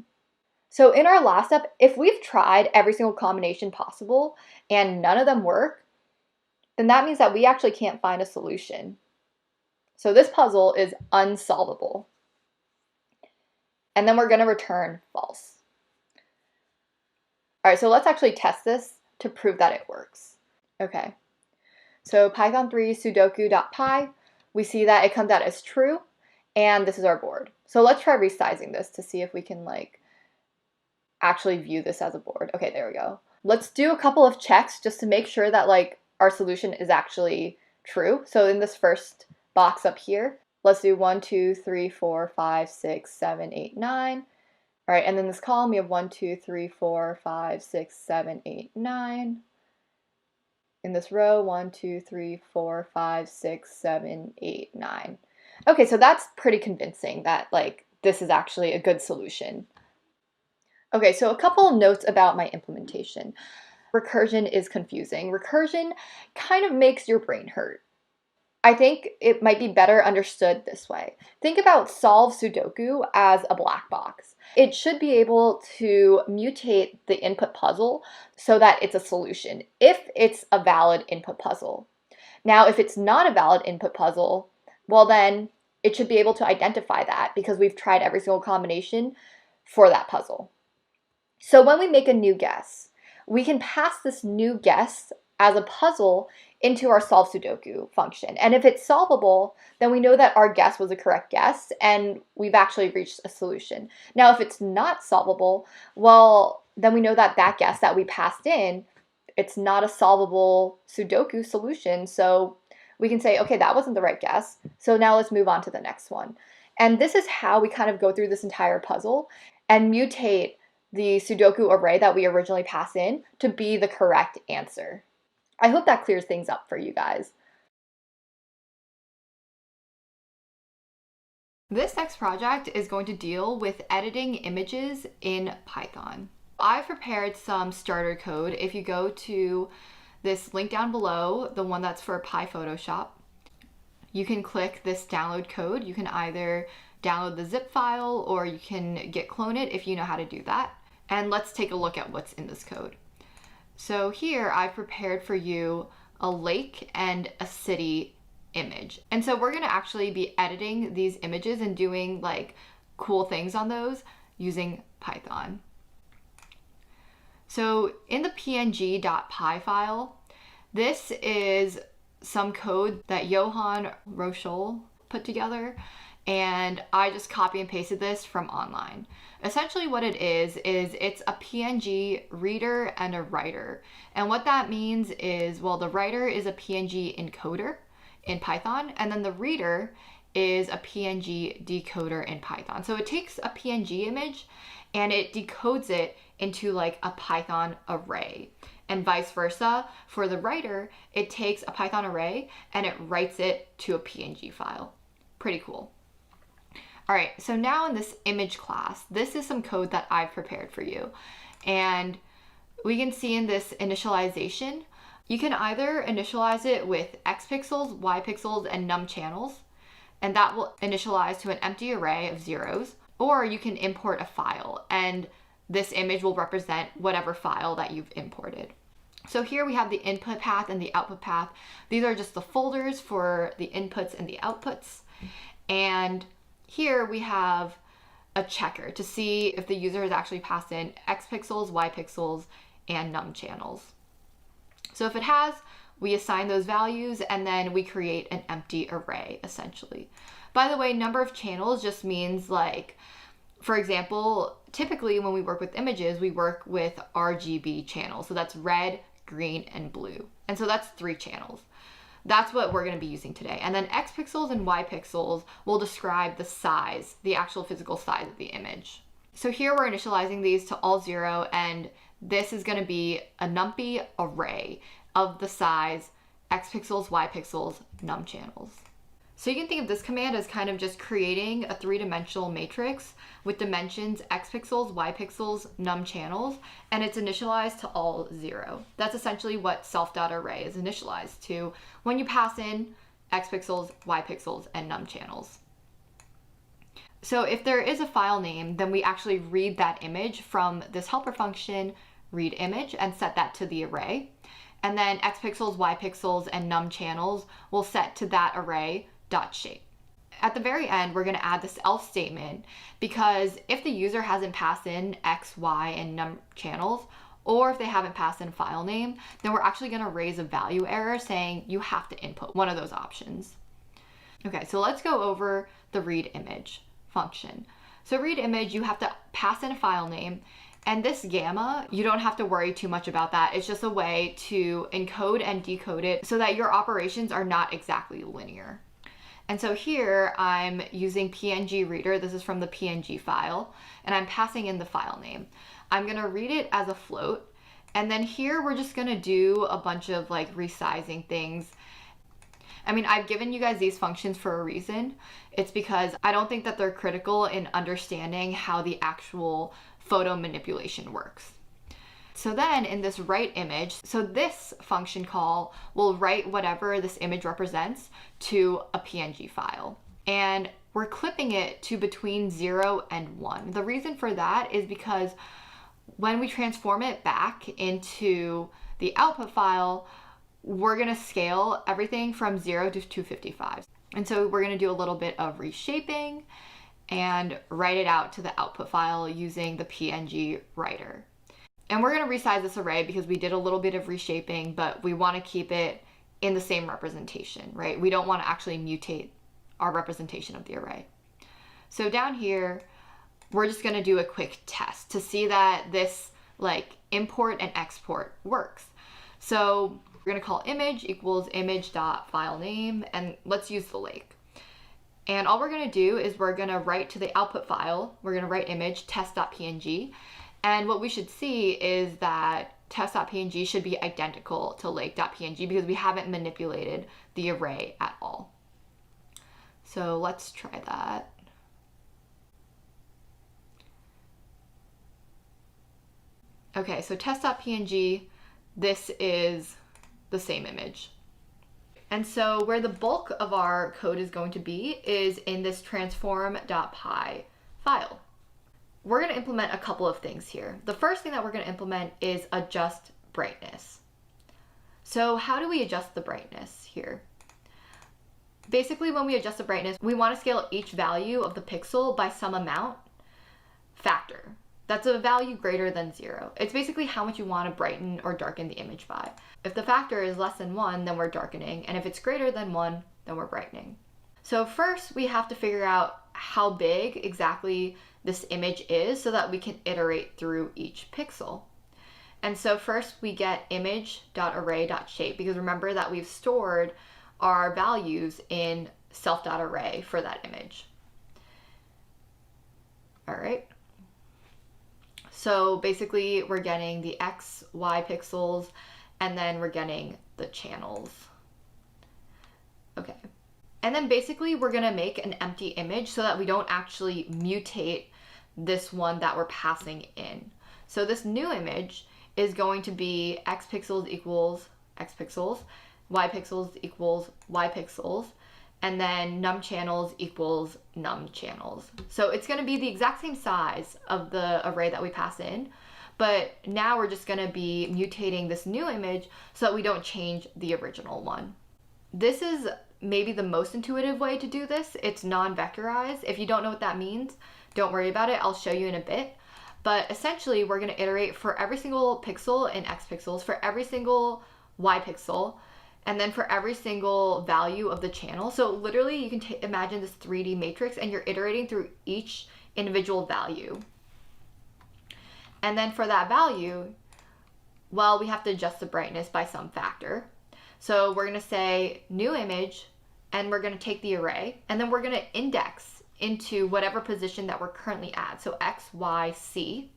So in our last step, if we've tried every single combination possible and none of them work, then that means that we actually can't find a solution. So this puzzle is unsolvable. And then we're going to return false. All right, so let's actually test this to prove that it works. Okay, so Python 3 sudoku.py, we see that it comes out as true, and this is our board. So let's try resizing this to see if we can actually view this as a board. Okay, there we go. Let's do a couple of checks just to make sure that our solution is actually true. So in this first box up here, let's do 1, 2, 3, 4, 5, 6, 7, 8, 9. All right, and then this column, we have 1, 2, 3, 4, 5, 6, 7, 8, 9. In this row, 1, 2, 3, 4, 5, 6, 7, 8, 9. Okay, so that's pretty convincing that this is actually a good solution. Okay, so a couple of notes about my implementation. Recursion is confusing. Recursion kind of makes your brain hurt. I think it might be better understood this way. Think about solve Sudoku as a black box. It should be able to mutate the input puzzle so that it's a solution if it's a valid input puzzle. Now, if it's not a valid input puzzle, well then it should be able to identify that because we've tried every single combination for that puzzle. So when we make a new guess, we can pass this new guess as a puzzle into our solve Sudoku function. And if it's solvable, then we know that our guess was a correct guess and we've actually reached a solution. Now, if it's not solvable, well, then we know that that guess that we passed in, it's not a solvable Sudoku solution. So we can say, okay, that wasn't the right guess. So now let's move on to the next one. And this is how we kind of go through this entire puzzle and mutate the Sudoku array that we originally pass in to be the correct answer. I hope that clears things up for you guys. This next project is going to deal with editing images in Python. I've prepared some starter code. If you go to this link down below, the one that's for PyPhotoshop, you can click this download code. You can either download the zip file or you can git clone it if you know how to do that. And let's take a look at what's in this code. So here I've prepared for you a lake and a city image. And so we're gonna actually be editing these images and doing like cool things on those using Python. So in the png.py file, this is some code that Johan Rochel put together, and I just copy and pasted this from online. Essentially what it is it's a PNG reader and a writer. And what that means is, well, the writer is a PNG encoder in Python, and then the reader is a PNG decoder in Python. So it takes a PNG image and it decodes it into like a Python array. And vice versa, for the writer, it takes a Python array and it writes it to a PNG file. Pretty cool. All right, so now in this image class, this is some code that I've prepared for you. And we can see in this initialization, you can either initialize it with X pixels, Y pixels, and num channels, and that will initialize to an empty array of zeros, or you can import a file, and this image will represent whatever file that you've imported. So here we have the input path and the output path. These are just the folders for the inputs and the outputs. And here we have a checker to see if the user has actually passed in X pixels, Y pixels, and num channels. So if it has, we assign those values and then we create an empty array essentially. By the way, number of channels just means like, for example, typically when we work with images, we work with RGB channels. So that's red, green, and blue. And so that's 3 channels. That's what we're going to be using today. And then X pixels and Y pixels will describe the size, the actual physical size of the image. So here we're initializing these to all 0, and this is going to be a numpy array of the size X pixels, Y pixels, num channels. So you can think of this command as kind of just creating a 3-dimensional matrix with dimensions X pixels, Y pixels, num channels, and it's initialized to all 0. That's essentially what self.array is initialized to when you pass in X pixels, Y pixels, and num channels. So if there is a file name, then we actually read that image from this helper function, read image, and set that to the array. And then X pixels, Y pixels, and num channels will set to that array .shape. At the very end, we're going to add this else statement because if the user hasn't passed in X, Y, and num channels, or if they haven't passed in a file name, then we're actually going to raise a value error saying you have to input one of those options. Okay, so let's go over the read image function. So read image, you have to pass in a file name, and this gamma, you don't have to worry too much about that. It's just a way to encode and decode it so that your operations are not exactly linear. And so here I'm using PNG reader. This is from the PNG file, and I'm passing in the file name. I'm gonna read it as a float. And then here we're just gonna do a bunch of like resizing things. I mean, I've given you guys these functions for a reason. It's because I don't think that they're critical in understanding how the actual photo manipulation works. So then in this write image, so this function call will write whatever this image represents to a PNG file. And we're clipping it to between 0 and 1. The reason for that is because when we transform it back into the output file, we're gonna scale everything from 0 to 255. And so we're gonna do a little bit of reshaping and write it out to the output file using the PNG writer. And we're gonna resize this array because we did a little bit of reshaping, but we wanna keep it in the same representation, right? We don't wanna actually mutate our representation of the array. So down here, we're just gonna do a quick test to see that this like import and export works. So we're gonna call image equals image.filename, and let's use the lake. And all we're gonna do is we're gonna write to the output file, we're gonna write image test.png, and what we should see is that test.png should be identical to lake.png because we haven't manipulated the array at all. So let's try that. Okay, so test.png, this is the same image. And so where the bulk of our code is going to be is in this transform.py file. We're going to implement a couple of things here. The first thing that we're going to implement is adjust brightness. So how do we adjust the brightness here? Basically, when we adjust the brightness, we want to scale each value of the pixel by some amount factor. That's a value greater than 0. It's basically how much you want to brighten or darken the image by. If the factor is less than 1, then we're darkening, and if it's greater than 1, then we're brightening. So first, we have to figure out how big exactly this image is so that we can iterate through each pixel. And so first we get image.array.shape, because remember that we've stored our values in self.array for that image. All right. So basically we're getting the X, Y pixels, and then we're getting the channels. Okay. And then basically we're gonna make an empty image so that we don't actually mutate this one that we're passing in. So this new image is going to be X pixels equals X pixels, Y pixels equals Y pixels, and then num channels equals num channels. So it's gonna be the exact same size of the array that we pass in, but now we're just gonna be mutating this new image so that we don't change the original one. This is maybe the most intuitive way to do this. It's non-vectorized. If you don't know what that means, don't worry about it. I'll show you in a bit. But essentially, we're gonna iterate for every single pixel in X pixels, for every single Y pixel, and then for every single value of the channel. So literally you can imagine this 3D matrix and you're iterating through each individual value. And then for that value, well, we have to adjust the brightness by some factor. So we're gonna say new image, and we're gonna take the array, and then we're gonna index into whatever position that we're currently at. So X, Y, C.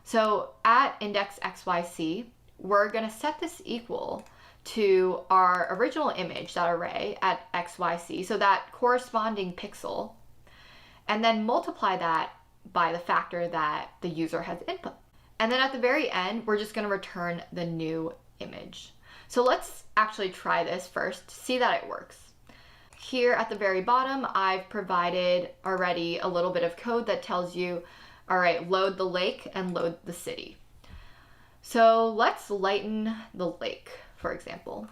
So at index X, Y, C, we're gonna set this equal to our original image, that array at X, Y, C, so that corresponding pixel, and then multiply that by the factor that the user has input. And then at the very end, we're just gonna return the new image. So let's actually try this first to see that it works. Here at the very bottom, I've provided already a little bit of code that tells you, all right, load the lake and load the city. So let's lighten the lake, for example.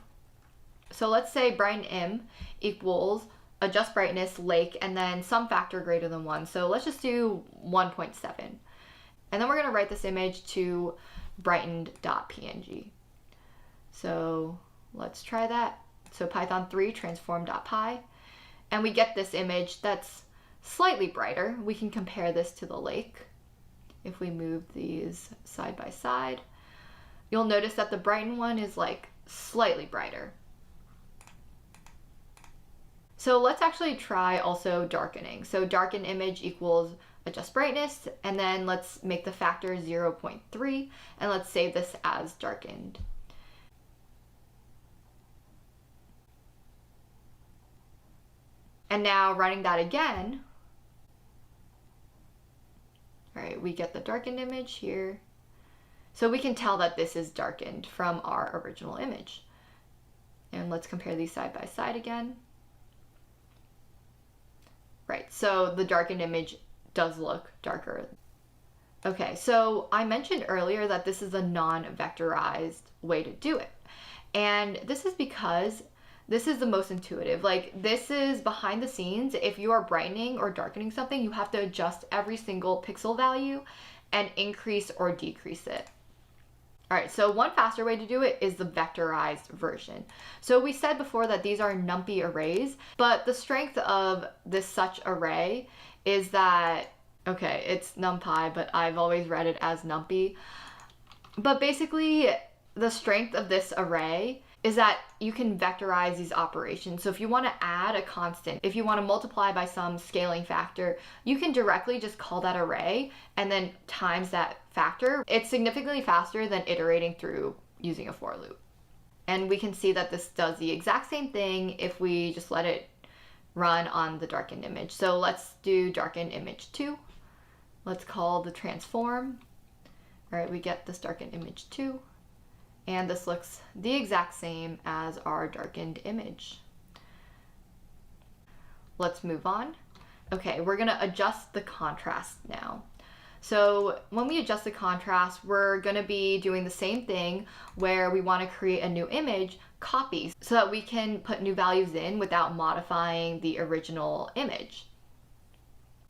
So let's say brighten im equals adjust brightness lake and then some factor greater than 1. So let's just do 1.7. And then we're gonna write this image to brightened.png. So let's try that. So Python 3 transform.py, and we get this image that's slightly brighter. We can compare this to the lake. If we move these side by side, you'll notice that the brightened one is like slightly brighter. So let's actually try also darkening. So darken image equals adjust brightness, and then let's make the factor 0.3, and let's save this as darkened. And now running that again, all right, we get the darkened image here. So we can tell that this is darkened from our original image. And let's compare these side by side again. Right, so the darkened image does look darker. Okay, so I mentioned earlier that this is a non-vectorized way to do it. And this is because this is the most intuitive. Like, this is behind the scenes. If you are brightening or darkening something, you have to adjust every single pixel value and increase or decrease it. All right, so one faster way to do it is the vectorized version. So we said before that these are numpy arrays, but the strength of this such array is that, okay, it's numpy, but I've always read it as numpy. But basically, the strength of this array is that you can vectorize these operations. So if you want to add a constant, if you want to multiply by some scaling factor, you can directly just call that array and then times that factor. It's significantly faster than iterating through using a for loop. And we can see that this does the exact same thing if we just let it run on the darkened image. So let's do darkened image 2. Let's call the transform. All right, we get this darkened image 2. And this looks the exact same as our darkened image. Let's move on. Okay, we're gonna adjust the contrast now. So when we adjust the contrast, we're gonna be doing the same thing where we wanna create a new image, copy, so that we can put new values in without modifying the original image.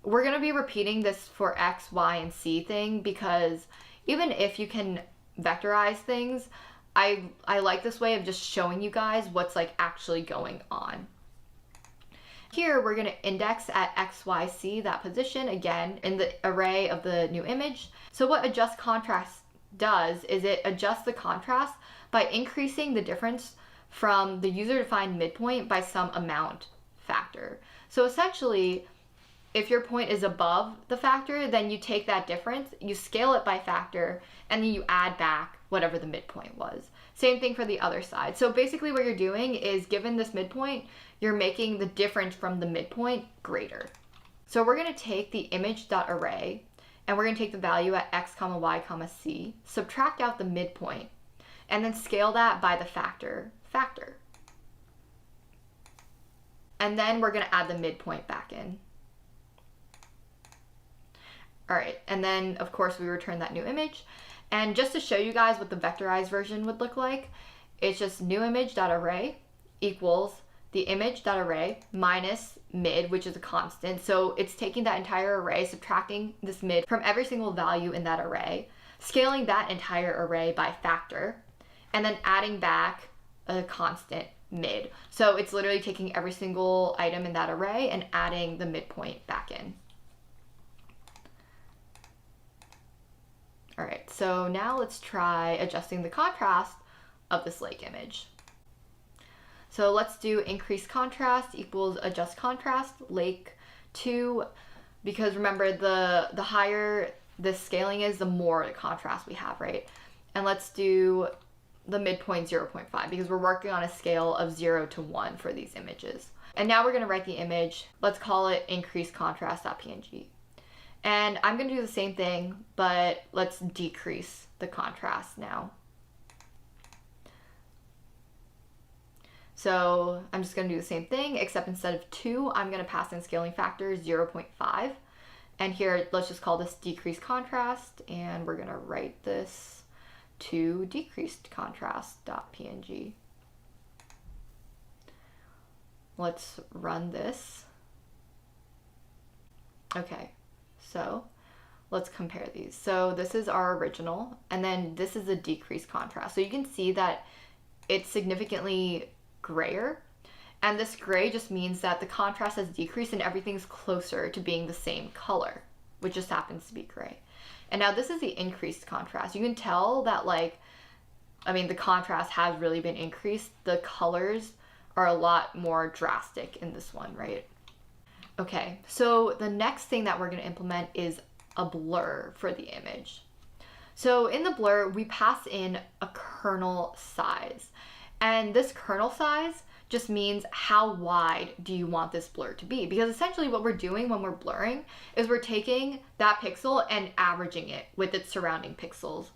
We're gonna be repeating this for X, Y, and C thing because even if you can vectorize things, I like this way of just showing you guys what's like actually going on. Here we're going to index at X, Y, C, that position again in the array of the new image. So what adjust contrast does is it adjusts the contrast by increasing the difference from the user defined midpoint by some amount factor. So essentially, if your point is above the factor, then you take that difference, you scale it by factor, and then you add back whatever the midpoint was. Same thing for the other side. So basically what you're doing is, given this midpoint, you're making the difference from the midpoint greater. So we're gonna take the image.array, and we're gonna take the value at X, Y, C, subtract out the midpoint, and then scale that by the factor. And then we're gonna add the midpoint back in. All right, and then of course we return that new image. And just to show you guys what the vectorized version would look like, it's just new image.array equals the image.array minus mid, which is a constant. So it's taking that entire array, subtracting this mid from every single value in that array, scaling that entire array by factor, and then adding back a constant mid. So it's literally taking every single item in that array and adding the midpoint back in. All right, so now let's try adjusting the contrast of this lake image. So let's do increase contrast equals adjust contrast, lake 2, because remember the higher the scaling is, the more the contrast we have, right? And let's do the midpoint 0.5 because we're working on a scale of 0 to 1 for these images. And now we're gonna write the image. Let's call it increase contrast.png. And I'm gonna do the same thing, but let's decrease the contrast now. So I'm just gonna do the same thing, except instead of 2, I'm gonna pass in scaling factor 0.5. And here, let's just call this decrease contrast, and we're gonna write this to decreased contrast.png. Let's run this. Okay. So let's compare these. So this is our original, and then this is a decreased contrast. So you can see that it's significantly grayer, and this gray just means that the contrast has decreased and everything's closer to being the same color, which just happens to be gray. And now this is the increased contrast. You can tell that the contrast has really been increased. The colors are a lot more drastic in this one, right? Okay, so the next thing that we're going to implement is a blur for the image. So in the blur, we pass in a kernel size. And this kernel size just means how wide do you want this blur to be? Because essentially what we're doing when we're blurring is we're taking that pixel and averaging it with its surrounding pixels.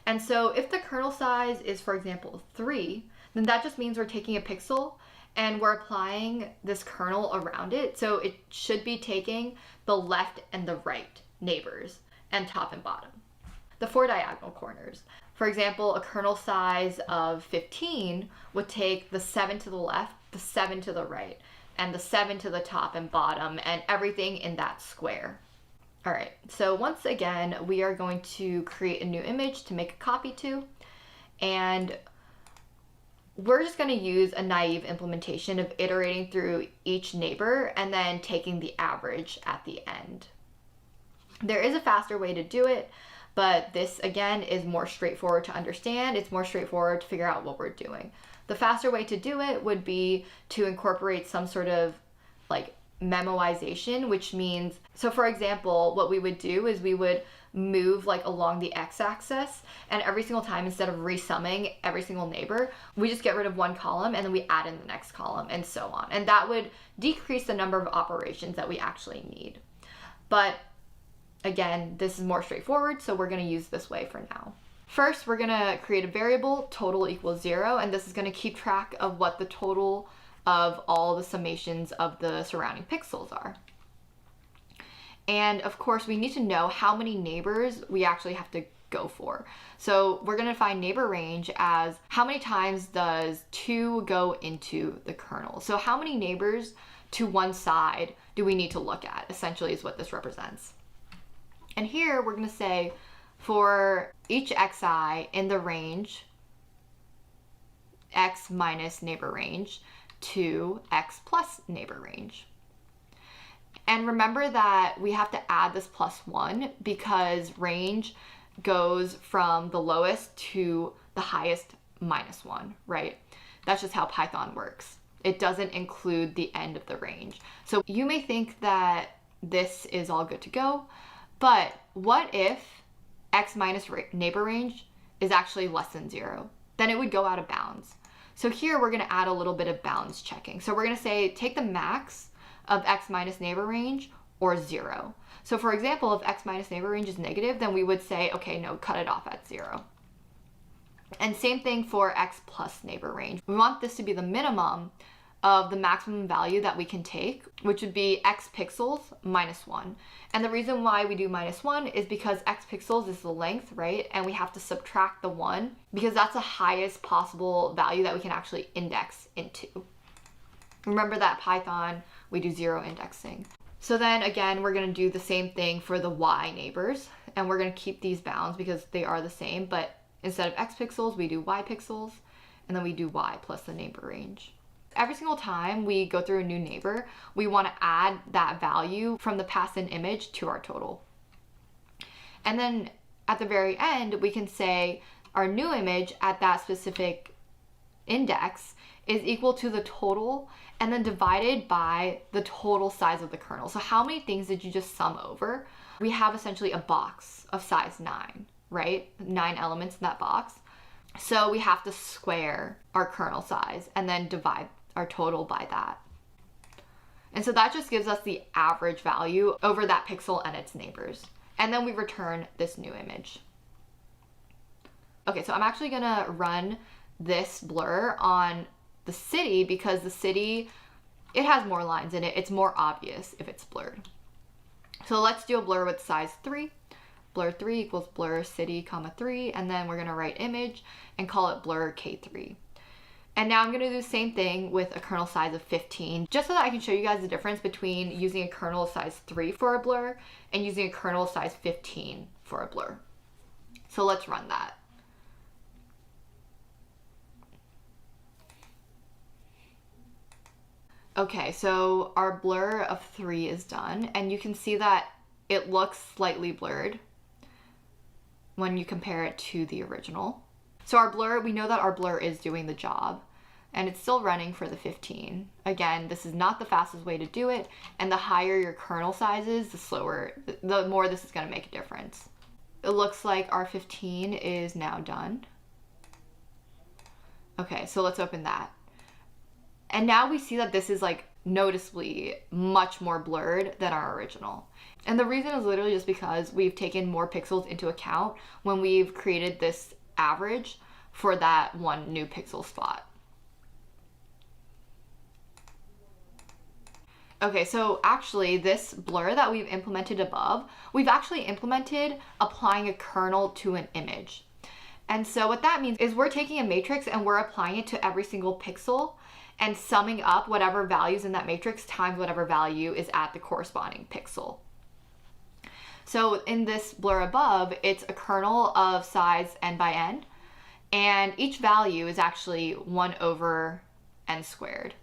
And so if the kernel size is, for example, 3, then that just means we're taking a pixel and we're applying this kernel around it. So it should be taking the left and the right neighbors and top and bottom. The 4 diagonal corners. For example, a kernel size of 15 would take the 7 to the left, the 7 to the right, and the 7 to the top and bottom, and everything in that square. All right, so once again, we are going to create a new image to make a copy to, and we're just going to use a naive implementation of iterating through each neighbor and then taking the average at the end. There is a faster way to do it, but this again is more straightforward to understand. It's more straightforward to figure out what we're doing. The faster way to do it would be to incorporate some sort of like memoization, which means, so for example, what we would do is we would move like along the x-axis, and every single time, instead of resumming every single neighbor, we just get rid of one column and then we add in the next column, and so on. And that would decrease the number of operations that we actually need. But again, this is more straightforward, so we're going to use this way for now. First, we're going to create a variable, total equals 0, and this is going to keep track of what the total of all the summations of the surrounding pixels are. And of course, we need to know how many neighbors we actually have to go for. So we're going to define neighbor range as how many times does 2 go into the kernel. So how many neighbors to one side do we need to look at, essentially, is what this represents. And here we're going to say for each xi in the range, x minus neighbor range to x plus neighbor range. And remember that we have to add this +1 because range goes from the lowest to the highest -1, right? That's just how Python works. It doesn't include the end of the range. So you may think that this is all good to go, but what if x minus neighbor range is actually less than 0? Then it would go out of bounds. So here we're going to add a little bit of bounds checking. So we're going to say take the max of x minus neighbor range or 0. So for example, if x minus neighbor range is negative, then we would say, okay, no, cut it off at 0. And same thing for x plus neighbor range. We want this to be the minimum of the maximum value that we can take, which would be x pixels -1. And the reason why we do -1 is because x pixels is the length, right? And we have to subtract the 1 because that's the highest possible value that we can actually index into. Remember that Python, we do 0 indexing. So then again, we're going to do the same thing for the y neighbors, and we're going to keep these bounds because they are the same, but instead of x pixels, we do y pixels, and then we do y plus the neighbor range. Every single time we go through a new neighbor, we want to add that value from the passed-in image to our total. And then at the very end, we can say our new image at that specific index is equal to the total and then divided by the total size of the kernel. So how many things did you just sum over? We have essentially a box of size 9, right? 9 elements in that box. So we have to square our kernel size and then divide our total by that. And so that just gives us the average value over that pixel and its neighbors. And then we return this new image. Okay, so I'm actually gonna run this blur on the city because the city, it has more lines in it. It's more obvious if it's blurred. So let's do a blur with size 3. Blur 3 equals blur city, 3, and then we're gonna write image and call it blur K3. And now I'm going to do the same thing with a kernel size of 15, just so that I can show you guys the difference between using a kernel size 3 for a blur and using a kernel size 15 for a blur. So let's run that. Okay, so our blur of 3 is done, and you can see that it looks slightly blurred when you compare it to the original. So our blur, we know that our blur is doing the job, and it's still running for the 15. Again, this is not the fastest way to do it, and the higher your kernel size is, the more this is going to make a difference. It looks like our 15 is now done. Okay, so let's open that. And now we see that this is like noticeably much more blurred than our original. And the reason is literally just because we've taken more pixels into account when we've created this average for that one new pixel spot. Okay, so actually this blur that we've implemented above, we've actually implemented applying a kernel to an image. And so what that means is we're taking a matrix and we're applying it to every single pixel and summing up whatever values in that matrix times whatever value is at the corresponding pixel. So in this blur above, it's a kernel of size n by n, and each value is actually 1 over n squared.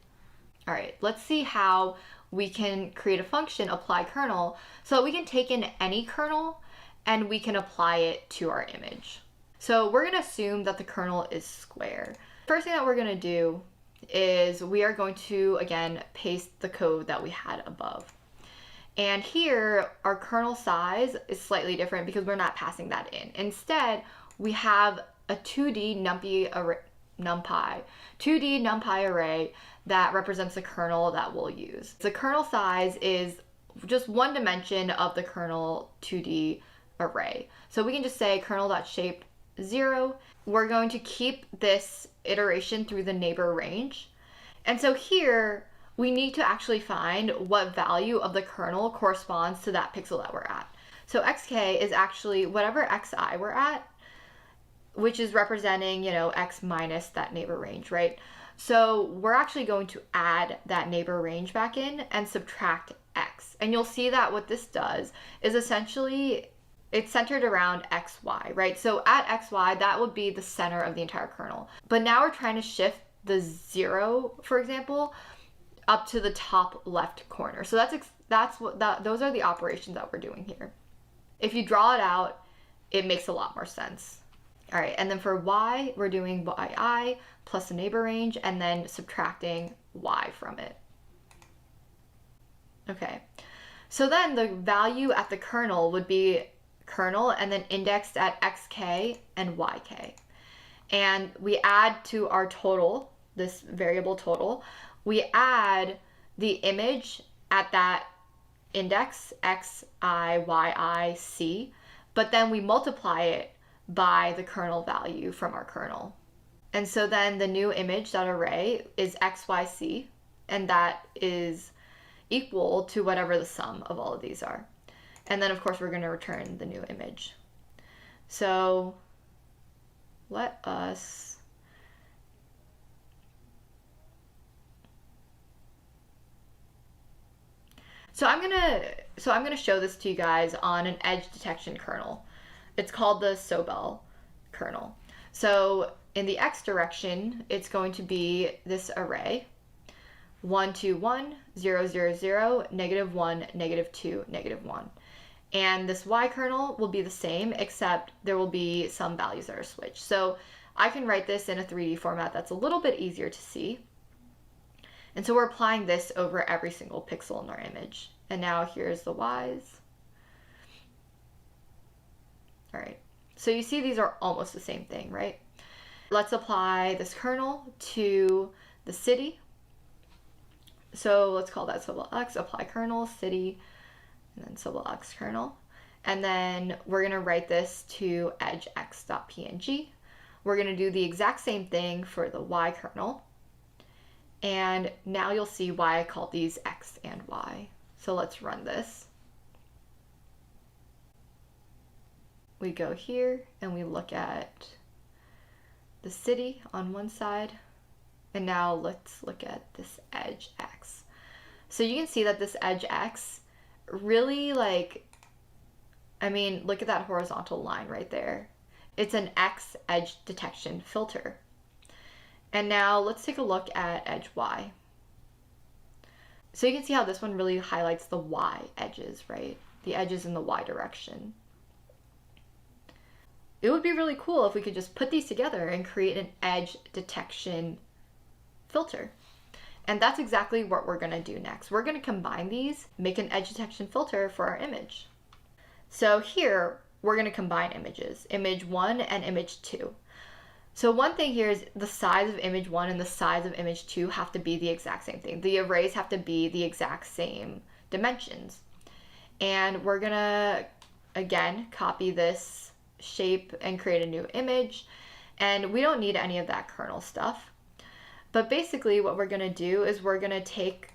All right, let's see how we can create a function, apply kernel, so that we can take in any kernel and we can apply it to our image. So we're gonna assume that the kernel is square. First thing that we're gonna do is we are going to, again, paste the code that we had above. And here, our kernel size is slightly different because we're not passing that in. Instead, we have a 2D NumPy array that represents the kernel that we'll use. The kernel size is just one dimension of the kernel 2D array. So we can just say kernel.shape 0. We're going to keep this iteration through the neighbor range. And so here, we need to actually find what value of the kernel corresponds to that pixel that we're at. So xk is actually whatever xi we're at, which is representing, you know, x minus that neighbor range, right? So we're actually going to add that neighbor range back in and subtract x. And you'll see that what this does is essentially it's centered around xy, right? So at xy, that would be the center of the entire kernel. But now we're trying to shift the 0, for example, up to the top left corner. So those are the operations that we're doing here. If you draw it out, it makes a lot more sense. All right, and then for y, we're doing yi plus the neighbor range and then subtracting y from it. Okay, so then the value at the kernel would be kernel and then indexed at xk and yk. And we add to our total, this variable total, we add the image at that index x, I, y, I, c, but then we multiply it by the kernel value from our kernel. And so then the new image.array is xyc, and that is equal to whatever the sum of all of these are. And then of course we're going to return the new image. So let us So I'm gonna show this to you guys on an edge detection kernel. It's called the Sobel kernel. So in the x direction, it's going to be this array: 1, 2, 1, 0, 0, 0, -1, -2, -1. And this y kernel will be the same, except there will be some values that are switched. So I can write this in a 3D format that's a little bit easier to see. And so we're applying this over every single pixel in our image. And now here's the y's. All right, so you see these are almost the same thing, right? Let's apply this kernel to the city. So let's call that Sobel X, apply kernel, city, and then Sobel X kernel. And then we're gonna write this to edgex.png. We're gonna do the exact same thing for the y kernel. And now you'll see why I call these x and y. So let's run this. We go here and we look at the city on one side. And now let's look at this edge x. So you can see that this edge x really, like, I mean, look at that horizontal line right there. It's an X edge detection filter. And now let's take a look at edge Y. So you can see how this one really highlights the Y edges, right? The edges in the Y direction. It would be really cool if we could just put these together and create an edge detection filter. And that's exactly what we're gonna do next. We're gonna combine these, make an edge detection filter for our image. So here, we're gonna combine images, image 1 and image 2. So one thing here is the size of image 1 and the size of image 2 have to be the exact same thing. The arrays have to be the exact same dimensions. And we're gonna, again, copy this shape and create a new image. And we don't need any of that kernel stuff. But basically what we're gonna do is we're gonna take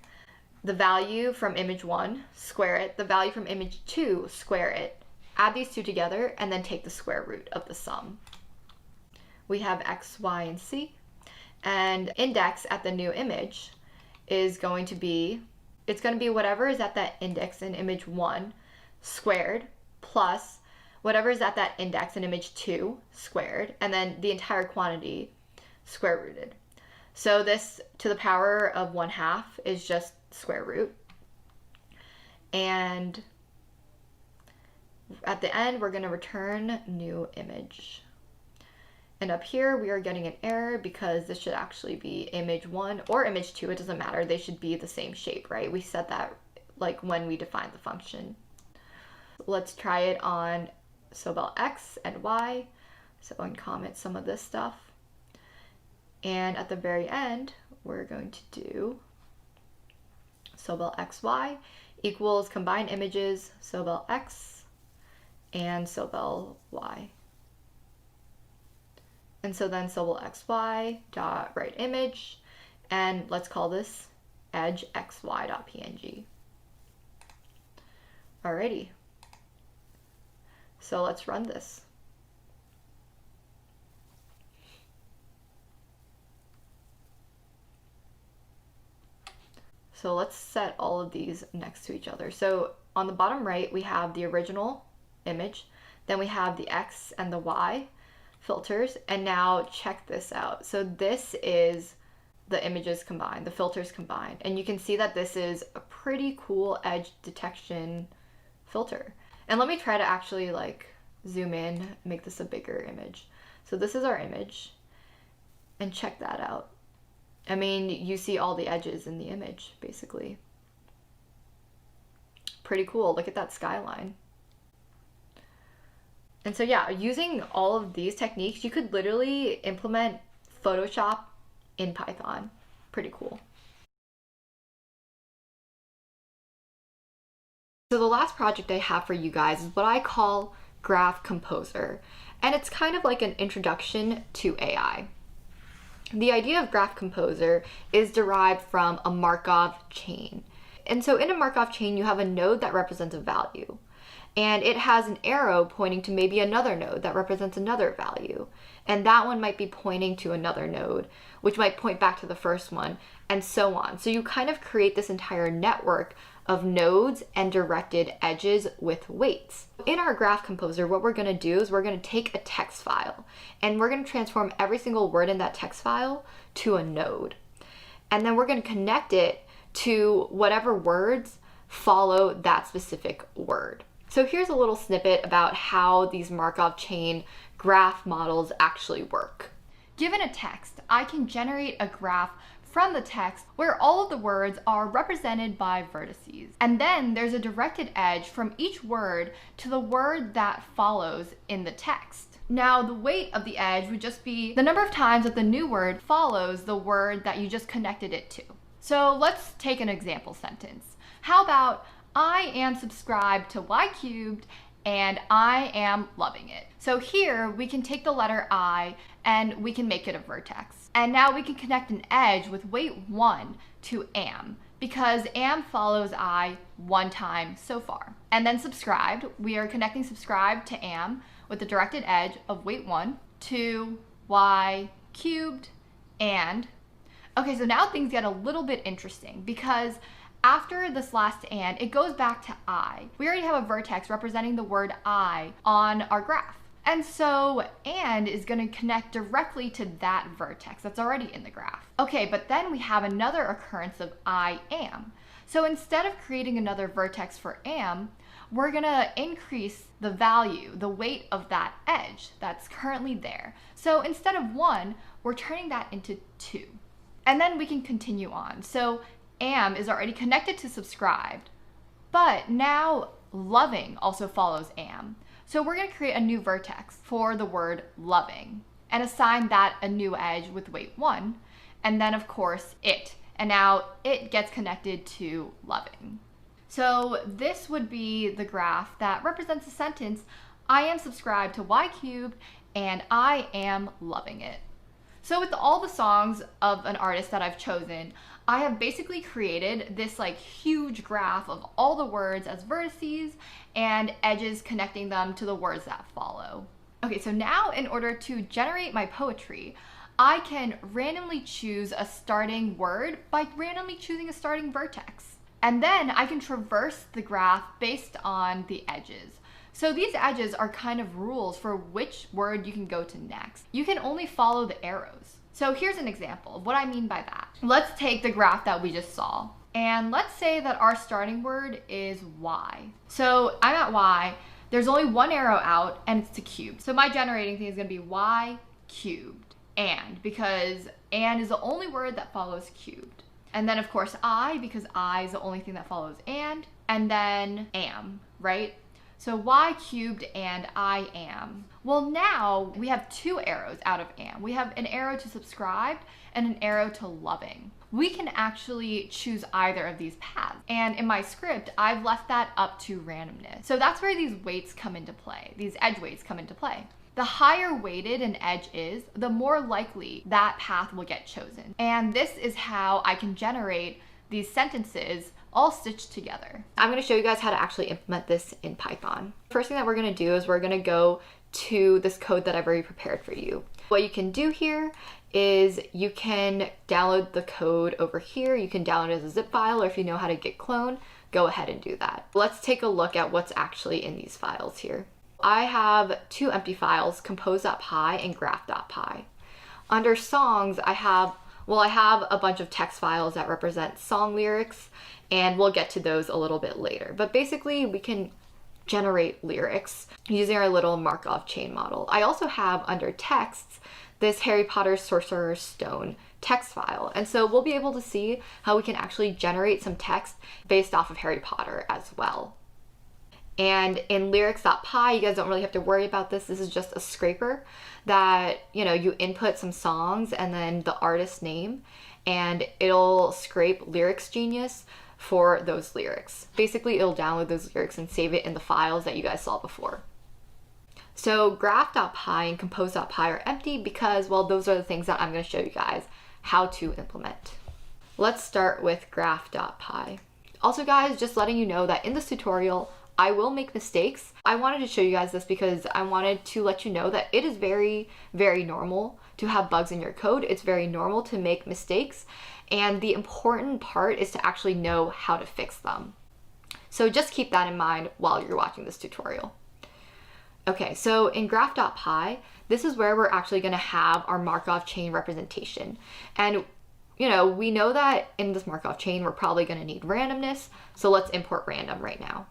the value from image 1, square it, the value from image 2, square it, add these two together, and then take the square root of the sum. We have x, y, and c, and index at the new image is going to be, it's going to be whatever is at that index in image 1 squared plus whatever is at that index in image 2 squared, and then the entire quantity square rooted. So this to the power of 1/2 is just square root. And at the end, we're going to return new image. And up here, we are getting an error because this should actually be image 1 or image 2. It doesn't matter. They should be the same shape, right? We said that like when we defined the function. Let's try it on Sobel X and Y. So uncomment some of this stuff. And at the very end, we're going to do Sobel XY equals combine images Sobel X and Sobel Y. And so then Sobel XY dot write image, and let's call this edge xy.png. Alrighty. So let's run this. So let's set all of these next to each other. So on the bottom right, we have the original image, then we have the X and the Y filters, and now check this out. So this is the images combined, the filters combined, and you can see that this is a pretty cool edge detection filter. And let me try to actually like zoom in, make this a bigger image. So this is our image, and check that out. I mean, you see all the edges in the image, basically. Pretty cool. Look at that skyline. And so yeah, using all of these techniques, you could literally implement Photoshop in Python. Pretty cool. So the last project I have for you guys is what I call Graph Composer. And it's kind of like an introduction to AI. The idea of Graph Composer is derived from a Markov chain. And so in a Markov chain, you have a node that represents a value. And it has an arrow pointing to maybe another node that represents another value. And that one might be pointing to another node, which might point back to the first one, and so on. So you kind of create this entire network of nodes and directed edges with weights. In our Graph Composer, what we're going to do is we're going to take a text file, and we're going to transform every single word in that text file to a node. And then we're going to connect it to whatever words follow that specific word. So here's a little snippet about how these Markov chain graph models actually work. Given a text, I can generate a graph from the text where all of the words are represented by vertices. And then there's a directed edge from each word to the word that follows in the text. Now, the weight of the edge would just be the number of times that the new word follows the word that you just connected it to. So let's take an example sentence. How about, I am subscribed to Y cubed and I am loving it. So here we can take the letter I and we can make it a vertex. And now we can connect an edge with weight 1 to am, because am follows I one time so far. And then subscribed, we are connecting subscribed to am with the directed edge of weight 1 to Y cubed and. Okay, so now things get a little bit interesting because after this last and, it goes back to I. We already have a vertex representing the word I on our graph. And so and is going to connect directly to that vertex that's already in the graph. Okay, but then we have another occurrence of I am. So instead of creating another vertex for am, we're going to increase the value, the weight of that edge that's currently there. So instead of 1, we're turning that into 2. And then we can continue on. So am is already connected to subscribed, but now loving also follows am. So we're going to create a new vertex for the word loving and assign that a new edge with weight 1, and then of course it. And now it gets connected to loving. So this would be the graph that represents the sentence, I am subscribed to Y cubed and I am loving it. So with all the songs of an artist that I've chosen, I have basically created this like huge graph of all the words as vertices and edges connecting them to the words that follow. Okay, so now in order to generate my poetry, I can randomly choose a starting word by randomly choosing a starting vertex. And then I can traverse the graph based on the edges. So these edges are kind of rules for which word you can go to next. You can only follow the arrows. So here's an example of what I mean by that. Let's take the graph that we just saw. And let's say that our starting word is Y. So I'm at Y. There's only one arrow out and it's to cube. So my generating thing is going to be Y cubed. And, because and is the only word that follows cubed. And then of course I, because I is the only thing that follows and then am, right? So Y cubed and I am. Well, now we have two arrows out of am. We have an arrow to subscribed and an arrow to loving. We can actually choose either of these paths. And in my script, I've left that up to randomness. So that's where these weights come into play. These edge weights come into play. The higher weighted an edge is, the more likely that path will get chosen. And this is how I can generate these sentences all stitched together. I'm going to show you guys how to actually implement this in Python. First thing that we're going to do is we're going to go to this code that I've already prepared for you. What you can do here is you can download the code over here. You can download it as a zip file, or if you know how to git clone, go ahead and do that. Let's take a look at what's actually in these files here. I have two empty files, compose.py and graph.py. Under songs, I have a bunch of text files that represent song lyrics, and we'll get to those a little bit later. But basically, we can generate lyrics using our little Markov chain model. I also have under texts this Harry Potter Sorcerer's Stone text file. And so we'll be able to see how we can actually generate some text based off of Harry Potter as well. And in lyrics.py, you guys don't really have to worry about this. This is just a scraper that, you input some songs and then the artist's name, and it'll scrape Lyrics Genius for those lyrics. Basically, it'll download those lyrics and save it in the files that you guys saw before. So graph.py and compose.py are empty because, well, those are the things that I'm going to show you guys how to implement. Let's start with graph.py. Also, guys, just letting you know that in this tutorial, I will make mistakes. I wanted to show you guys this because I wanted to let you know that it is very, very normal to have bugs in your code. It's very normal to make mistakes. And the important part is to actually know how to fix them. So just keep that in mind while you're watching this tutorial. Okay, so in graph.py, this is where we're actually going to have our Markov chain representation. And we know that in this Markov chain, we're probably going to need randomness. So let's import random right now.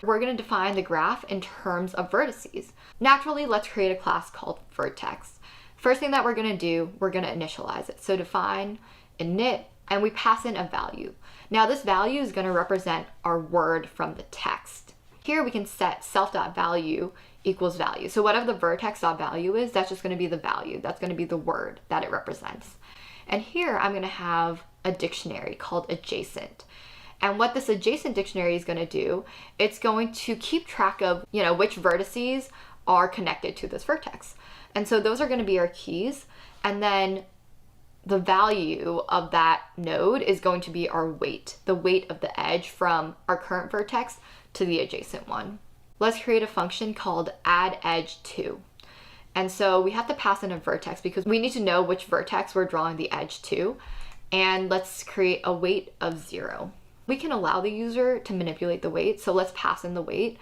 We're going to define the graph in terms of vertices. Naturally, let's create a class called vertex. First thing that we're going to do, we're going to initialize it. So define init, and we pass in a value. Now this value is going to represent our word from the text. Here we can set self.value equals value. So whatever the vertex.value is, that's just going to be the value. That's going to be the word that it represents. And here I'm going to have a dictionary called adjacent. And what this adjacent dictionary is going to do, it's going to keep track of, which vertices are connected to this vertex. And so those are going to be our keys. And then the value of that node is going to be our weight, the weight of the edge from our current vertex to the adjacent one. Let's create a function called addEdge2. And so we have to pass in a vertex because we need to know which vertex we're drawing the edge to. And let's create a weight of 0. We can allow the user to manipulate the weight, so let's pass in the weight,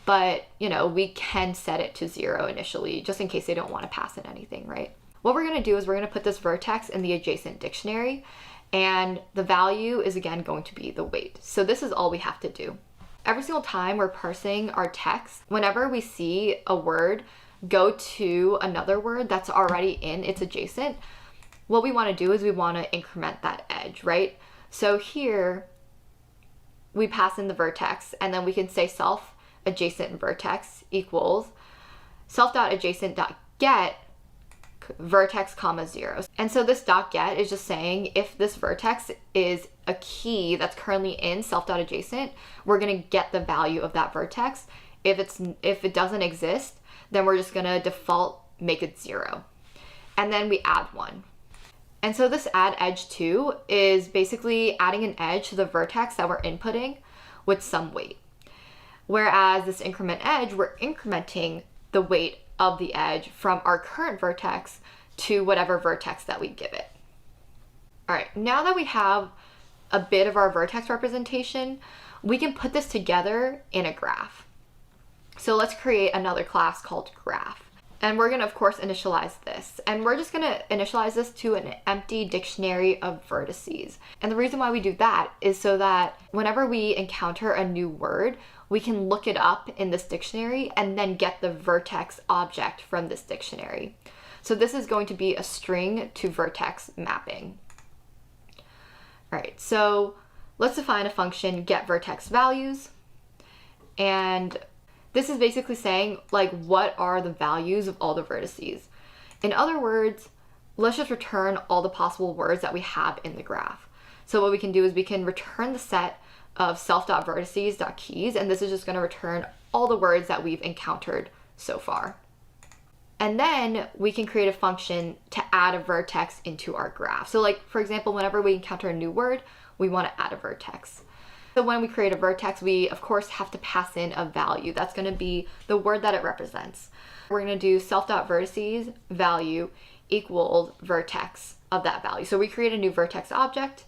but we can set it to 0 initially, just in case they don't want to pass in anything, right? What we're going to do is we're going to put this vertex in the adjacent dictionary, and the value is again going to be the weight. So this is all we have to do. Every single time we're parsing our text, whenever we see a word go to another word that's already in its adjacent, what we want to do is we want to increment that edge, right? So here, we pass in the vertex, and then we can say self adjacent vertex equals self.adjacent.get vertex comma 0. And so this .get is just saying if this vertex is a key that's currently in self.adjacent, we're going to get the value of that vertex. If it doesn't exist, then we're just going to default make it 0. And then we add 1. And so this add edge to is basically adding an edge to the vertex that we're inputting with some weight. Whereas this increment edge, we're incrementing the weight of the edge from our current vertex to whatever vertex that we give it. All right, now that we have a bit of our vertex representation, we can put this together in a graph. So let's create another class called graph. And we're gonna, of course, initialize this. And we're just gonna initialize this to an empty dictionary of vertices. And the reason why we do that is so that whenever we encounter a new word, we can look it up in this dictionary and then get the vertex object from this dictionary. So this is going to be a string to vertex mapping. All right, so let's define a function getVertexValues. And this is basically saying, like, what are the values of all the vertices? In other words, let's just return all the possible words that we have in the graph. So what we can do is we can return the set of self.vertices.keys, and this is just going to return all the words that we've encountered so far. And then we can create a function to add a vertex into our graph. So like, for example, whenever we encounter a new word, we want to add a vertex. So when we create a vertex, we of course have to pass in a value. That's going to be the word that it represents. We're going to do self.vertices value equals vertex of that value. So we create a new vertex object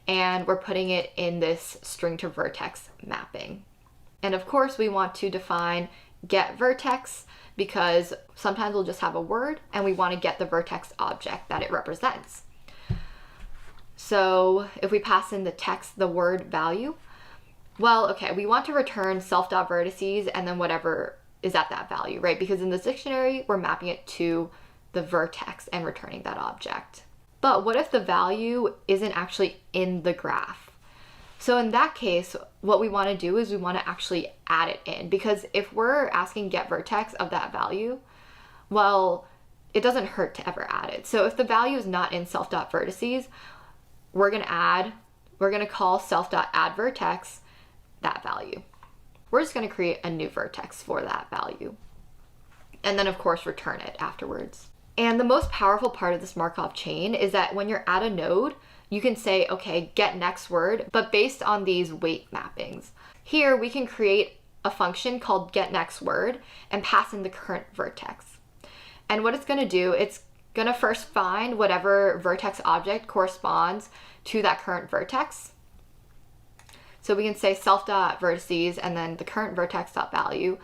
and we're putting it in this string to vertex mapping. And of course we want to define get vertex because sometimes we'll just have a word and we want to get the vertex object that it represents. So if we pass in the text, the word value, well, okay, we want to return self.vertices and then whatever is at that value, right? Because in this dictionary, we're mapping it to the vertex and returning that object. But what if the value isn't actually in the graph? So in that case, what we want to do is we want to actually add it in, because if we're asking get vertex of that value, well, it doesn't hurt to ever add it. So if the value is not in self.vertices, we're going to call self.addVertex that value. We're just going to create a new vertex for that value. And then of course return it afterwards. And the most powerful part of this Markov chain is that when you're at a node, you can say, okay, get next word, but based on these weight mappings. Here we can create a function called get next word and pass in the current vertex. And what it's going to do, it's going to first find whatever vertex object corresponds to that current vertex. So we can say self.vertices and then the current vertex.value.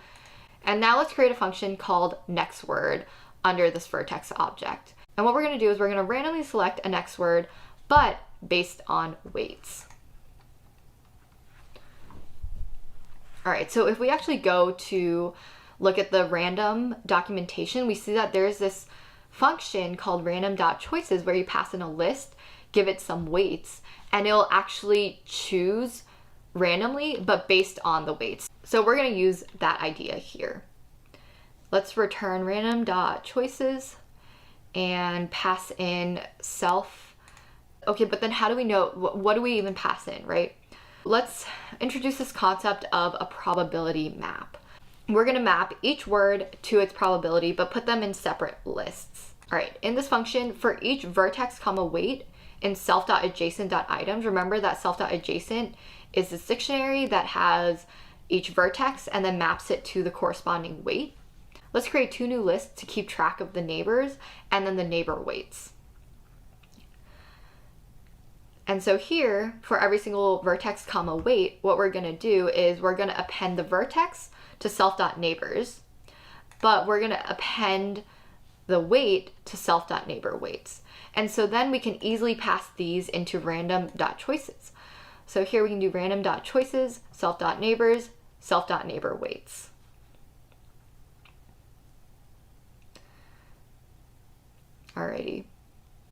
And now let's create a function called next word under this vertex object. And what we're going to do is we're going to randomly select a next word, but based on weights. All right, so if we actually go to look at the random documentation, we see that there's this function called random.choices where you pass in a list, give it some weights, and it'll actually choose randomly, but based on the weights. So we're going to use that idea here. Let's return random.choices and pass in self. Okay, but then how do we know, what do we even pass in, right? Let's introduce this concept of a probability map. We're going to map each word to its probability, but put them in separate lists. All right, in this function, for each vertex comma weight in self.adjacent.items, remember that self.adjacent is this dictionary that has each vertex and then maps it to the corresponding weight. Let's create two new lists to keep track of the neighbors and then the neighbor weights. And so here, for every single vertex comma weight, what we're going to do is we're going to append the vertex to self.neighbors, but we're going to append the weight to self.neighbor weights. And so then we can easily pass these into random.choices. So here we can do random.choices, self.neighbors, self.neighbor weights. Alrighty.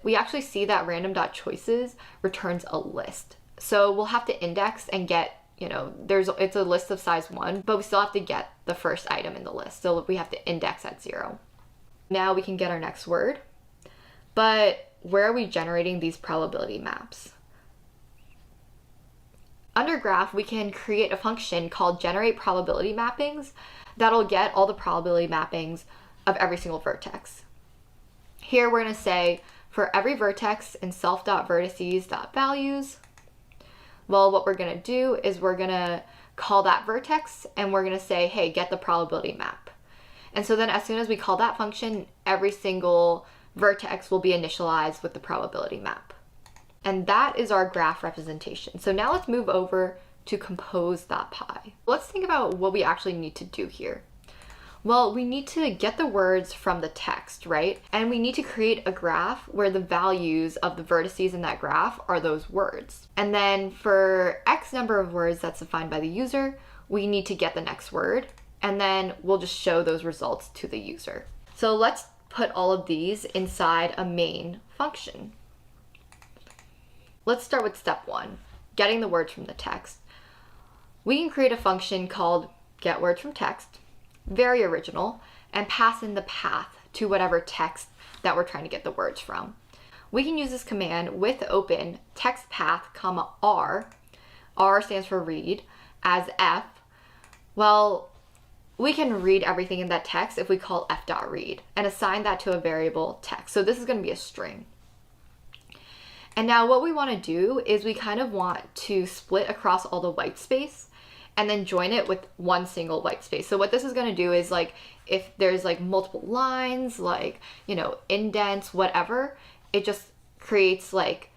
We actually see that random.choices returns a list. So we'll have to index and get, it's a list of size 1, but we still have to get the first item in the list. So we have to index at 0. Now we can get our next word. But where are we generating these probability maps? Under graph, we can create a function called generate probability mappings that'll get all the probability mappings of every single vertex. Here we're going to say for every vertex in self.vertices.values, well, what we're going to do is we're going to call that vertex and we're going to say, hey, get the probability map. And so then as soon as we call that function, every single vertex will be initialized with the probability map. And that is our graph representation. So now let's move over to compose.py. Let's think about what we actually need to do here. Well, we need to get the words from the text, right? And we need to create a graph where the values of the vertices in that graph are those words. And then for X number of words that's defined by the user, we need to get the next word, and then we'll just show those results to the user. So let's put all of these inside a main function. Let's start with step 1, getting the words from the text. We can create a function called getWordsFromText, very original, and pass in the path to whatever text that we're trying to get the words from. We can use this command with open text path, comma R stands for read, as f. Well, we can read everything in that text if we call f.read and assign that to a variable text. So this is going to be a string. And now what we want to do is we kind of want to split across all the white space and then join it with one single white space. So what this is going to do is, like, if there's like multiple lines, like, you know, indents, whatever, it just creates, like,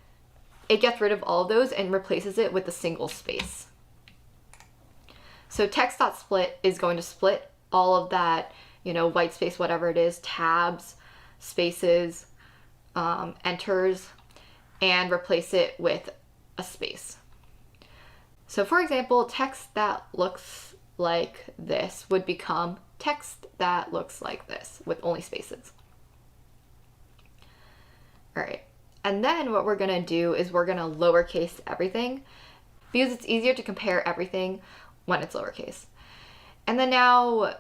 it gets rid of all of those and replaces it with a single space. So text.split is going to split all of that, you know, white space, whatever it is, tabs, spaces, enters, and replace it with a space. So for example, text that looks like this would become text that looks like this with only spaces. All right, and then what we're gonna do is we're gonna lowercase everything because it's easier to compare everything when it's lowercase. And then now,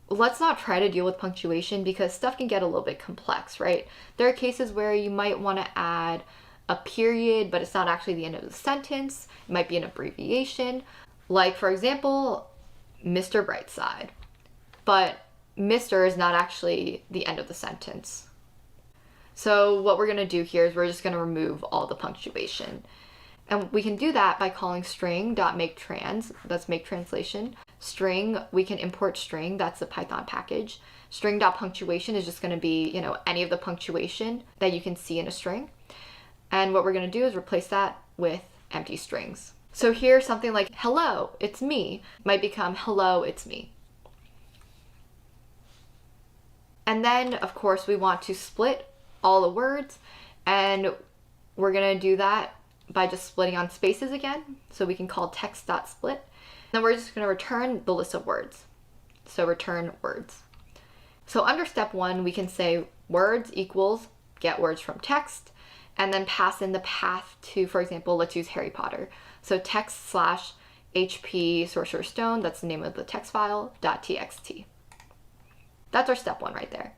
let's not try to deal with punctuation because stuff can get a little bit complex, right? There are cases where you might want to add a period, but it's not actually the end of the sentence. It might be an abbreviation. Like, for example, Mr. Brightside. But Mr. is not actually the end of the sentence. So what we're going to do here is we're just going to remove all the punctuation. And we can do that by calling string.makeTrans, that's make translation. String, we can import string, that's the Python package. String.punctuation is just going to be, you know, any of the punctuation that you can see in a string. And what we're going to do is replace that with empty strings. So here, something like hello, it's me might become hello, it's me. And then, of course, we want to split all the words, and we're going to do that by just splitting on spaces again. So we can call text.split. Then we're just going to return the list of words. So return words. So under step 1, we can say words equals get words from text, and then pass in the path to, for example, let's use Harry Potter. So text/HP Sorcerer's Stone, that's the name of the text file, .txt. That's our step 1 right there.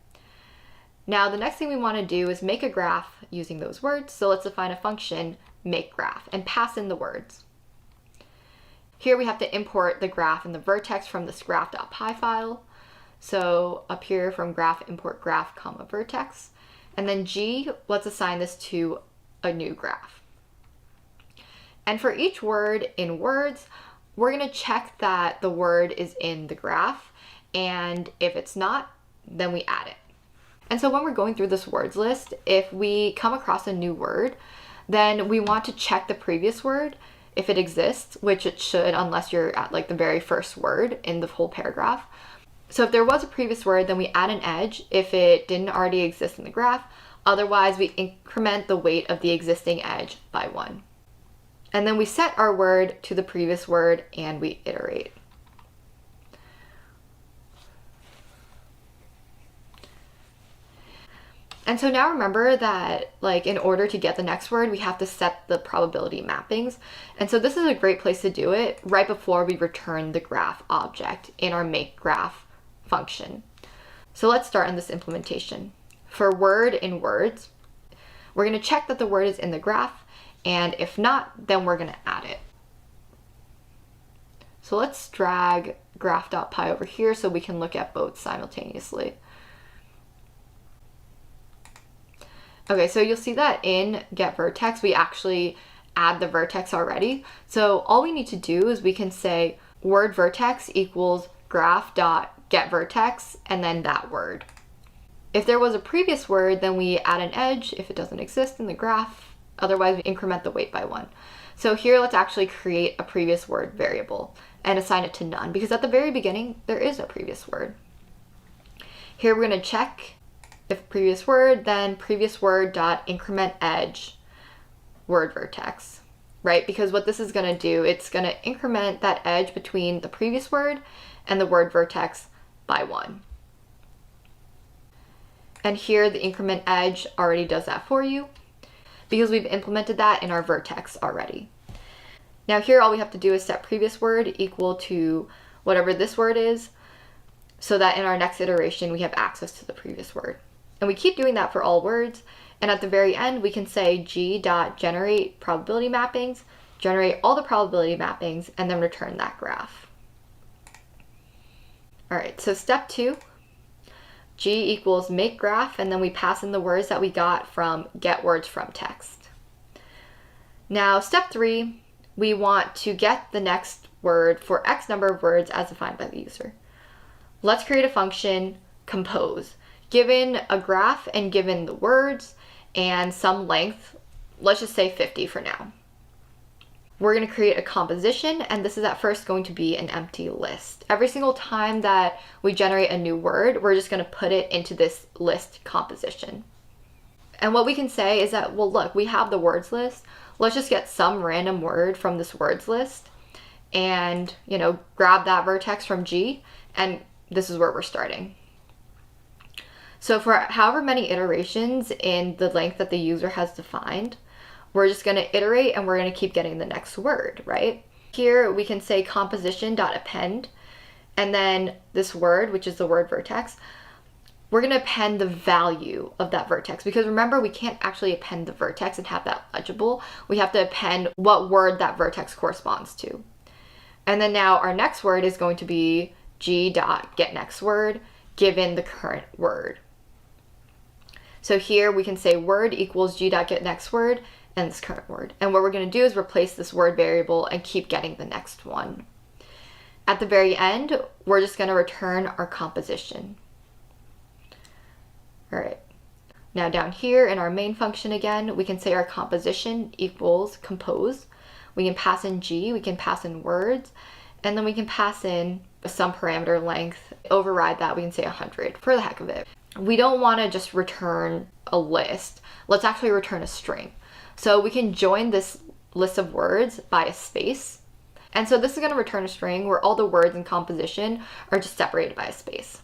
Now the next thing we want to do is make a graph using those words. So let's define a function, makeGraph, and pass in the words. Here we have to import the graph and the vertex from this graph.py file. So up here from graph, import graph, comma, vertex. And then G, let's assign this to a new graph. And for each word in words, we're going to check that the word is in the graph. And if it's not, then we add it. And so when we're going through this words list, if we come across a new word, then we want to check the previous word if it exists, which it should unless you're at like the very first word in the whole paragraph. So if there was a previous word, then we add an edge if it didn't already exist in the graph. Otherwise, we increment the weight of the existing edge by 1. And then we set our word to the previous word and we iterate. And so now remember that, like, in order to get the next word, we have to set the probability mappings. And so this is a great place to do it right before we return the graph object in our makeGraph function. So let's start on this implementation. For word in words, we're going to check that the word is in the graph, and if not, then we're going to add it. So let's drag graph.py over here so we can look at both simultaneously. Okay, so you'll see that in get vertex, we actually add the vertex already. So all we need to do is we can say word vertex equals graph dot get vertex and then that word. If there was a previous word, then we add an edge if it doesn't exist in the graph. Otherwise, we increment the weight by 1. So here, let's actually create a previous word variable and assign it to none, because at the very beginning, there is a previous word. Here, we're going to check if previous word, then previous word dot increment edge word vertex, right? Because what this is going to do, it's going to increment that edge between the previous word and the word vertex by 1. And here the increment edge already does that for you because we've implemented that in our vertex already. Now here all we have to do is set previous word equal to whatever this word is so that in our next iteration we have access to the previous word. And we keep doing that for all words. And at the very end we can say g.generate probability mappings, generate all the probability mappings, and then return that graph. All right, so step 2. G equals make graph, and then we pass in the words that we got from get words from text. Now, step 3, we want to get the next word for X number of words as defined by the user. Let's create a function, compose. Given a graph and given the words and some length, let's just say 50 for now. We're going to create a composition, and this is at first going to be an empty list. Every single time that we generate a new word, we're just going to put it into this list composition. And what we can say is that, well, look, we have the words list. Let's just get some random word from this words list and, grab that vertex from G, and this is where we're starting. So for however many iterations in the length that the user has defined, we're just going to iterate and we're going to keep getting the next word, right? Here we can say composition.append, and then this word, which is the word vertex, we're going to append the value of that vertex, because remember, we can't actually append the vertex and have that legible. We have to append what word that vertex corresponds to. And then now our next word is going to be g.getNextWord given the current word. So here we can say word equals g.getNextWord and this current word. And what we're going to do is replace this word variable and keep getting the next one. At the very end, we're just going to return our composition. All right. Now down here in our main function again, we can say our composition equals compose. We can pass in G, we can pass in words, and then we can pass in some parameter length. Override that, we can say 100 for the heck of it. We don't want to just return a list. Let's actually return a string. So we can join this list of words by a space. And so this is going to return a string where all the words in composition are just separated by a space.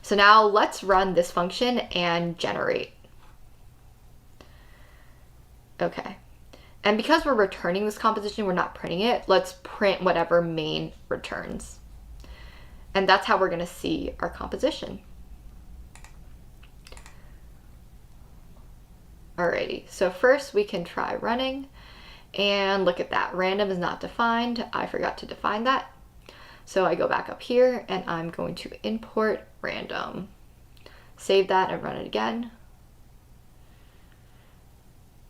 So now let's run this function and generate. Okay. And because we're returning this composition, we're not printing it. Let's print whatever main returns. And that's how we're going to see our composition. Alrighty, so first we can try running, and look at that, random is not defined. I forgot to define that. So I go back up here and I'm going to import random. Save that and run it again.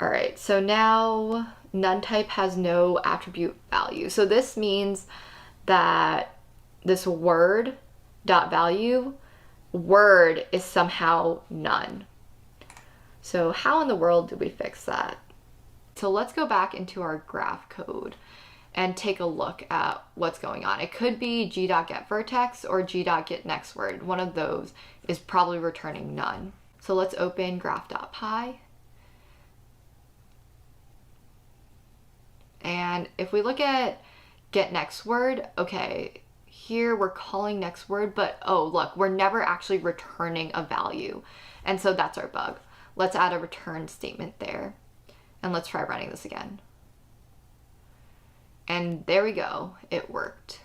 Alright, so now none type has no attribute value. So this means that this word dot value, word is somehow none. So how in the world do we fix that? So let's go back into our graph code and take a look at what's going on. It could be g.getVertex or g.getNextWord. One of those is probably returning none. So let's open graph.py. And if we look at getNextWord, okay, here we're calling nextWord, but oh look, we're never actually returning a value. And so that's our bug. Let's add a return statement there. And let's try running this again. And there we go, it worked.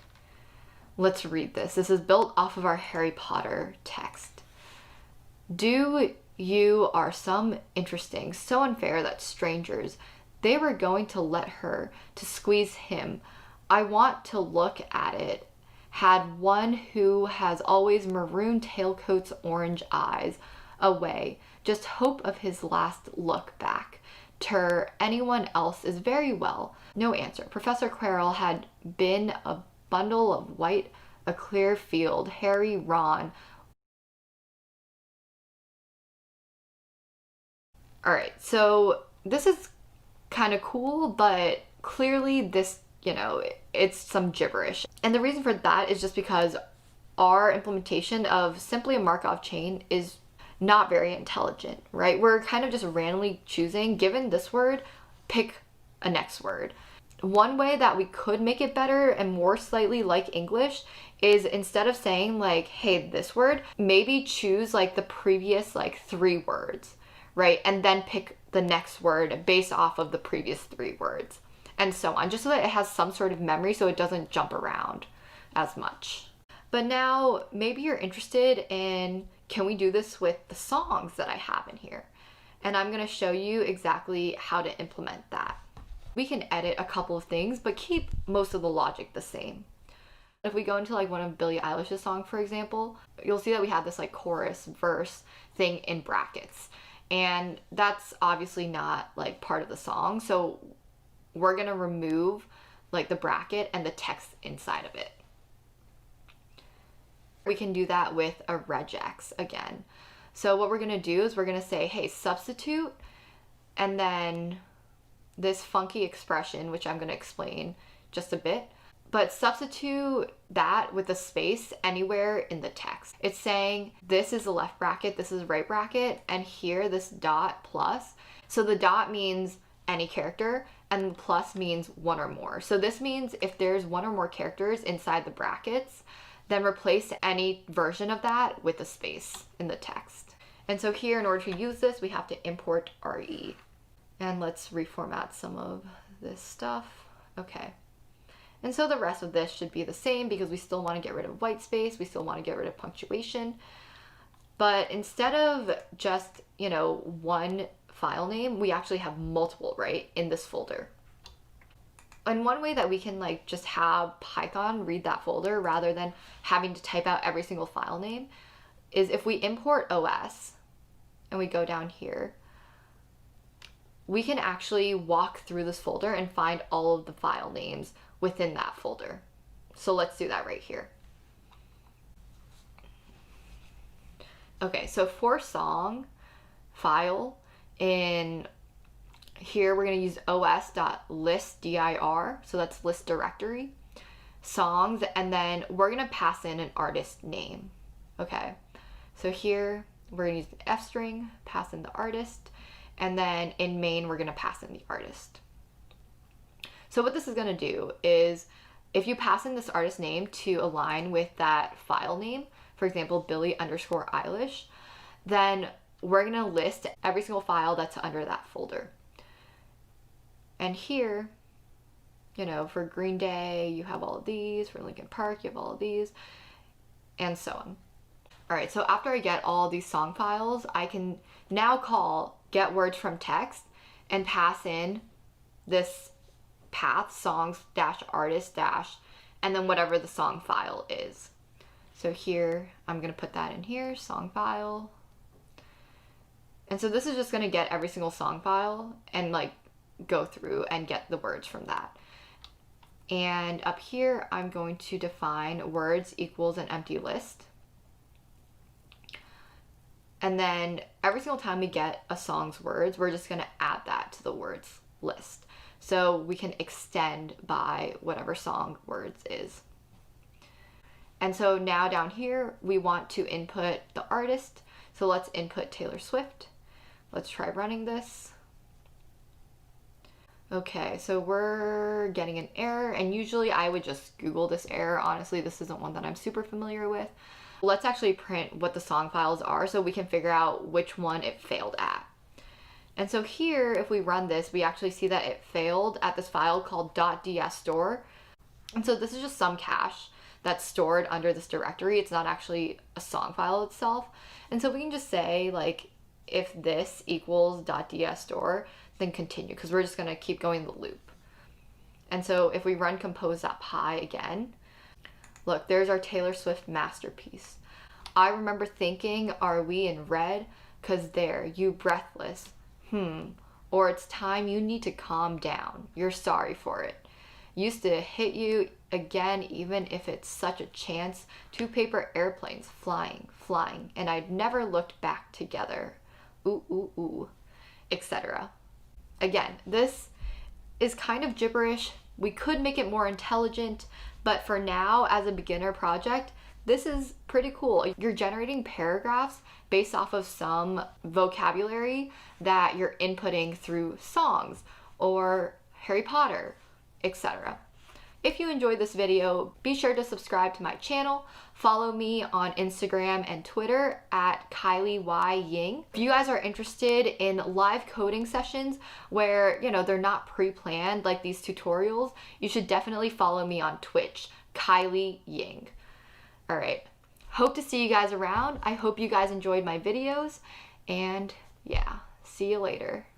Let's read this. This is built off of our Harry Potter text. Do you are some interesting, so unfair that strangers, they were going to let her, to squeeze him. I want to look at it. Had one who has always maroon tailcoats, orange eyes, away. just hope of his last look back. To anyone else is very well. No answer. Professor Quirrell had been a bundle of white, a clear field. Harry, Ron. All right, so this is kind of cool, but clearly this, it's some gibberish. And the reason for that is just because our implementation of simply a Markov chain is not very intelligent, right? We're kind of just randomly choosing, given this word, pick a next word. One way that we could make it better and more slightly like English is instead of saying like, hey, this word, maybe choose like the previous like 3 words, right? And then pick the next word based off of the previous 3 words and so on, just so that it has some sort of memory so it doesn't jump around as much. But now maybe you're interested in, can we do this with the songs that I have in here? And I'm gonna show you exactly how to implement that. We can edit a couple of things, but keep most of the logic the same. If we go into like one of Billie Eilish's songs, for example, you'll see that we have this like chorus verse thing in brackets. And that's obviously not like part of the song. So we're gonna remove like the bracket and the text inside of it. We can do that with a regex again. So what we're gonna do is we're gonna say, hey, substitute, and then this funky expression, which I'm gonna explain just a bit, but substitute that with a space anywhere in the text. It's saying this is the left bracket, this is the right bracket, and here this dot plus. So the dot means any character and the plus means one or more. So this means if there's one or more characters inside the brackets, then replace any version of that with a space in the text. And so here, in order to use this, we have to import RE. And let's reformat some of this stuff. Okay. And so the rest of this should be the same because we still want to get rid of white space. We still want to get rid of punctuation. But instead of just, one file name, we actually have multiple, right, in this folder. And one way that we can like just have Python read that folder rather than having to type out every single file name is if we import OS and we go down here, we can actually walk through this folder and find all of the file names within that folder. So let's do that right here. Okay, so for song file in here, we're going to use os.listdir, so that's list directory, songs, and then we're going to pass in an artist name. Okay, so here we're going to use the F string, pass in the artist, and then in main we're going to pass in the artist. So what this is going to do is if you pass in this artist name to align with that file name, for example, Billie_Eilish, then we're going to list every single file that's under that folder. And here, for Green Day, you have all of these. For Linkin Park, you have all of these, and so on. All right, so after I get all these song files, I can now call get words from text and pass in this path, songs dash artist dash, and then whatever the song file is. So here, I'm gonna put that in here, song file. And so this is just gonna get every single song file and like go through and get the words from that. And up here, I'm going to define words equals an empty list. And then every single time we get a song's words, we're just gonna add that to the words list. So we can extend by whatever song words is. And so now down here, we want to input the artist. So let's input Taylor Swift. Let's try running this. Okay, so we're getting an error, and usually I would just Google this error. Honestly, this isn't one that I'm super familiar with. Let's actually print what the song files are so we can figure out which one it failed at. And so here, if we run this, we actually see that it failed at this file called .dsstore. And so this is just some cache that's stored under this directory. It's not actually a song file itself. And so we can just say like, if this equals .dsstore, then continue, because we're just gonna keep going the loop. And so if we run compose.py again, look, there's our Taylor Swift masterpiece. I remember thinking, are we in red? 'cause there, you breathless. Or it's time you need to calm down. You're sorry for it. Used to hit you again, even if it's such a chance. 2 paper airplanes flying, flying, and I'd never looked back together. Ooh, ooh, ooh, etc. Again, this is kind of gibberish. We could make it more intelligent, but for now, as a beginner project, this is pretty cool. You're generating paragraphs based off of some vocabulary that you're inputting through songs or Harry Potter, etc. If you enjoyed this video, be sure to subscribe to my channel. Follow me on Instagram and Twitter at Kylie Y Ying. If you guys are interested in live coding sessions where, they're not pre-planned like these tutorials, you should definitely follow me on Twitch, Kylie Ying. All right, hope to see you guys around. I hope you guys enjoyed my videos, and yeah, see you later.